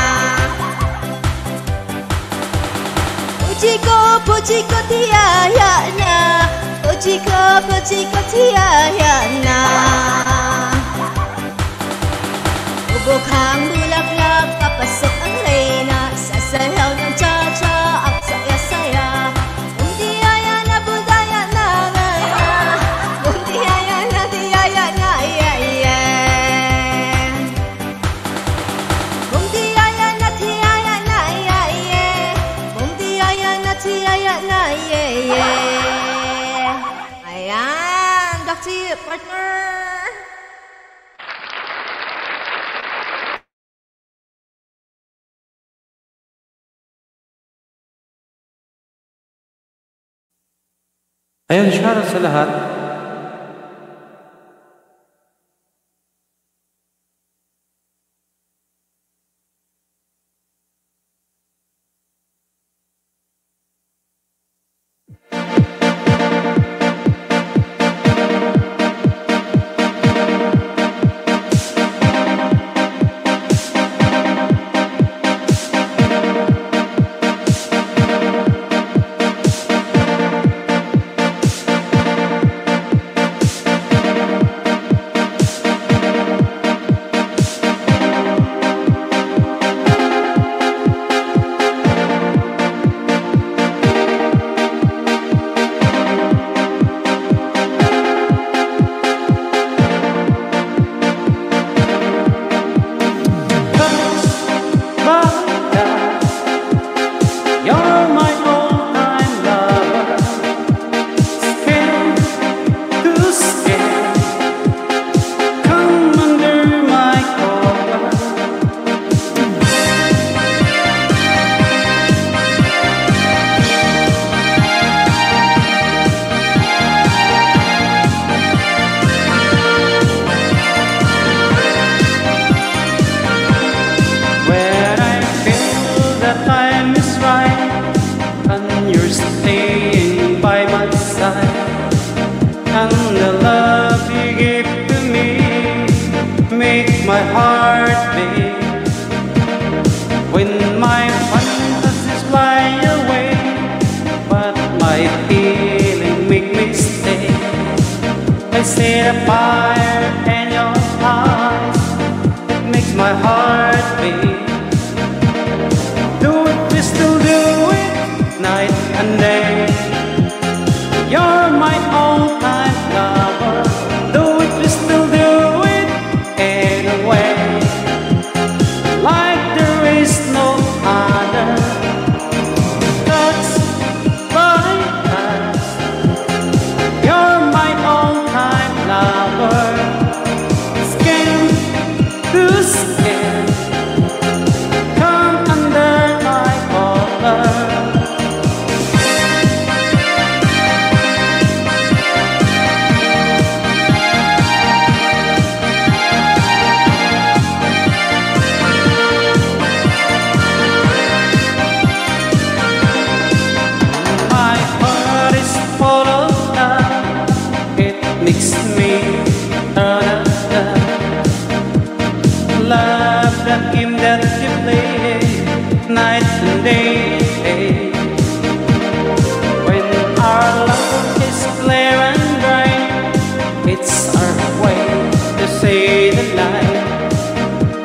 Puji ko tiyaya na. Puji ko tiyaya na. Bubukang bulaklak, papasok ang reyna, sasayaw ng cha-cha, ang saya-saya. Kung tiyaya na, budaya na, kung tiyaya na, yeah, yeah. Kung tiyaya na, yeah, yeah. Kung tiyaya na, yeah, yeah. Ayan, back to you, partner.
Ayun, shoutout sa lahat. My heart beat when my fantasies fly away, but my feeling make me stay. I see the fire in your eyes, it makes my heart beat. Do it, we still do it, night and day. You're my all-time lover. Do it, we still do it in a way like there is no other. That's my past. You're my all-time lover. Skin to skin, come under my collar. Makes me turn up love, that game that you play night and day. When our love is clear and bright, it's our way to say the light.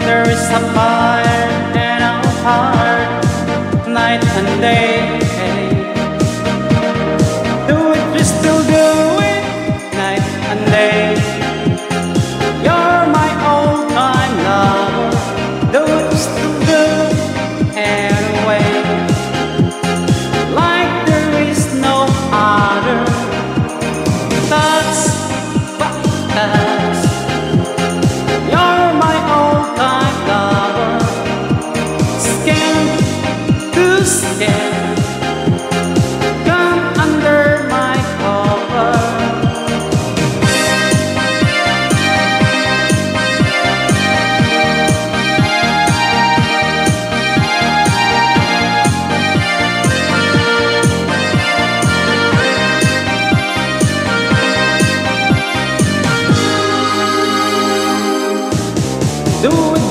There is a fire in our heart night and day. Do it, we still do it night and day. You're my all-time lover. Do it, still do anyway, like there is no other. That's us. You're my all-time lover. Skin to skin, come under my cover. Do it.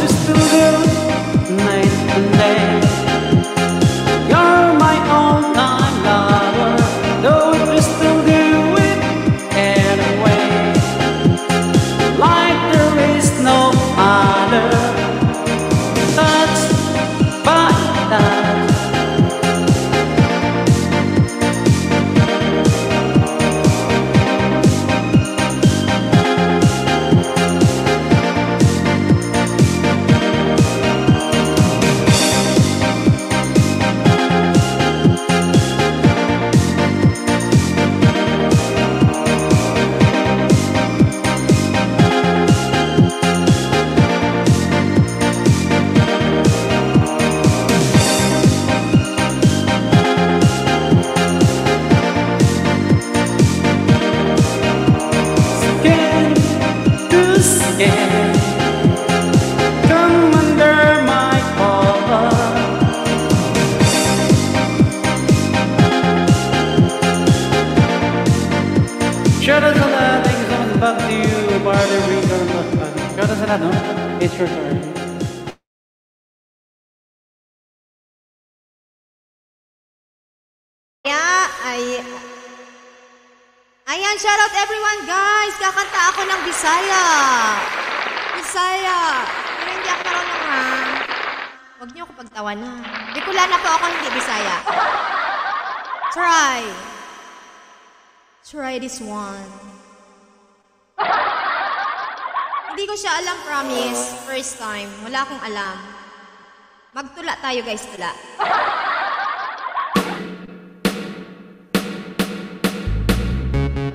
sa lahat, no? It's your turn.
Ayan, shoutout everyone guys! Kakanta ako ng Bisaya! Bisaya! Pero hindi ako marunong ha. Huwag niyo ako pagtawanan. Bicolana po ako, hindi Bisaya. Try this one. Hindi ko siya alam, promise. First time. Wala akong alam. Magtula tayo guys, tula.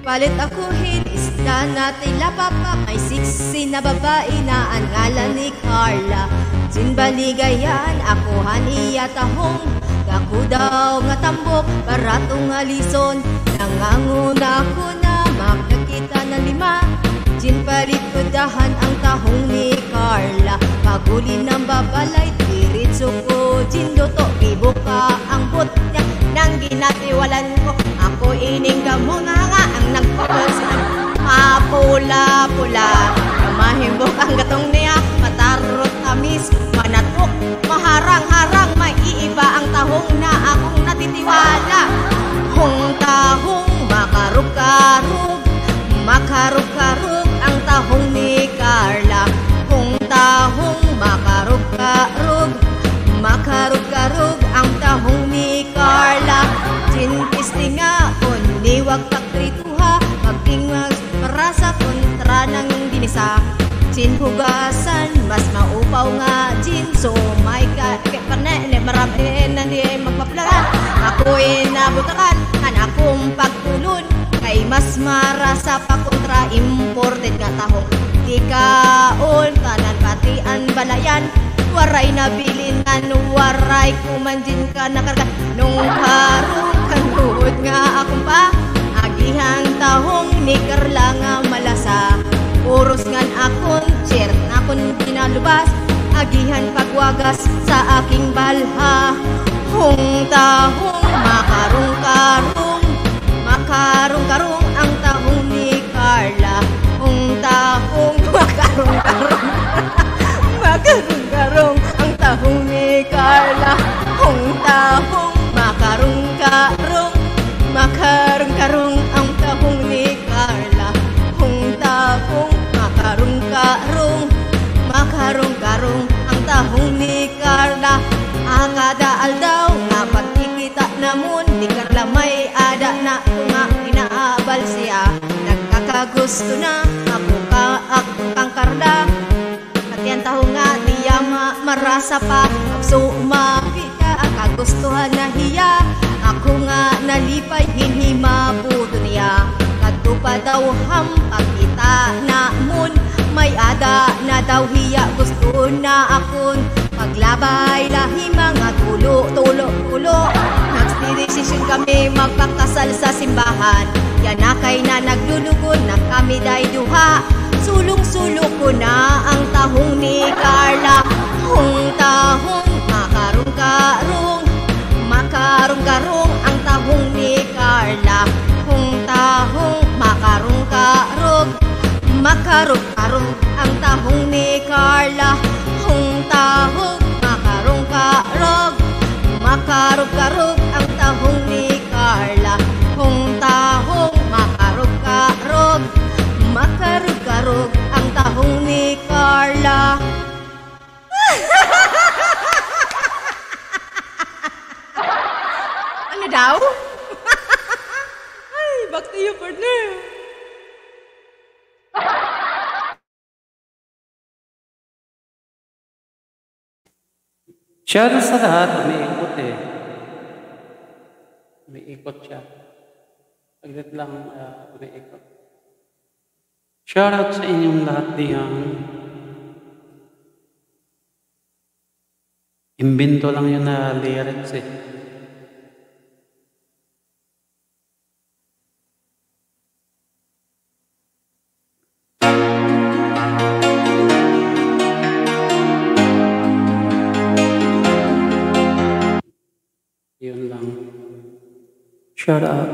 Palit ako isda natin lapapa. May siksi na babae na ang ngalan ni Carla. Sinbaligayan ako haniya tahong. Ako daw nga tambok para tong alison. Nanganguna ko na makakita na lima. Sinpalit ko dahan ang tahong ni Carla. Paguli ng babalay, diritso ko sinluto. Ibuka ang bot niya nang ginatiwalan ko. Ako ining gamuna nga ang nagpapansin. Mapula-pula, mahimbok ang gatong niya. Matarot amis, manatok, maharang-harang. Maiiba ang tahong na akong natitiwala. Hong tahong makarug-karug, makarug-karug ang tahong ni Carla. Hong tahong makarug-karug, makarug-karug ang tahong ni Carla. Sintisti nga, uniwag pakrituha. Maging marasa kontra ng dinisa. Sinhugasan, mas maupaw nga gin. So may kapanene, marami na di magpaplagan. Ako'y nabutakan, kan akong pagtulon. Kay mas marasa pa kontra imported nga tahong. Di kaon, kanan pati ang balayan. Waray na bilinan, waray kumanjin ka nakarga. Nung harong kantuhod nga akong pa. Agihang tahong ni Carla nga malasa. Uros ngan akong chair na akong pinalubas. Agihan pagwagas sa aking balha. Hong tahong makarong-karong, makarong-karong ang tahong ni Carla. Hong tahong makarong-karong, makarong-karong ang tahong ni Carla. Hong tahong makarong-karong, makarong-karong ang tahong ni Carla. Hong tahong makarong-karong, makarong-karong ang tahong ni Carla. Akadaal daw nga pagkikita namon di Carla may ada na nga inaabal siya. Nagkakagusto na ako kang Carla. Pati ang tahong nga diya marasa pa. So umapita kagustuhan na hiya. Ako nga nalipay hinimabuto niya. Kadto pa daw hampagkita na mun. May ada na daw hiya gusto na akon. Paglabay lahi mga tulo. Nagsidesisyon kami magpakasal sa simbahan. Yan na kay na naglulugon na kami day duha. Sulong-sulo ko na ang tahong ni Carla. Hong tahong makarong-karong, makarong-karong ang tahong ni Carla. Hong tahong makarong-karong, makarong-karong ang tahong ni Carla. Hong tahong makarong-karong, makarong-karong ang tahong ni Carla. Hong tahong makarong-karong, makarong-karong ang tahong ni Carla. Ano daw? Ay, back to you, partner.
Shoutout sa lahat, umiikot eh. Umiikot siya. Saglit lang, umiikot. Shoutout sa inyong lahat diyan. Imbento lang yun na lyrics eh. Yun lang. Shout out.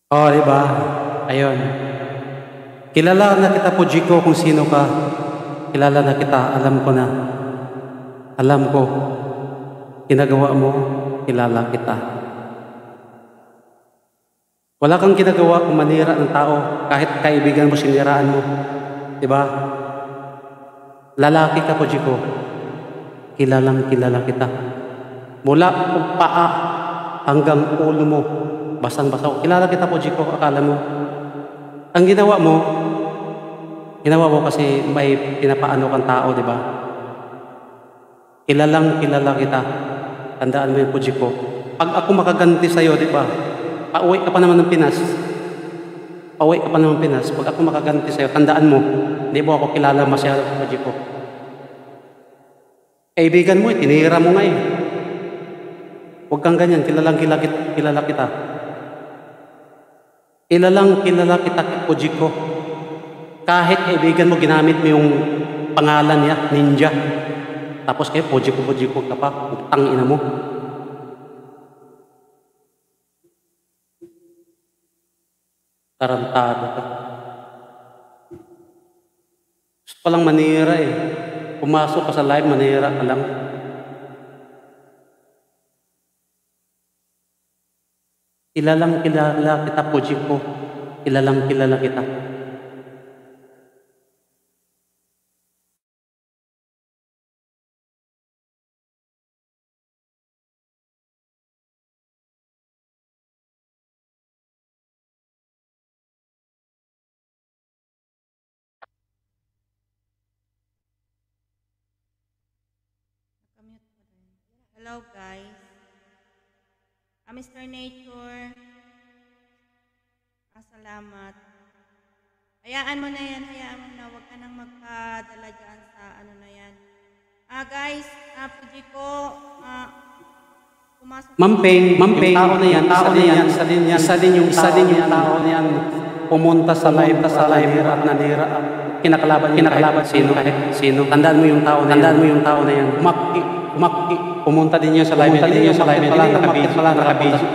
Oh, di ba? Ayun. Kilala na kita po, Jiko, kung sino ka. Kilala na kita, alam ko na. Alam ko. Ginagawa mo, kilala kita. Wala kang ginagawa kung manira ng tao, kahit kaibigan mo, siniraan mo. Di ba? Lalaki ka po, Jiko. Kilalang kilala kita. Mula kung paa hanggang ulo mo, basang-basa ko. Kilala kita po, Jiko, akala mo. Ang ginawa mo kasi may pinapaano kang tao, di ba? Kilalang kilala kita. Tandaan mo yun po, Jiko. Pag ako makaganti sa'yo, di ba? Pauwi ka pa naman ng Pinas. Pauwi ka pa naman ng Pinas. Pag ako makaganti sa'yo, tandaan mo, hindi mo ako kilala masyado, po, Jiko. Kaibigan mo, tinira mo nga eh. Huwag kang ganyan, kilala kita. Kilalang kilala kita, Pujiko. Kahit kaibigan mo, ginamit mo yung pangalan niya, Ninja. Tapos kayo, Pujiko ka pa, utang ina mo. Tarantado ka. Gusto ka lang manira eh. Pumasok ka sa live, manira ka lang. Kilalang kilala kita, Pujiko. Kilalang kilala kita.
Hello guys. Mr. Nature. Salamat. Hayaan mo na yan, hayaan mo na. Huwag ka nang magpadala dyan sa ano na yan. Guys, Pujiko, pumasok.
Mamping, tao na yan, isa din yung tao na yan, pumunta sa live at nanira, kinakalaban, sino. Tandaan mo yung tao na yan, pumunta din yun sa live,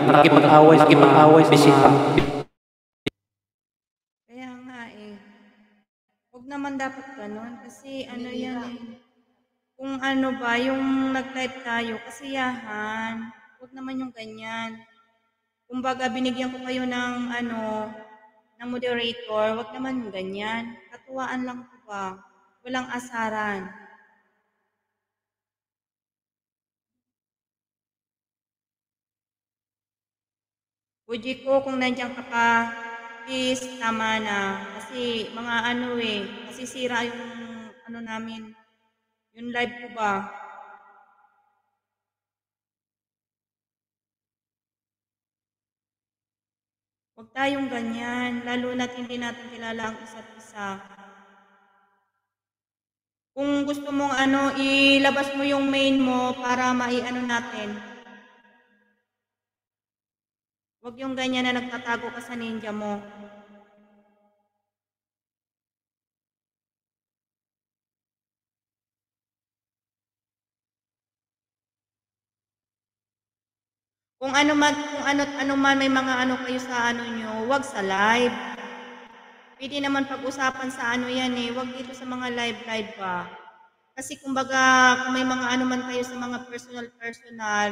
nakipag-away, bisita.
Kaya nga eh, huwag naman dapat ganun, kasi ano yan eh. Kung ano ba, yung nag-live tayo, kasiyahan. Huwag naman yung ganyan. Kumbaga, binigyan ko kayo ng ng moderator, huwag naman yung ganyan. Katuwaan lang po ba? Walang asaran. Uji ko kung nandiyan ka pa, please, tama na. Kasi mga masisira yung namin, yung live ko ba? Huwag tayong ganyan, lalo na't hindi natin kilala ang isa't isa. Kung gusto mong ilabas mo yung main mo para natin. Huwag yung ganyan na nagtatago ka sa ninja mo. Kung ano man may mga kayo sa nyo, wag sa live. Pwede naman pag-usapan sa yan eh, wag dito sa mga live ba. Kasi kumbaga, kung may mga man kayo sa mga personal,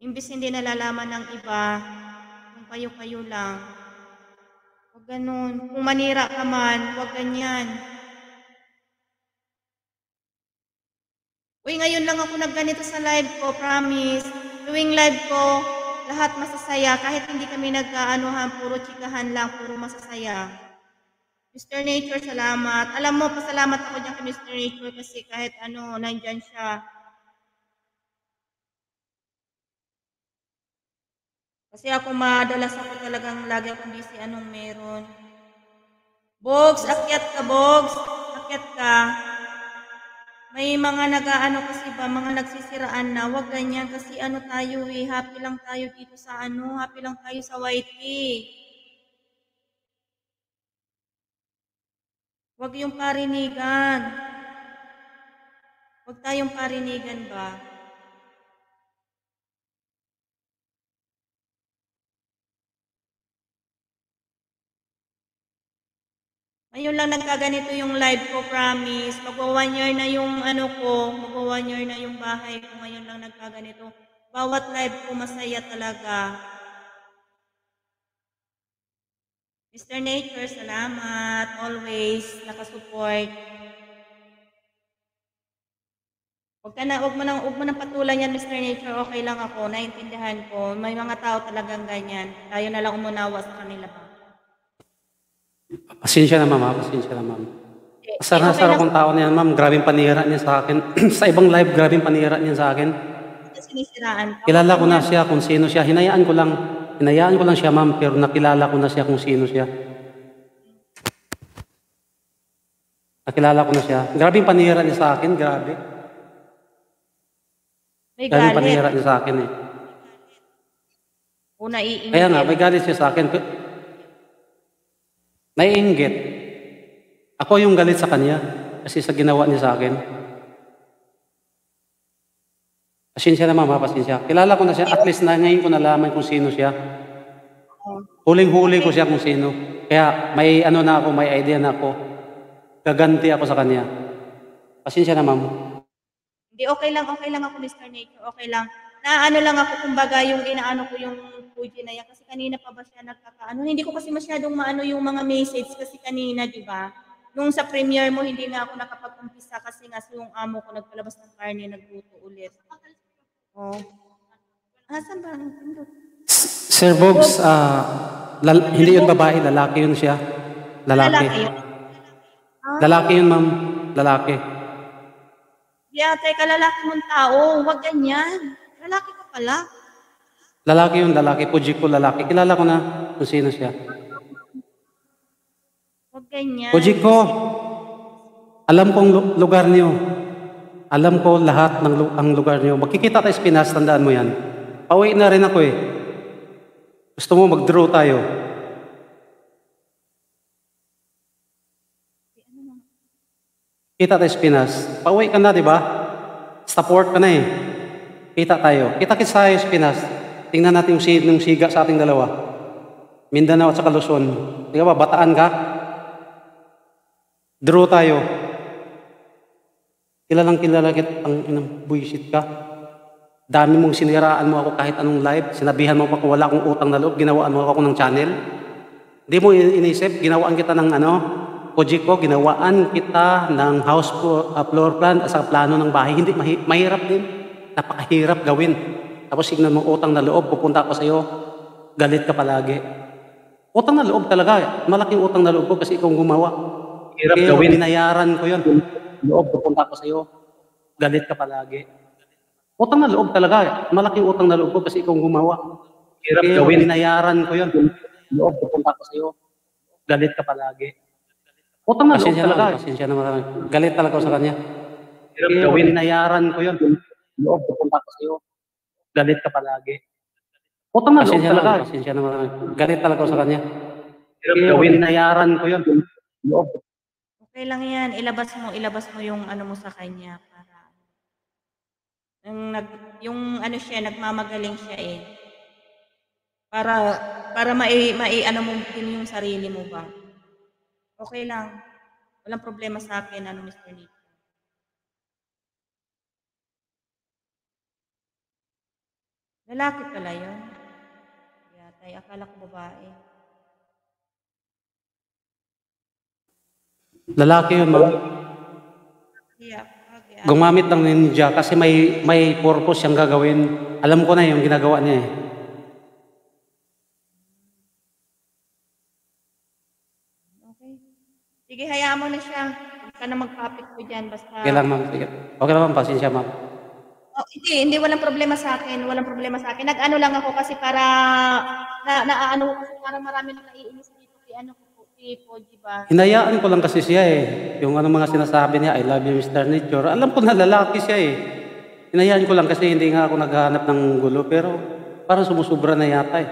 imbis hindi nalalaman ng iba, kung kayo lang. Wag ganun. Kung manira ka man, wag ganyan. Uy, ngayon lang ako nagganito sa live ko, promise. Tuwing live ko, lahat masasaya. Kahit hindi kami puro chikahan lang, puro masasaya. Mr. Nature, salamat. Alam mo, pasalamat ako dyan kay Mr. Nature kasi kahit nandyan siya. Kasi ako madalas ako talagang lagi akong busy meron. Bogs, akyat ka, Bogs. Akyat ka. May mga kasi ba, mga nagsisiraan na, wag ganyan kasi tayo eh, happy lang tayo dito sa happy lang tayo sa YT. Wag yung parinigan. Wag tayong parinigan ba?
Ngayon lang nagkaganito yung live ko, promise. Magwa 1 year na yung ano ko, magwa 1 year na yung bahay ko. Ngayon lang nagkaganito. Bawat live ko masaya talaga. Mr. Nature, salamat. Always nakasupport. Huwag mo nang patulan yan, Mr. Nature. Okay lang ako. Naintindihan ko. May mga tao talagang ganyan. Tayo na lang umunawa sa kanila ba?
Pasensya na, ma'am. Pasensya na, ma'am. Asar na
okay
asar
lang.
akong tao niyan, ma'am. Grabing panira niya sa akin. Sa ibang live, grabing panira niya sa akin.
Sinisiraan ka.
Kilala ko na siya kung sino siya. Hinayaan ko lang siya, ma'am, pero nakilala ko na siya kung sino siya. Nakilala ko na siya. Grabing panira niya sa akin, grabe.
May
Grabing
galit.
panira niya sa akin eh.
Una iinggit.
Kaya nga, may galit siya sa akin. Naiinggit. Ako yung galit sa kanya kasi sa ginawa niya sa akin. Pasensya na, ma'am, pasensya. Kilala ko na siya. At least na ngayon ko nalaman kung sino siya. Huling-huli ko siya kung sino. Kaya may ano na ako, may idea na ako. Gaganti ako sa kanya. Pasensya na, ma'am.
Hindi, okay lang ako, Mr. Nature. Okay lang. Naano lang ako, kumbaga, yung inaano ko yung Fuji na yan. Kasi kanina pa ba siya nagkakaano? Hindi ko kasi masyadong maano yung mga message kasi kanina, di ba? Nung sa premiere mo, hindi nga ako nakapag-umpisa kasi nga yung amo ko nagpalabas ng karne, nagluto ulit. Oh. Saan ba?
Sir Bogs, hindi yun babae, lalaki yun siya. Lalaki.
Yun?
Lalaki yun, ma'am. Lalaki.
Yeah, teka, lalaki mong tao. Huwag ganyan. Lalaki ka pala.
Lalaki yun, lalaki. Puji ko, lalaki. Kilala ko na kung sino siya.
Huwag ganyan.
Puji ko, alam kong lugar niyo. Alam ko lahat ng ang lugar niyo. Magkikita tayo sa Pinas, tandaan mo yan. Pauwi na rin ako eh. Gusto mo mag-draw tayo? Kita tayo sa Pinas. Pauwi ka na, di ba? Support ka na eh. Kita tayo. Kita-kits tayo sa Pinas. Tingnan natin yung siga sa ating dalawa. Mindanao at saka Luzon. Di ba, Bataan ka? Draw tayo. Kilalang ang buisit ka. Dami mong siniraan mo ako kahit anong live. Sinabihan mo pa kung wala akong utang na loob. Ginawaan mo ako ng channel. Hindi mo inisip, ginawaan kita ng Koji ko, ginawaan kita ng house floor plan at sa plano ng bahay. Hindi, mahirap din. Napakahirap gawin. Tapos signan mo utang na loob, pupunta ako sa'yo, galit ka palagi. Utang na loob talaga. Malaking utang na loob ko kasi ikaw gumawa. Hirap gawin. Binayaran ko yun. Loob, pupunta ako sa'yo, galit ka palagi. Utang na loob talaga. Malaking utang na loob ko kasi ikaw gumawa. Hirap gawin. Binayaran ko yun. Loob, pupunta ako sa'yo, galit ka palagi. Utang na loob talaga. Pasensya na marami. Galit talaga ako sa kanya. Hirap gawin. Binayaran ko yun. Loob, pupunta ako sa'yo, galit ka palagi. Utang na loob talaga. Pasensya na marami. Galit talaga ako sa kanya. Hirap gawin. Binayaran ko yun. Loob.
Okay lang yan. Ilabas mo yung ano mo sa kanya para yung ano siya, nagmamagaling siya eh. Para ano mo din yung sarili mo ba. Okay lang. Walang problema sa akin, Mr. Nick. Lalaki pala yun. Yatay, akala ko babae.
Lalaki yun, ma'am.
Yeah.
Gumamit ng ninja kasi may purpose siyang gagawin. Alam ko na yung ginagawa niya eh.
Okay. Sige, hayaan mo na siya. Huwag ka na mag-topic ko dyan. Basta...
Okay lang, ma'am. Sige. Okay lang, ma'am. Pasensya, ma'am.
Oh, hindi. Walang problema sa akin. Walang problema sa akin. Nag-ano lang ako kasi para... kasi parang marami na naiinis dito si Poji ba?
Hinayaan ko lang kasi siya eh. Yung mga sinasabi niya, I love you, Mr. Nature. Alam ko na lalaki siya eh. Hinayaan ko lang kasi hindi nga ako naghahanap ng gulo. Pero parang sumusubra na yata eh.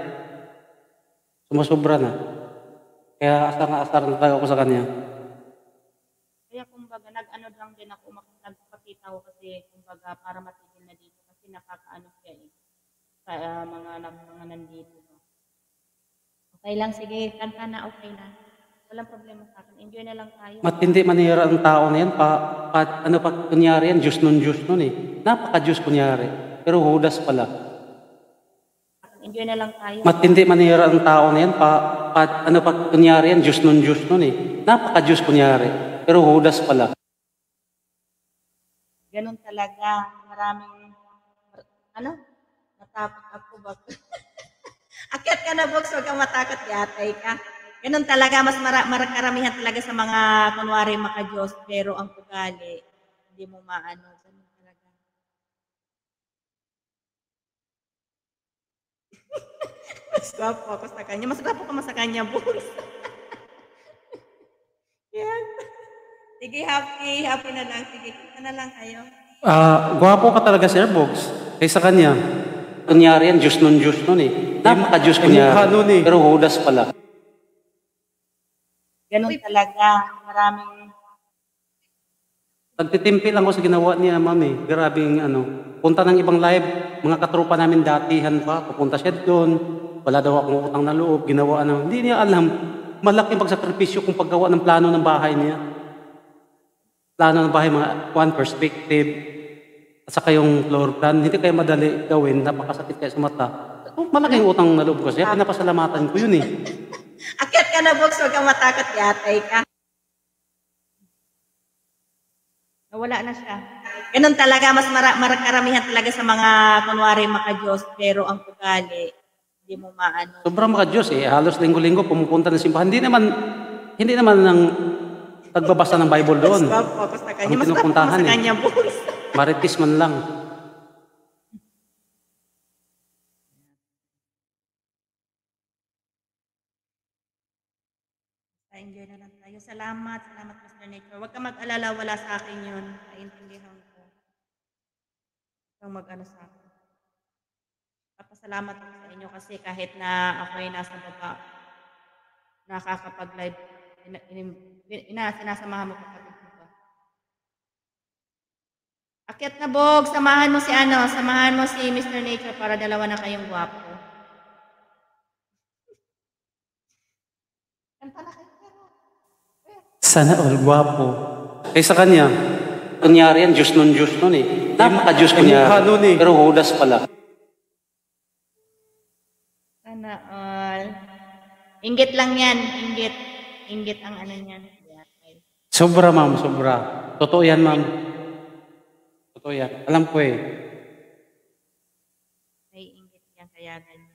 Sumusubra na. Kaya asar na tayo ako sa kanya.
Kaya kumbaga, nag-ano lang din ako, nagpakita ko kasi kumbaga para matigil na dito kasi nakakaano siya eh. Sa mga nandito. Okay lang, sige, kanta na, okay na. Walang problema sa akin. Enjoy na lang tayo.
Matindi manira ang tao na yan. Ano pa kunyari yan? Diyos nun eh. Napaka-Diyos kunyari. Pero Judas pala.
Enjoy na lang tayo.
Matindi manira ang tao na yan. Ano pa kunyari yan? Diyos nun eh. Napaka-Diyos kunyari. Pero Judas pala.
Ganun talaga. Maraming, natakot ako ba? Akyat ka na, Box. Huwag kang matakot. Yatay ka. Ganun talaga. Mas karamihan talaga sa mga kunwari maka-Diyos. Pero ang ugali, hindi mo maano. Ganun talaga. Mas gwapo ako sa kanya. Mas gwapo ka sa kanya, Box. Yan. Sige, happy. Happy na lang. Sige, kita na lang kayo.
Gwapo ka talaga, Sir Bogs. Kaysa kanya. Kunyari yan, Diyos nun eh. Napaka-Diyos kunyari. Pero Judas pala.
Ganun talaga. Maraming...
Nagtitimpi lang ako sa ginawa niya, mami. Grabing punta ng ibang live. Mga katropa namin datihan pa. Pupunta siya doon. Wala daw akong utang na loob. Ginawa hindi niya alam. Malaking pagsakripisyo kung paggawa ng plano ng bahay niya. Plano ng bahay, mga one perspective. At saka yung floor plan. Hindi kaya madali gawin. Napakasakit kaya sa mata. Malaking utang na loob ko siya. Pinapasalamatan ko yun eh.
Akyat ka na, Box. Huwag kang matakot. Yatay ka. Nawala na siya. Ganun talaga. Mas karamihan talaga sa mga kunwari maka-Diyos. Pero ang ugali, hindi mo maano.
Sobrang maka-Diyos eh. Halos linggo-linggo pumupunta ng simbahan. Hindi naman ng nagbabasa ng Bible doon.
Mas gwapo sa kanya.
Ang
Mas gwapo
pinupuntahan
sa kanya, Box.
Marites man lang.
Enjoy na lang tayo. Salamat, Mr. Nature. Huwag ka mag-alala, wala sa akin yun. Naintindihan ko. Huwag kang mag-ano sa akin. Papasalamat ako sa inyo kasi kahit na ako ay nasa baba, nakakapag-live, sinasamahan mo kapatid mo ba? Akyat na, Bog, samahan mo si Mr. Nature para dalawa na kayong gwapo. Kanta na kayo.
Sana all gwapo. Kaysa kanya, kunyari yan, Diyos nun eh. Napaka-Diyos kunyari. Pero Judas pala.
Sana all. Inggit lang yan. Inggit ang ano niyan.
Sobra, ma'am, sobra. Totoo yan, ma'am. Totoo yan. Alam ko eh.
May inggit yan, kaya ganyan.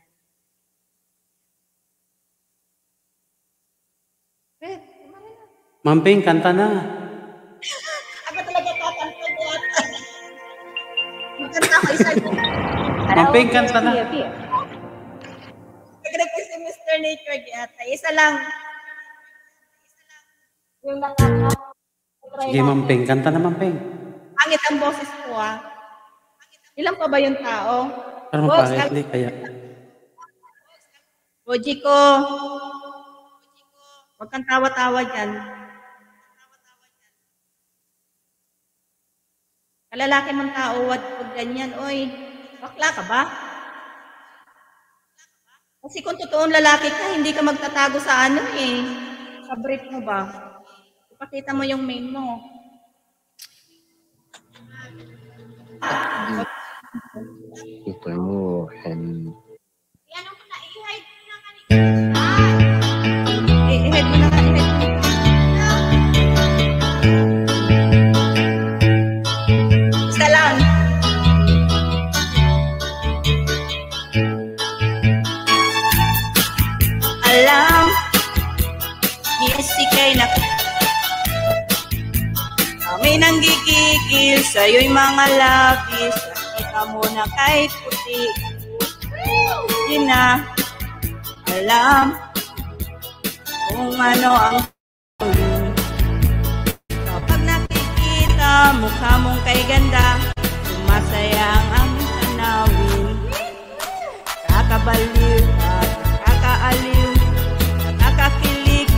Ma'am Ping, kanta na.
Ako talaga kakanta ko at magkanta ko isa ko.
Ma'am Ping, kanta na.
Nag-request si Mr. Nature Giata. Isa lang. Yung nakaka...
Sige, Ma'am Ping, kanta na, Ma'am Ping.
Pangit ang boses ko ah. Ilan pa ba yung tao?
Pero mapangit, kaya.
Boji ko. Huwag kang tawa-tawa dyan. Kalalaki mong tao, wag ganyan. Oy, bakla ka ba? Kasi kung totoong lalaki ka, hindi ka magtatago sa ano eh. Sa brief mo ba? Ipakita mo yung main mo.
Ito mo, and...
Ano mo na, i-hide mo na kanina. I-hide mo na kanina. Isa lang. Alam, misikay na kami nang gigigil sa'yo'y mga labis. Nakita mo na kay puti. Di na alam kung ano ang gawin. Kapag nakikita mukha mong kay ganda, sumasaya ang tanawin. Kakabaliw at nakakaaliw, nakakakilig,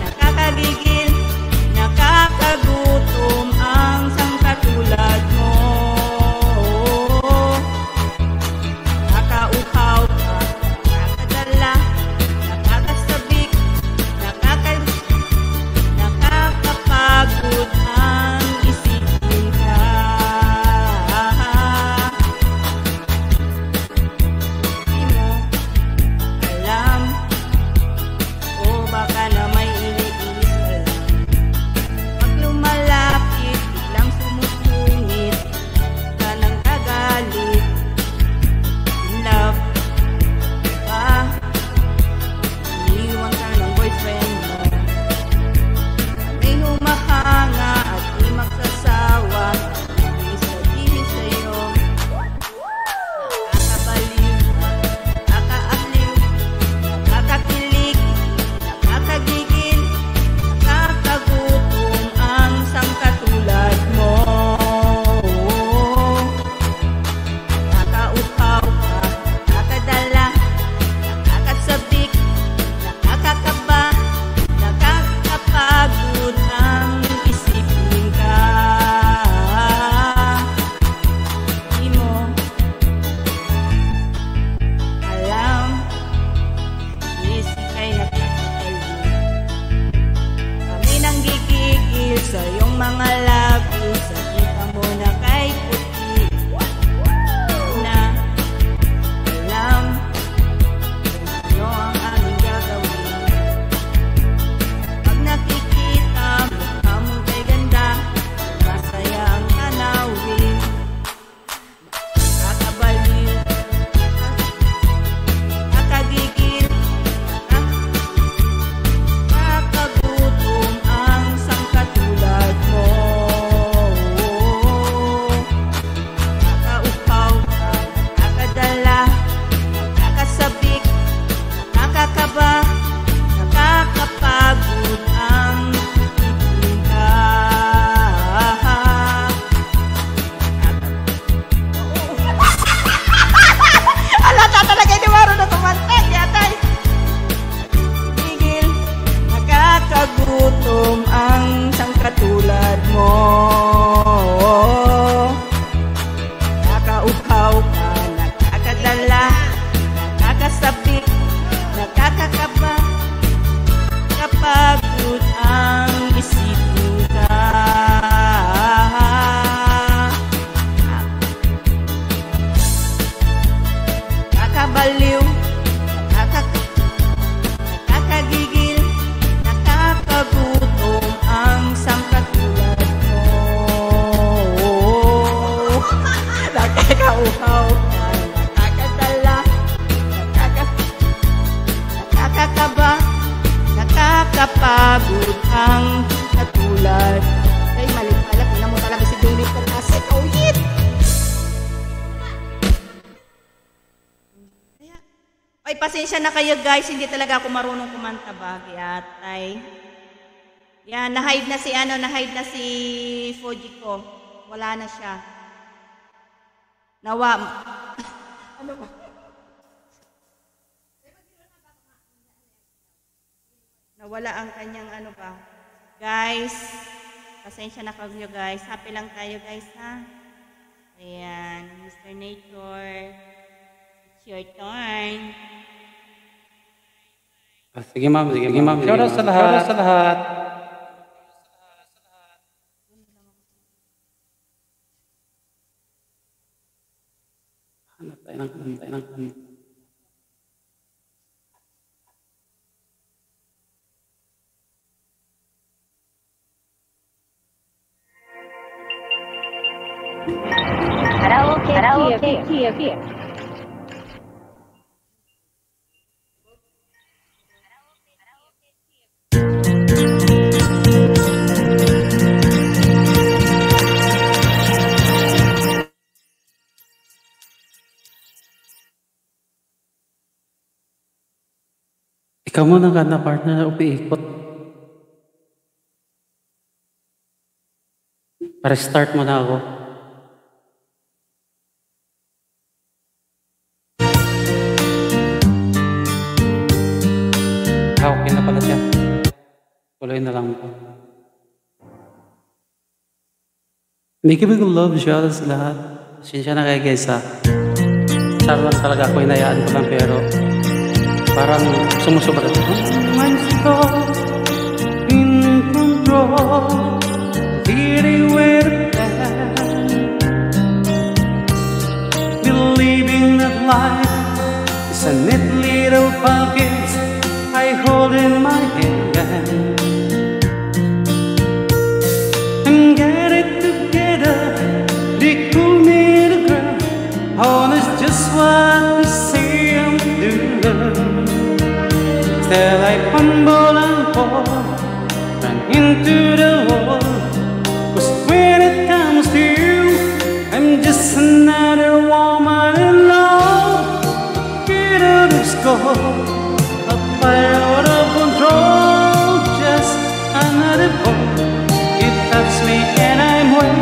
nakakagigil, nakakagutom ang sangkatulad mo. Nakauhaw at nakakadala, nakakasabik, sa iyong mga labi, sabihan mo na kay puti na alam ano ang aming gagawin. Pag nakikita mukha mong kay ganda, masaya ang tanawin. Kakabaliw, kakagigil, kakagutom ang sangkatulad mo. Kakaupaw, kakadala, kakasabik, nakakaba, nakakapagod ang titingin ka. Alata talaga ni Maro na kumanta, yatay. Tigil, nakakagutom ang sangkatulad mo. Nakauhaw ka, nakakadala, nakakasabik, nakakakaba, kapagod ang isipin ka. Nakakabaliw, nakakagigil, nakakagutom ang sangkatulad mo. Nakakauhaw ka, nakakadala, nakakakaba, nakakapagod ang katulad. Ay, mali pala, tingnan mo talaga si Jennifer kasi kauhit. Ay, pasensya na kayo guys, hindi talaga ako marunong kumanta bagay atay. Yan, na-hide na si na-hide na si Fuji ko. Wala na siya. Nawa. Ano ba? Nawala ang kanyang ano ba. Guys, pasensya na kayo guys. Happy lang tayo guys ha. Ayan, Mr. Nature. It's your turn.
Sige ma'am, sige ma'am. Shoutout sa lahat. Shoutout sa lahat. Hanap tayo ng kanta.
Karaoke Tia Beer.
Ikaw muna ka na partner na upiikot. Para start mo na ako. Okay na pala siya. Tuloy na lang ito. May kibig love shout sa lahat. Sinsya na kayo guys ha. Saro lang talaga ako, hinayaan ko lang pero parang sumusobra ito. I'm so in control, leading with a plan, believing that life is a neat little package I hold in my hand, and get it together, they call me the girl, honest just what we say I'm doing. Till I fumble and fall, run into the wall. 'Cause when it comes to you, I'm just another woman in love. Get out of score, a fire out of control, just another ball. It touches me and I'm weak,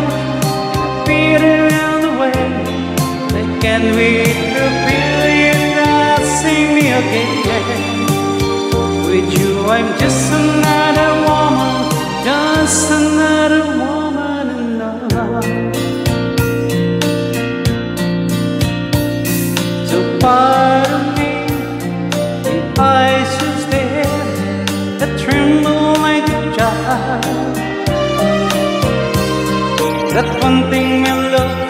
feet around the way. I can't wait to feel you dancing me again. With you, I'm just another woman, just another woman in love. So pardon me if I should stare, that tremble like a child. That one thing my love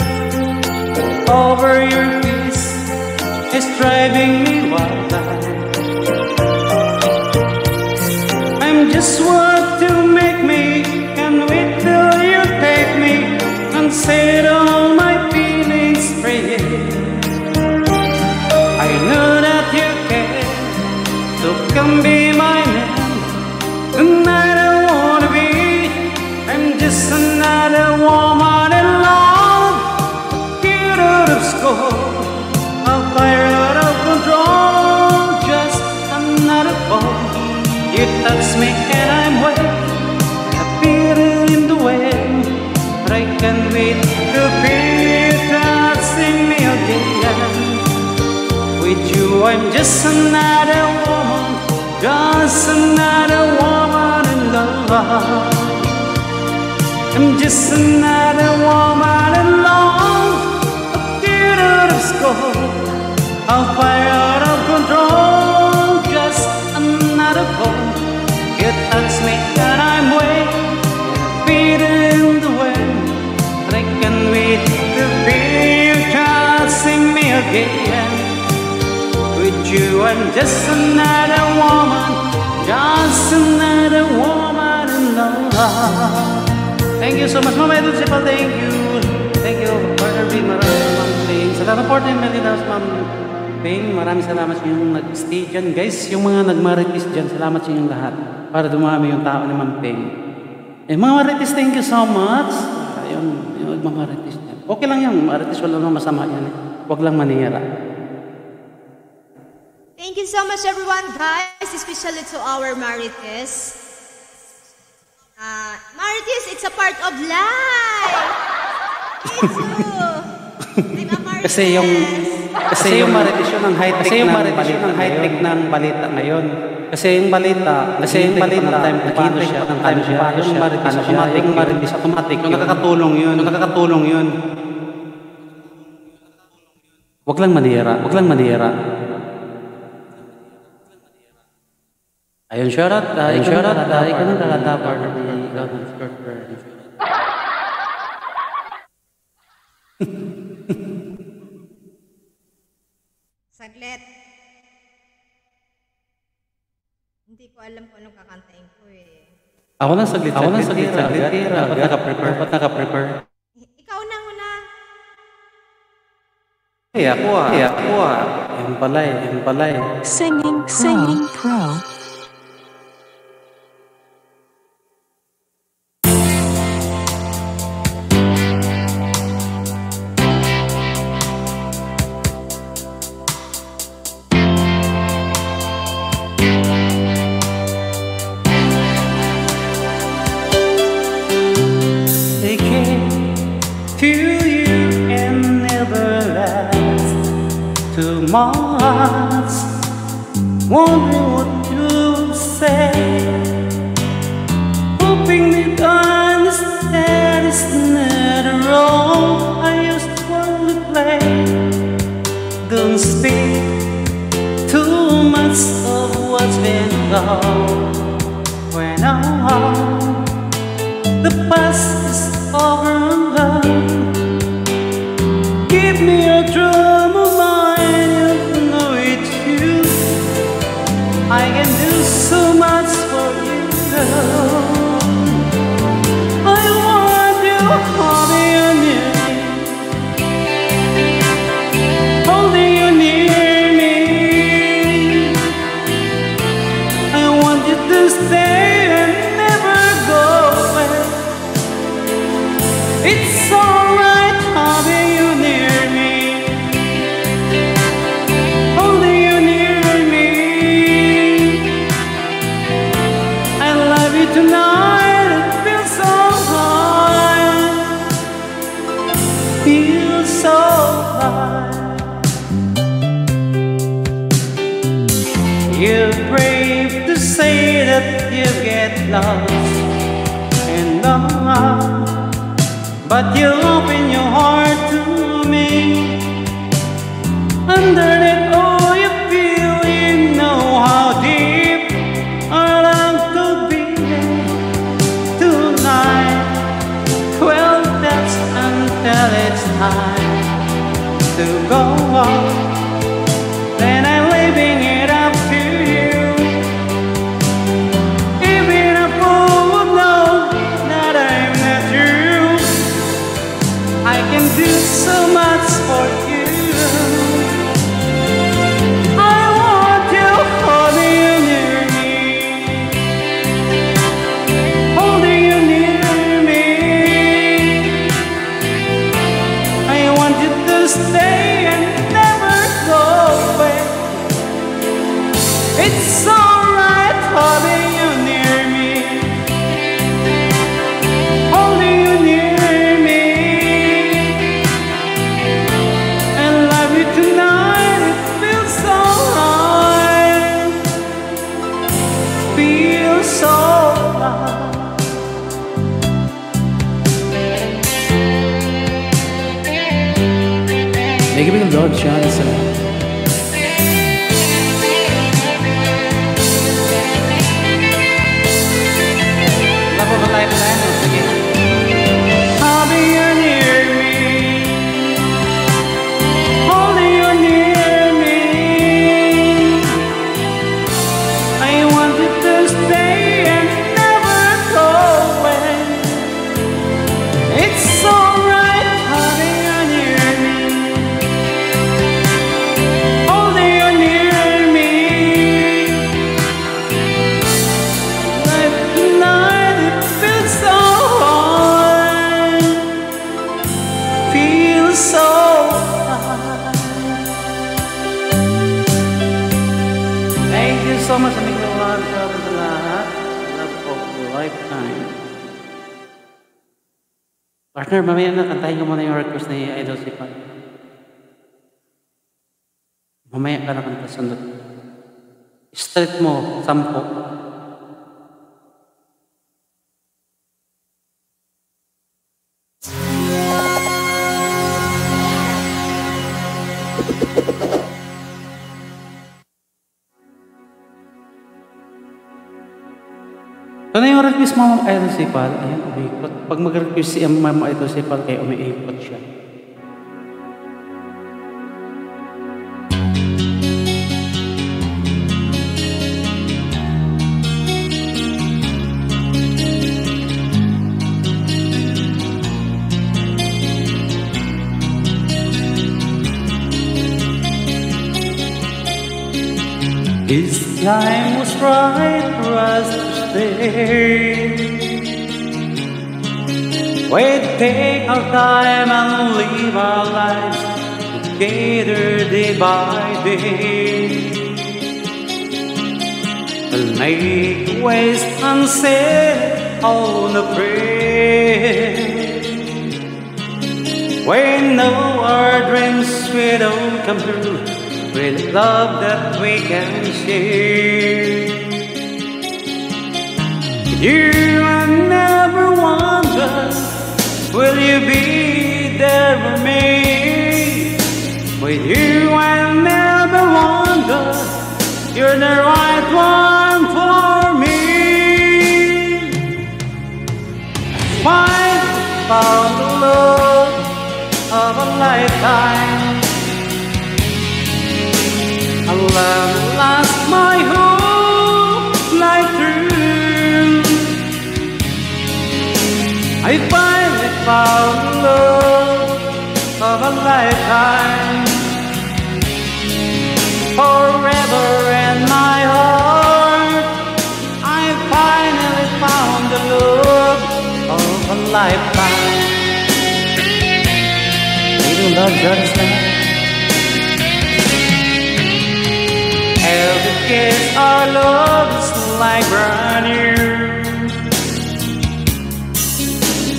over your face is driving me wild. I'm just what to make me, can't wait till you take me and set all my feelings free. I know that you care, so come be my man. And I don't wanna be, I'm just another woman in love. Get out of school, I'll fire out of control. Just another ball. You touch me and I'm wet, I feel it in the wind. But I can't wait to feel you touching me again. With you I'm just another woman, just another woman in love. I'm just another woman in love. Get out of school, I'll fire out of control. Just another ball. You touch me and I'm wet, feet in the wind. But I can't wait to feel you touching me again. With you I'm just another woman, just another woman in love. Thank you so much, Mama Dulcipal. Thank you. Thank you, Partner B. Maraming Ma'am Ping. Salamat po rin, Ma'am Ping. Maraming salamat sa inyong nag-stay dyan. Guys, yung mga nag-marites dyan, salamat sa inyong lahat. Para dumami yung tao ni Ma'am Ping. Eh, mga marites, thank you so much. Ayun, yung mga marites dyan. Okay lang yan, marites, wala nang masama yan. Huwag lang manira.
Thank you so much, everyone, guys, especially to our Marites. Marites, it's a part of life. I'm a Marites.
Kasi yung Marites yun ang high-tech ng balita ngayon. Kasi yung balita, paano siya, yung Marites automatic, yung nakakatulong yun. Huwag lang manira. Ayun, shoutout, ikaw nang kakatapar.
Saglit. Hindi ko alam kung anong kakantahin ko eh.
Ako na saglit. Dapat naka-prepare.
Ikaw na muna.
Ako ah. Yan pala eh.
Singing Pro.
Much wondering what you say, hoping that I understand it's not wrong. I used to want to play. Don't speak too much of what's been gone. When the past is over and gone, give me a drum of mine. I can do so much for you. I want you holding you near me. I want you to stay and never go away. It's alright having you near me. Tonight it feels so high, feels so high. You're brave to say that you get lost and lost, but you open your heart to me. Underneath all you feel, you know how deep our love could be. Tonight, well, that's time to go on, then I'm leaving it up to you. Even a fool would know that I'm not true. I can do so much for you. I want you holding you near me, holding you near me. I want you to stay and never go away. It's alright holding you near me, holding you near me. I love you tonight, it feels so right, feels so right. Thank you, Lord Johnson. Love of a lifetime. Sige. Holding you near me, holding you near me. I want you to stay and never go away. It's alright holding you near me, holding you near me. Life tonight, it feels so hard, feels so hard. Thank you so much, Amigo Love. Shout out sa lahat. Love of a lifetime. Partner, mamaya na, kantahin ko muna yung request ni Idol Sipan. Mamaya ka na kanta sunod. Street mo, 10. Ito na yung request mo, Ma'am Idol Sipal. Ayan, umiikot. Pag mag-request si Ma'am Idol Sipal, kaya umiikot siya. His time was right for us to stay. We'd take our time and live our lives together day by day. We'll make waste unsaid on the prayer. We know our dreams will come true with love that we can share. You and never wonder, will you be there for me? With you I never wonder, you're the right one for me. Finally found the love of a lifetime. I love to last my whole life through. I finally found the love of a lifetime. Forever in my heart, I finally found the love of a lifetime. Little love just now. Every kiss our love is like brand new,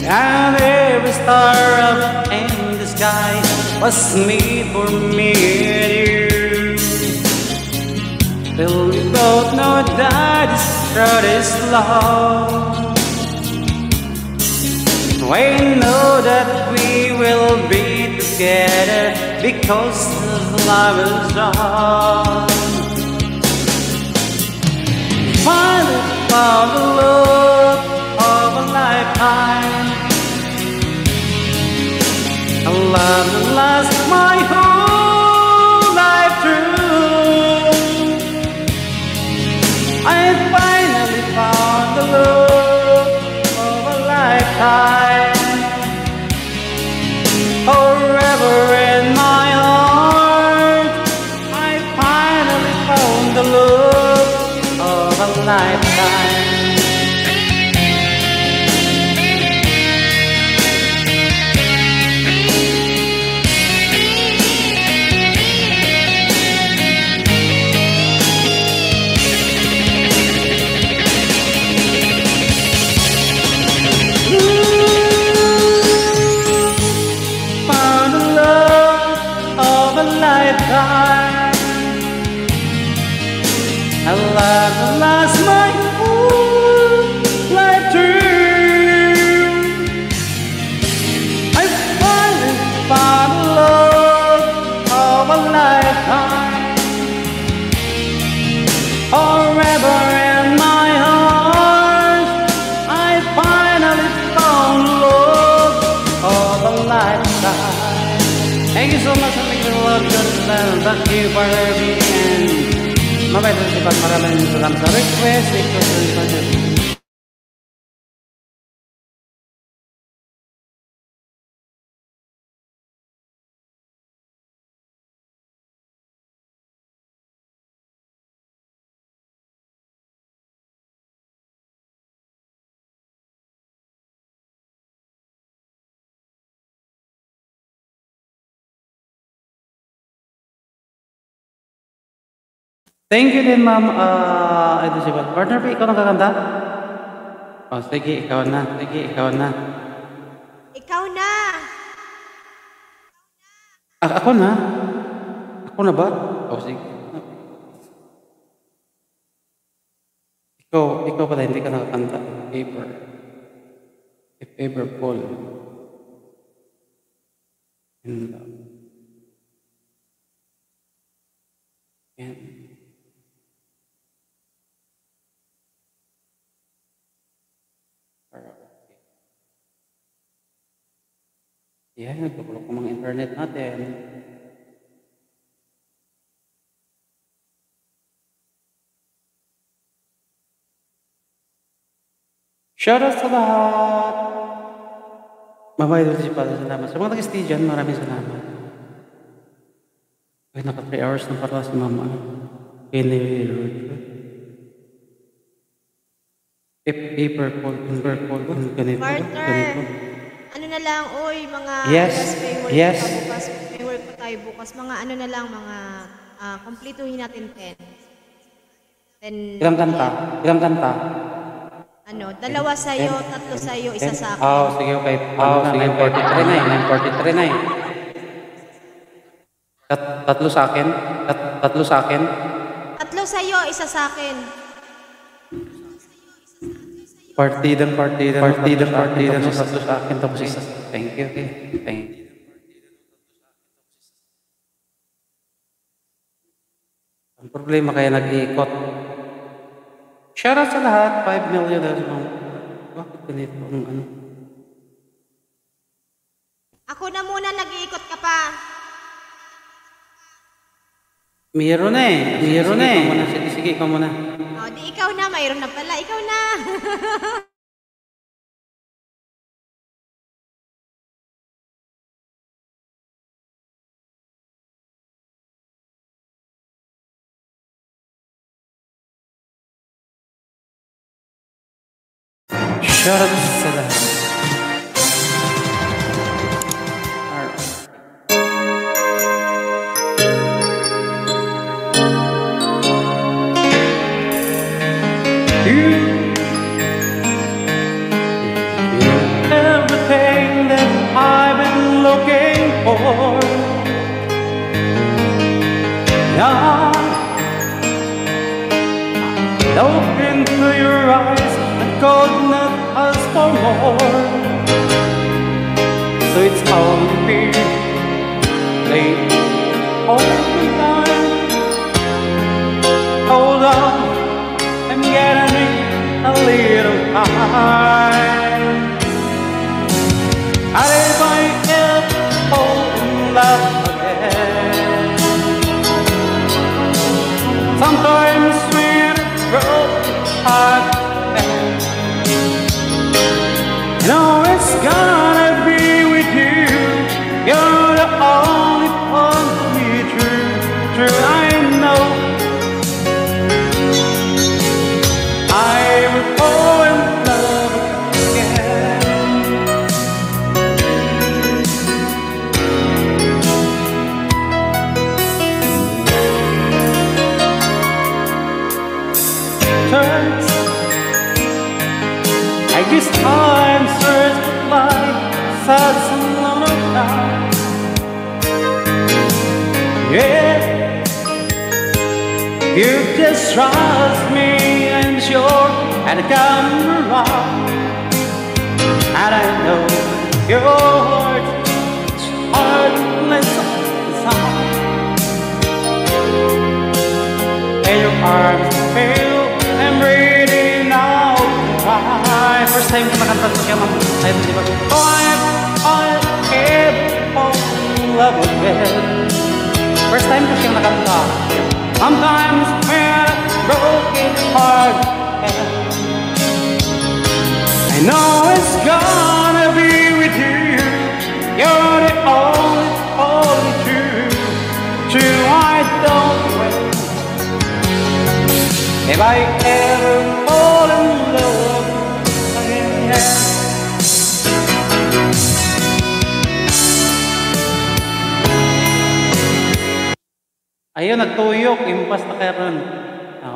and every star up in the sky was made for me and you. Till we both know that this road is long, we know that we will be together because this love is strong. Finally found the love of a lifetime. I love last my whole life through, I finally found the love of a lifetime. Forever in my heart, I finally found the love of a lifetime. Found the love of a lifetime. At last my whole life through, I finally found the love of a lifetime. Forever in my heart, I finally found the love of a lifetime. Thank you so much for making the love yourself. Thank you for having me, and mabait na si Pat. Maraming salamat sa request. Thank you din, ma'am. Ito si Pat. Partner, ikaw na kakanta? Oh, sige, ikaw na. Sige, ikaw na.
Ikaw na!
Ako na? Ako na ba? Oh, sige. Ikaw pala, hindi ka nakakanta. If ever fall. In love. And yan, nagpapulok ko mga internet natin. Shoutout sa lahat! Mabait si Pala, salamat. Sa mga nag-stay dyan, maraming salamat. Ay, naka 3 hours na para si Mama. If paper call, ganito.
Partner! Ano na lang, oy, mga
Yes, yes.
May work pa tayo bukas. Mga ano na lang, mga kumpletuhin natin 10. Then,
Ilang kanta?
ano, 2 sa'yo, 3 sa'yo, 1 sa akin.
Oh, sige, okay. Oh, sige, 943 na eh. Tatlo sa akin?
3 sa'yo, 1 sa akin.
Partidang tatlo sa akin, tapos isa. Thank you. Ang problema kaya nag-iikot. Shoutout sa lahat, 5 million. Bakit ganito ang ano?
Ako na muna, nag-iikot ka pa.
Meron eh. Sige, ikaw muna.
O, di ikaw na, mayroon na pala. Ikaw na.
Shoutout sa lahat. Everything that I've been looking for. Now, look into your eyes and could not ask for more. So it's only late all the time. Hold on, I'm getting a little high. And if I ever fall in love again. Sometimes when a broken heart ends, I know it's gonna be with you. You're the only one for me, true, I know. I will fall in love again. Turns, I guess I'm searching like such a long time. Yeah, you just trust me and sure and come around. And I know your heart is heartless inside. And your arms feel I'm breathing out why. First time ko nakanta ko siya, ma'am. Ayun, di ba? I'm in love again. First time ko siyang nakanta. Sometimes when a broken heart ends, I know it's gonna be with you. You're the only true, I don't wait. If I ever fall in love again. Ayun, nagtuyok, impas na kaya ron.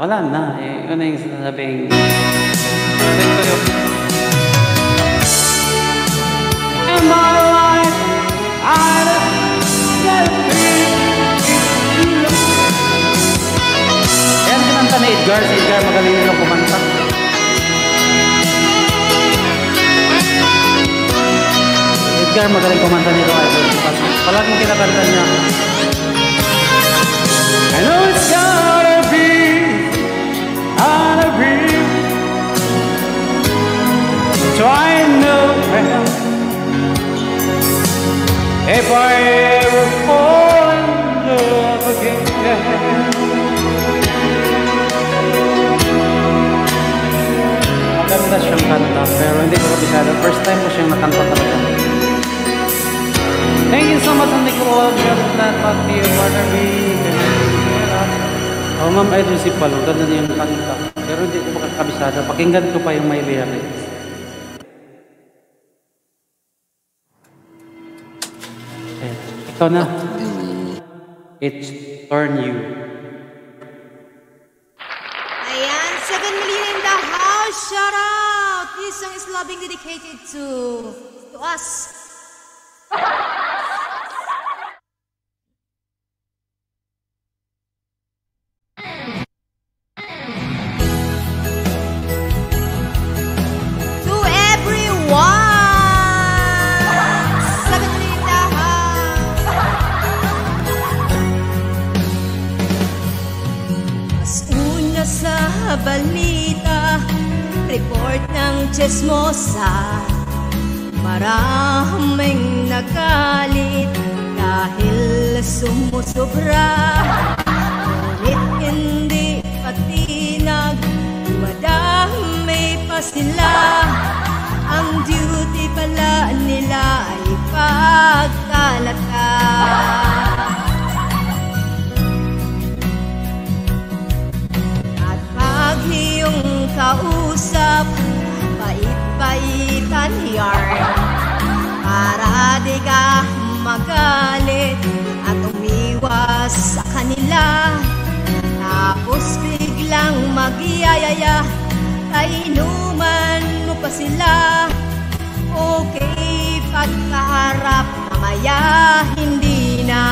Wala na, yun na yung sinasabing nagtuyok. In my life, I don't get a feel. Yan kinanta ni Edgar, si Edgar magaling nilang kumanta. Edgar magaling kumanta nito ay palaging kinakanta niya. I know it's gonna be so I know if I ever fall in love again. Maganda siyang kanta pero hindi ko kabisado. First time ko siyang nakanta talaga. Thank you so much, Andy Kulog. Just that pati yung partner B. Oh, ma'am, idol si Palo. Ganda niya yung kanta. Pero hindi ko makakabisada. Pakinggan ko pa yung may lyrics. Okay. Ikaw na. It's Turn You.
Ayan, 7 million in the house. Shout out. This song is loving dedicated to us.
Sa balita, report ng Chismosa, maraming nagalit dahil sumusobra. Ngunit hindi patinag, madami pa sila. Ang duty pala nila ay pagkalata. Iyong kausap, pait-paitan yarn para di ka magalit at umiwas sa kanila. Tapos biglang magyayaya, kainuman mo pa sila. Okay, pagkaharap, mamaya hindi na.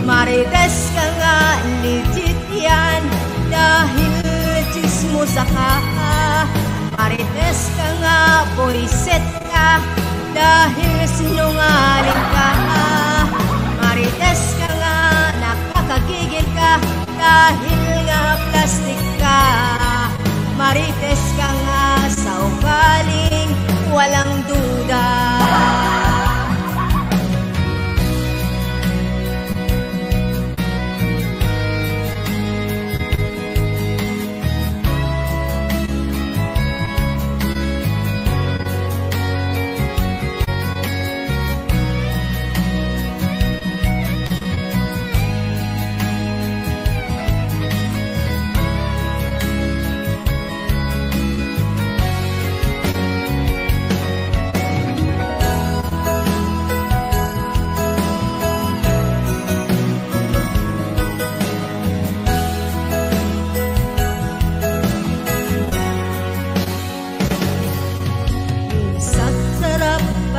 Marites ka nga, legit yan, dahil chismosa ka. Marites ka nga, boyset ka, dahil sinungaling ka. Marites ka nga, nakakagigil ka, dahil nga plastic ka. Marites ka nga, sa ugaling walang duda.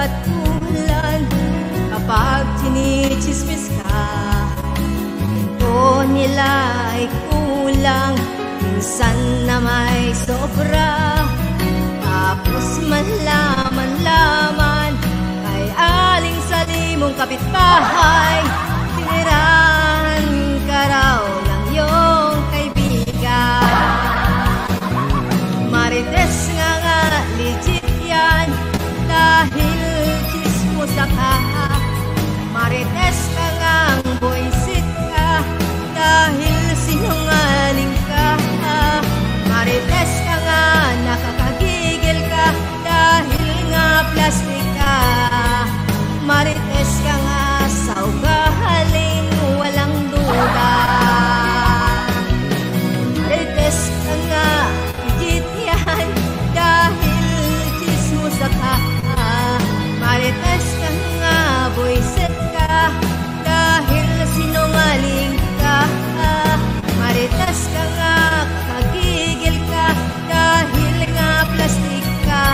katulad kapag chinichismis ka. Ito nila ay kulang, minsan na may sobra. Tapos malaman kay aling salimong kapitbahay, tinirahan ka raw ng iyong kaibigan. Marites nga legit yan, dahil chismosa ka. Marites ka ngang boysit ka, dahil sinungaling ka. Marites ka nga nakakagigil ka, dahil nga plastic ka. Marites ka nga sa ugaling walang duda. Marites ka nga legit yan, dahil chismosa ka. Marites ka nga boyset ka, dahil sinungaling ka. Marites ka nga kakagigil ka, dahil nga plastic ka.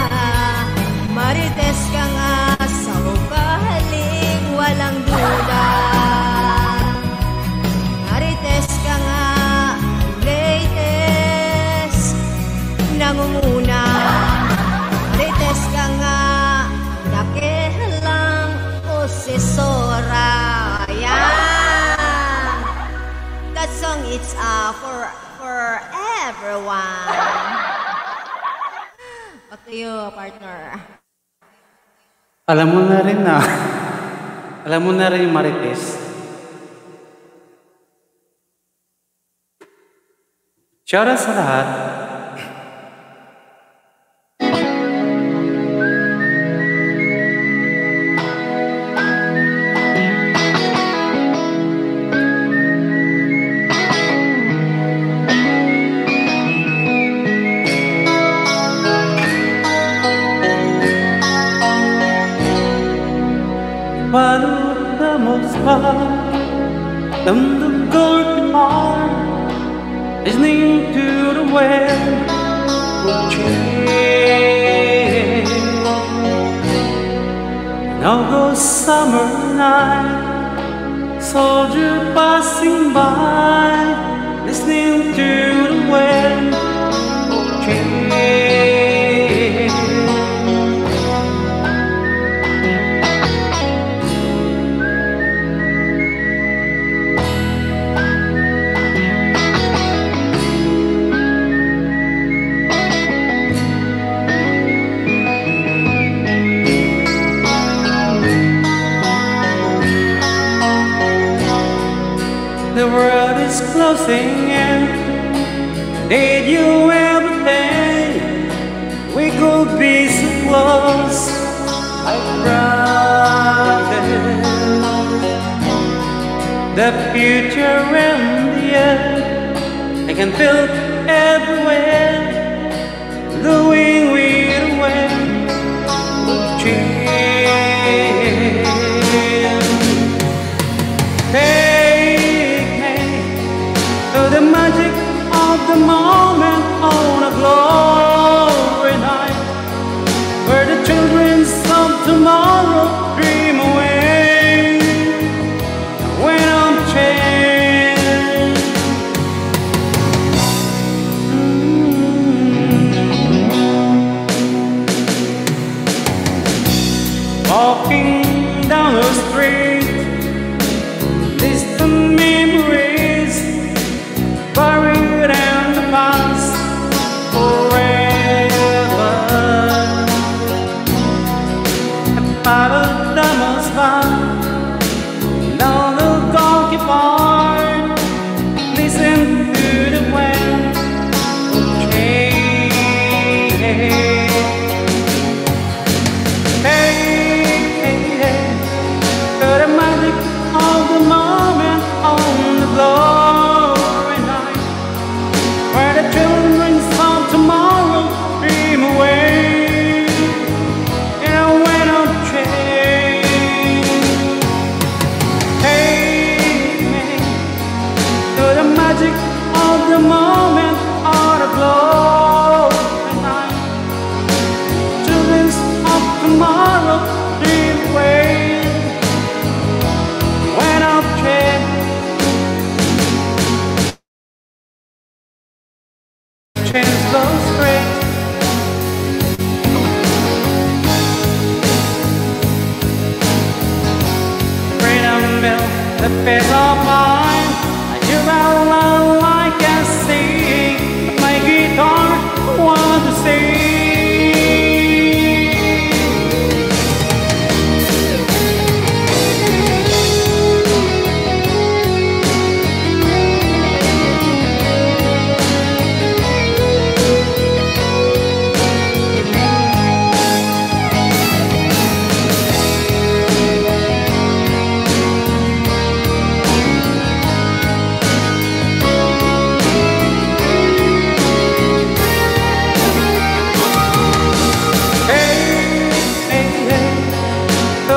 Marites ka nga sa ugaling walang duda. Marites ka nga latest nangunguna. Marites ka nga nakihalang posesora. Ayan. That song it's for everyone. Back to you, partner.
Alam mo na rin na. Alam mo na rin yung Marites. Shoutout sa lahat. Palutamos pa ng dugong heart, listening to the wind of change. Now goes summer night, soldier passing by, listening to the wind of change. The world is closing in. Did you ever think we could be so close, like brothers? The future and the end, I can feel it everywhere, blowing with the wind of change. The magic of the moment on a glory night, where the children of tomorrow dream away when I'm changed. Walking down the street, distant memories buried in the past forever. A paradise found down the Gonky Park. Listen to the wind of change. Hey, hey, hey, to the magic of the moment on the glory night, where the children of tomorrow dream away in a wind of change. Take me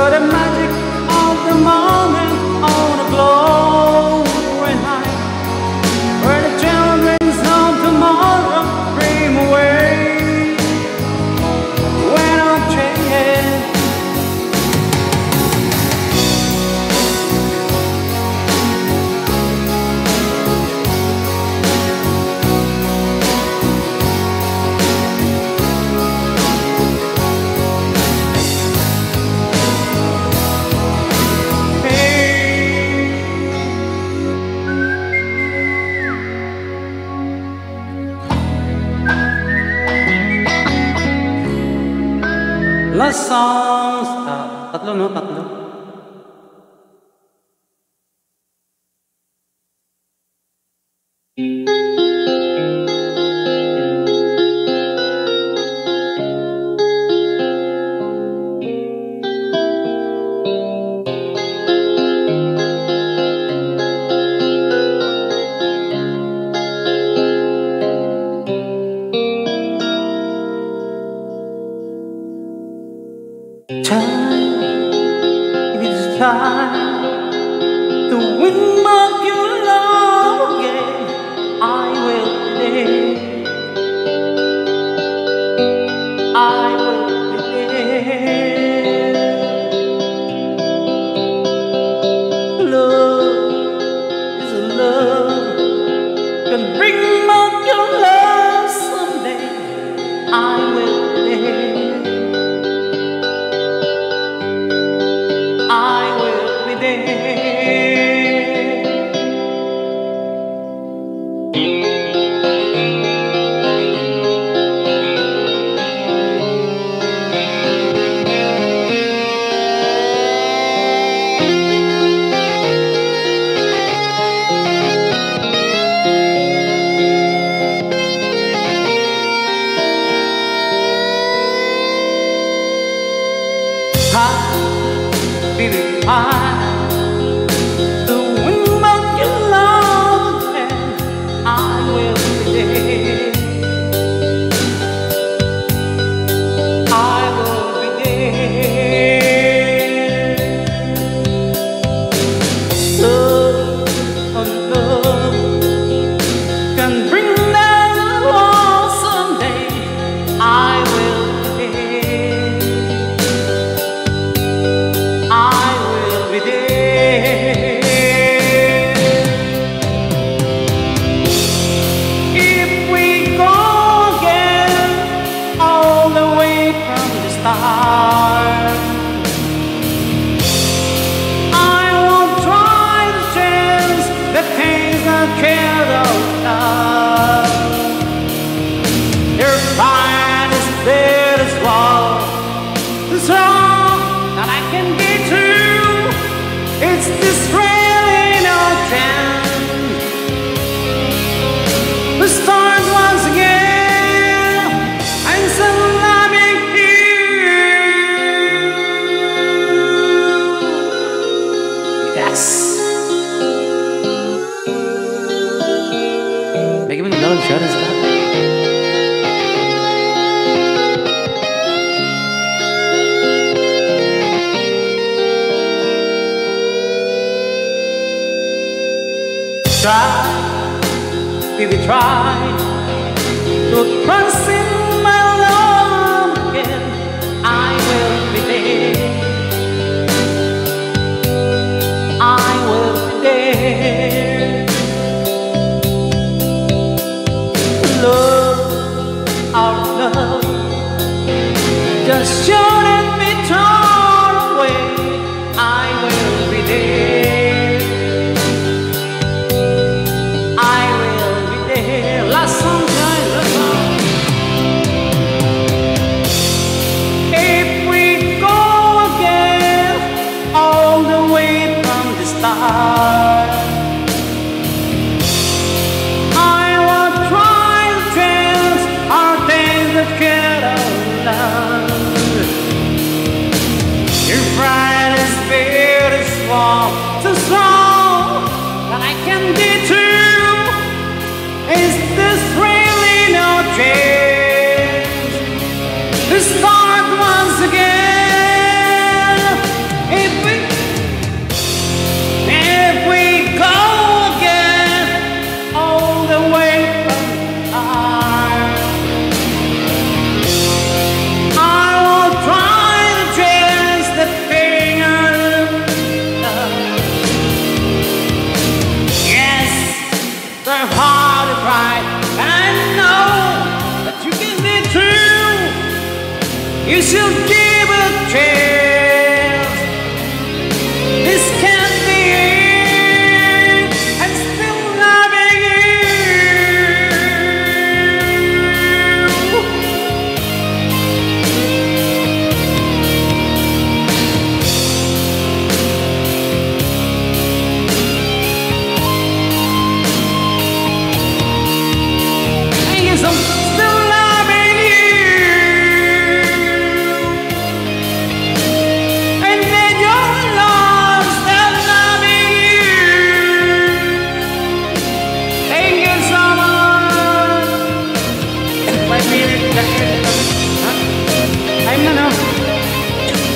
You're the magic of the moment on a glowing night, where the children's of tomorrow dream away when I'm changing. Last songs, tatlo no, tatlo. Time to win back your love again, I will be there. I will be there. Love is a love, can bring back your love someday. I will be there. To win back your love again, I will be there. I will be there. Love and love can bring down the wall someday. I will be there. I will be there. If we go again all the way from the start, I won't try to change the things I cared about. Your pride is there as well. It's all that I can get to. It's this really no chance. The stars once again, I'm so loving you. Yes. Make him love shut his mouth. Try, baby, try to trust in my love again. I will be there. I will be there. Love, our love, just shouldn't be torn away. I will be there. Last song, last song. If we go again all the way from the start, I will try to change our days that get alone. Your pride is very small, so strong that I can get to. Is this really no change? To start once again.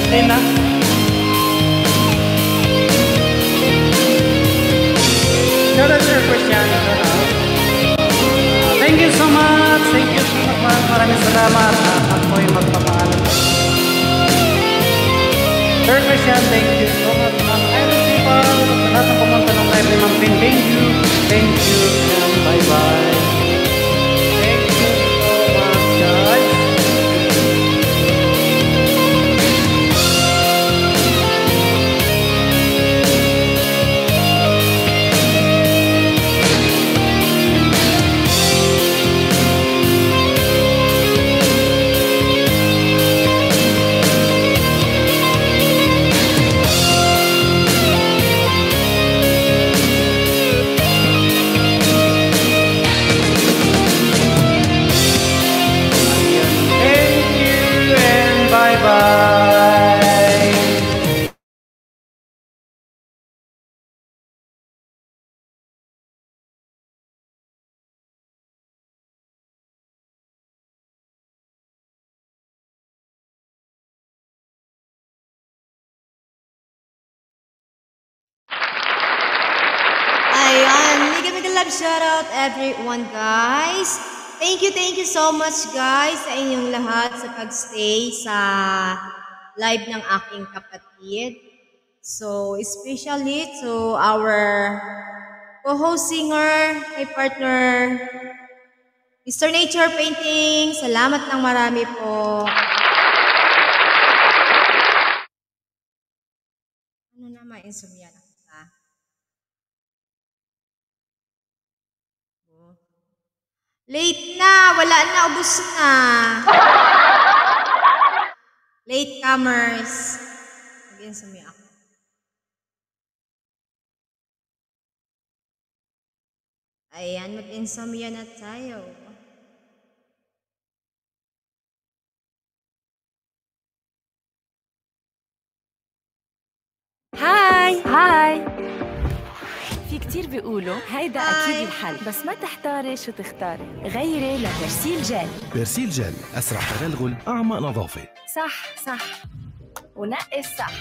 Lina. Shout out Sir Christian. Thank you so much. Thank you so much. Maraming salamat. Ako'y magpapaalam. Sir Christian, thank you so much. I will see you all. Sa lahat ng pumunta ng live ni Ma'am Pin. Thank you. Thank you. And bye-bye. Thank you so much, guys. Bye.
Ayan, mega love shoutout everyone guys. Thank you so much guys sa inyong lahat sa pagstay sa live ng aking kapatid. So, especially to our co-host singer, my partner, Mr. Nature Painting. Salamat ng marami po. Ano naman, insomnia na kita. Late na, wala na, ubos na. Late comers. Nag-insomnia ako. Ayan, mag-insomnia na tayo.
هاي في كتير بيقولوا هيدا أكيد الحل، بس ما تحتاري شو تختاري، غيري لبرسيل جل.
برسيل جل أسرع تغلغل، أعمق نظافة.
صح ونقي الصح.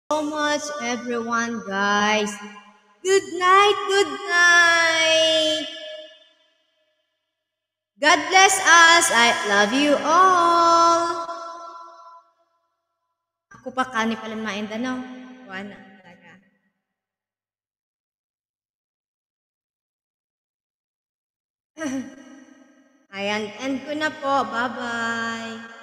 So much, everyone, guys. Good night, good night. God bless us. I love you all. Ako pa kani pala mainda, no? Wala talaga. Ayan, end ko na po. Bye-bye.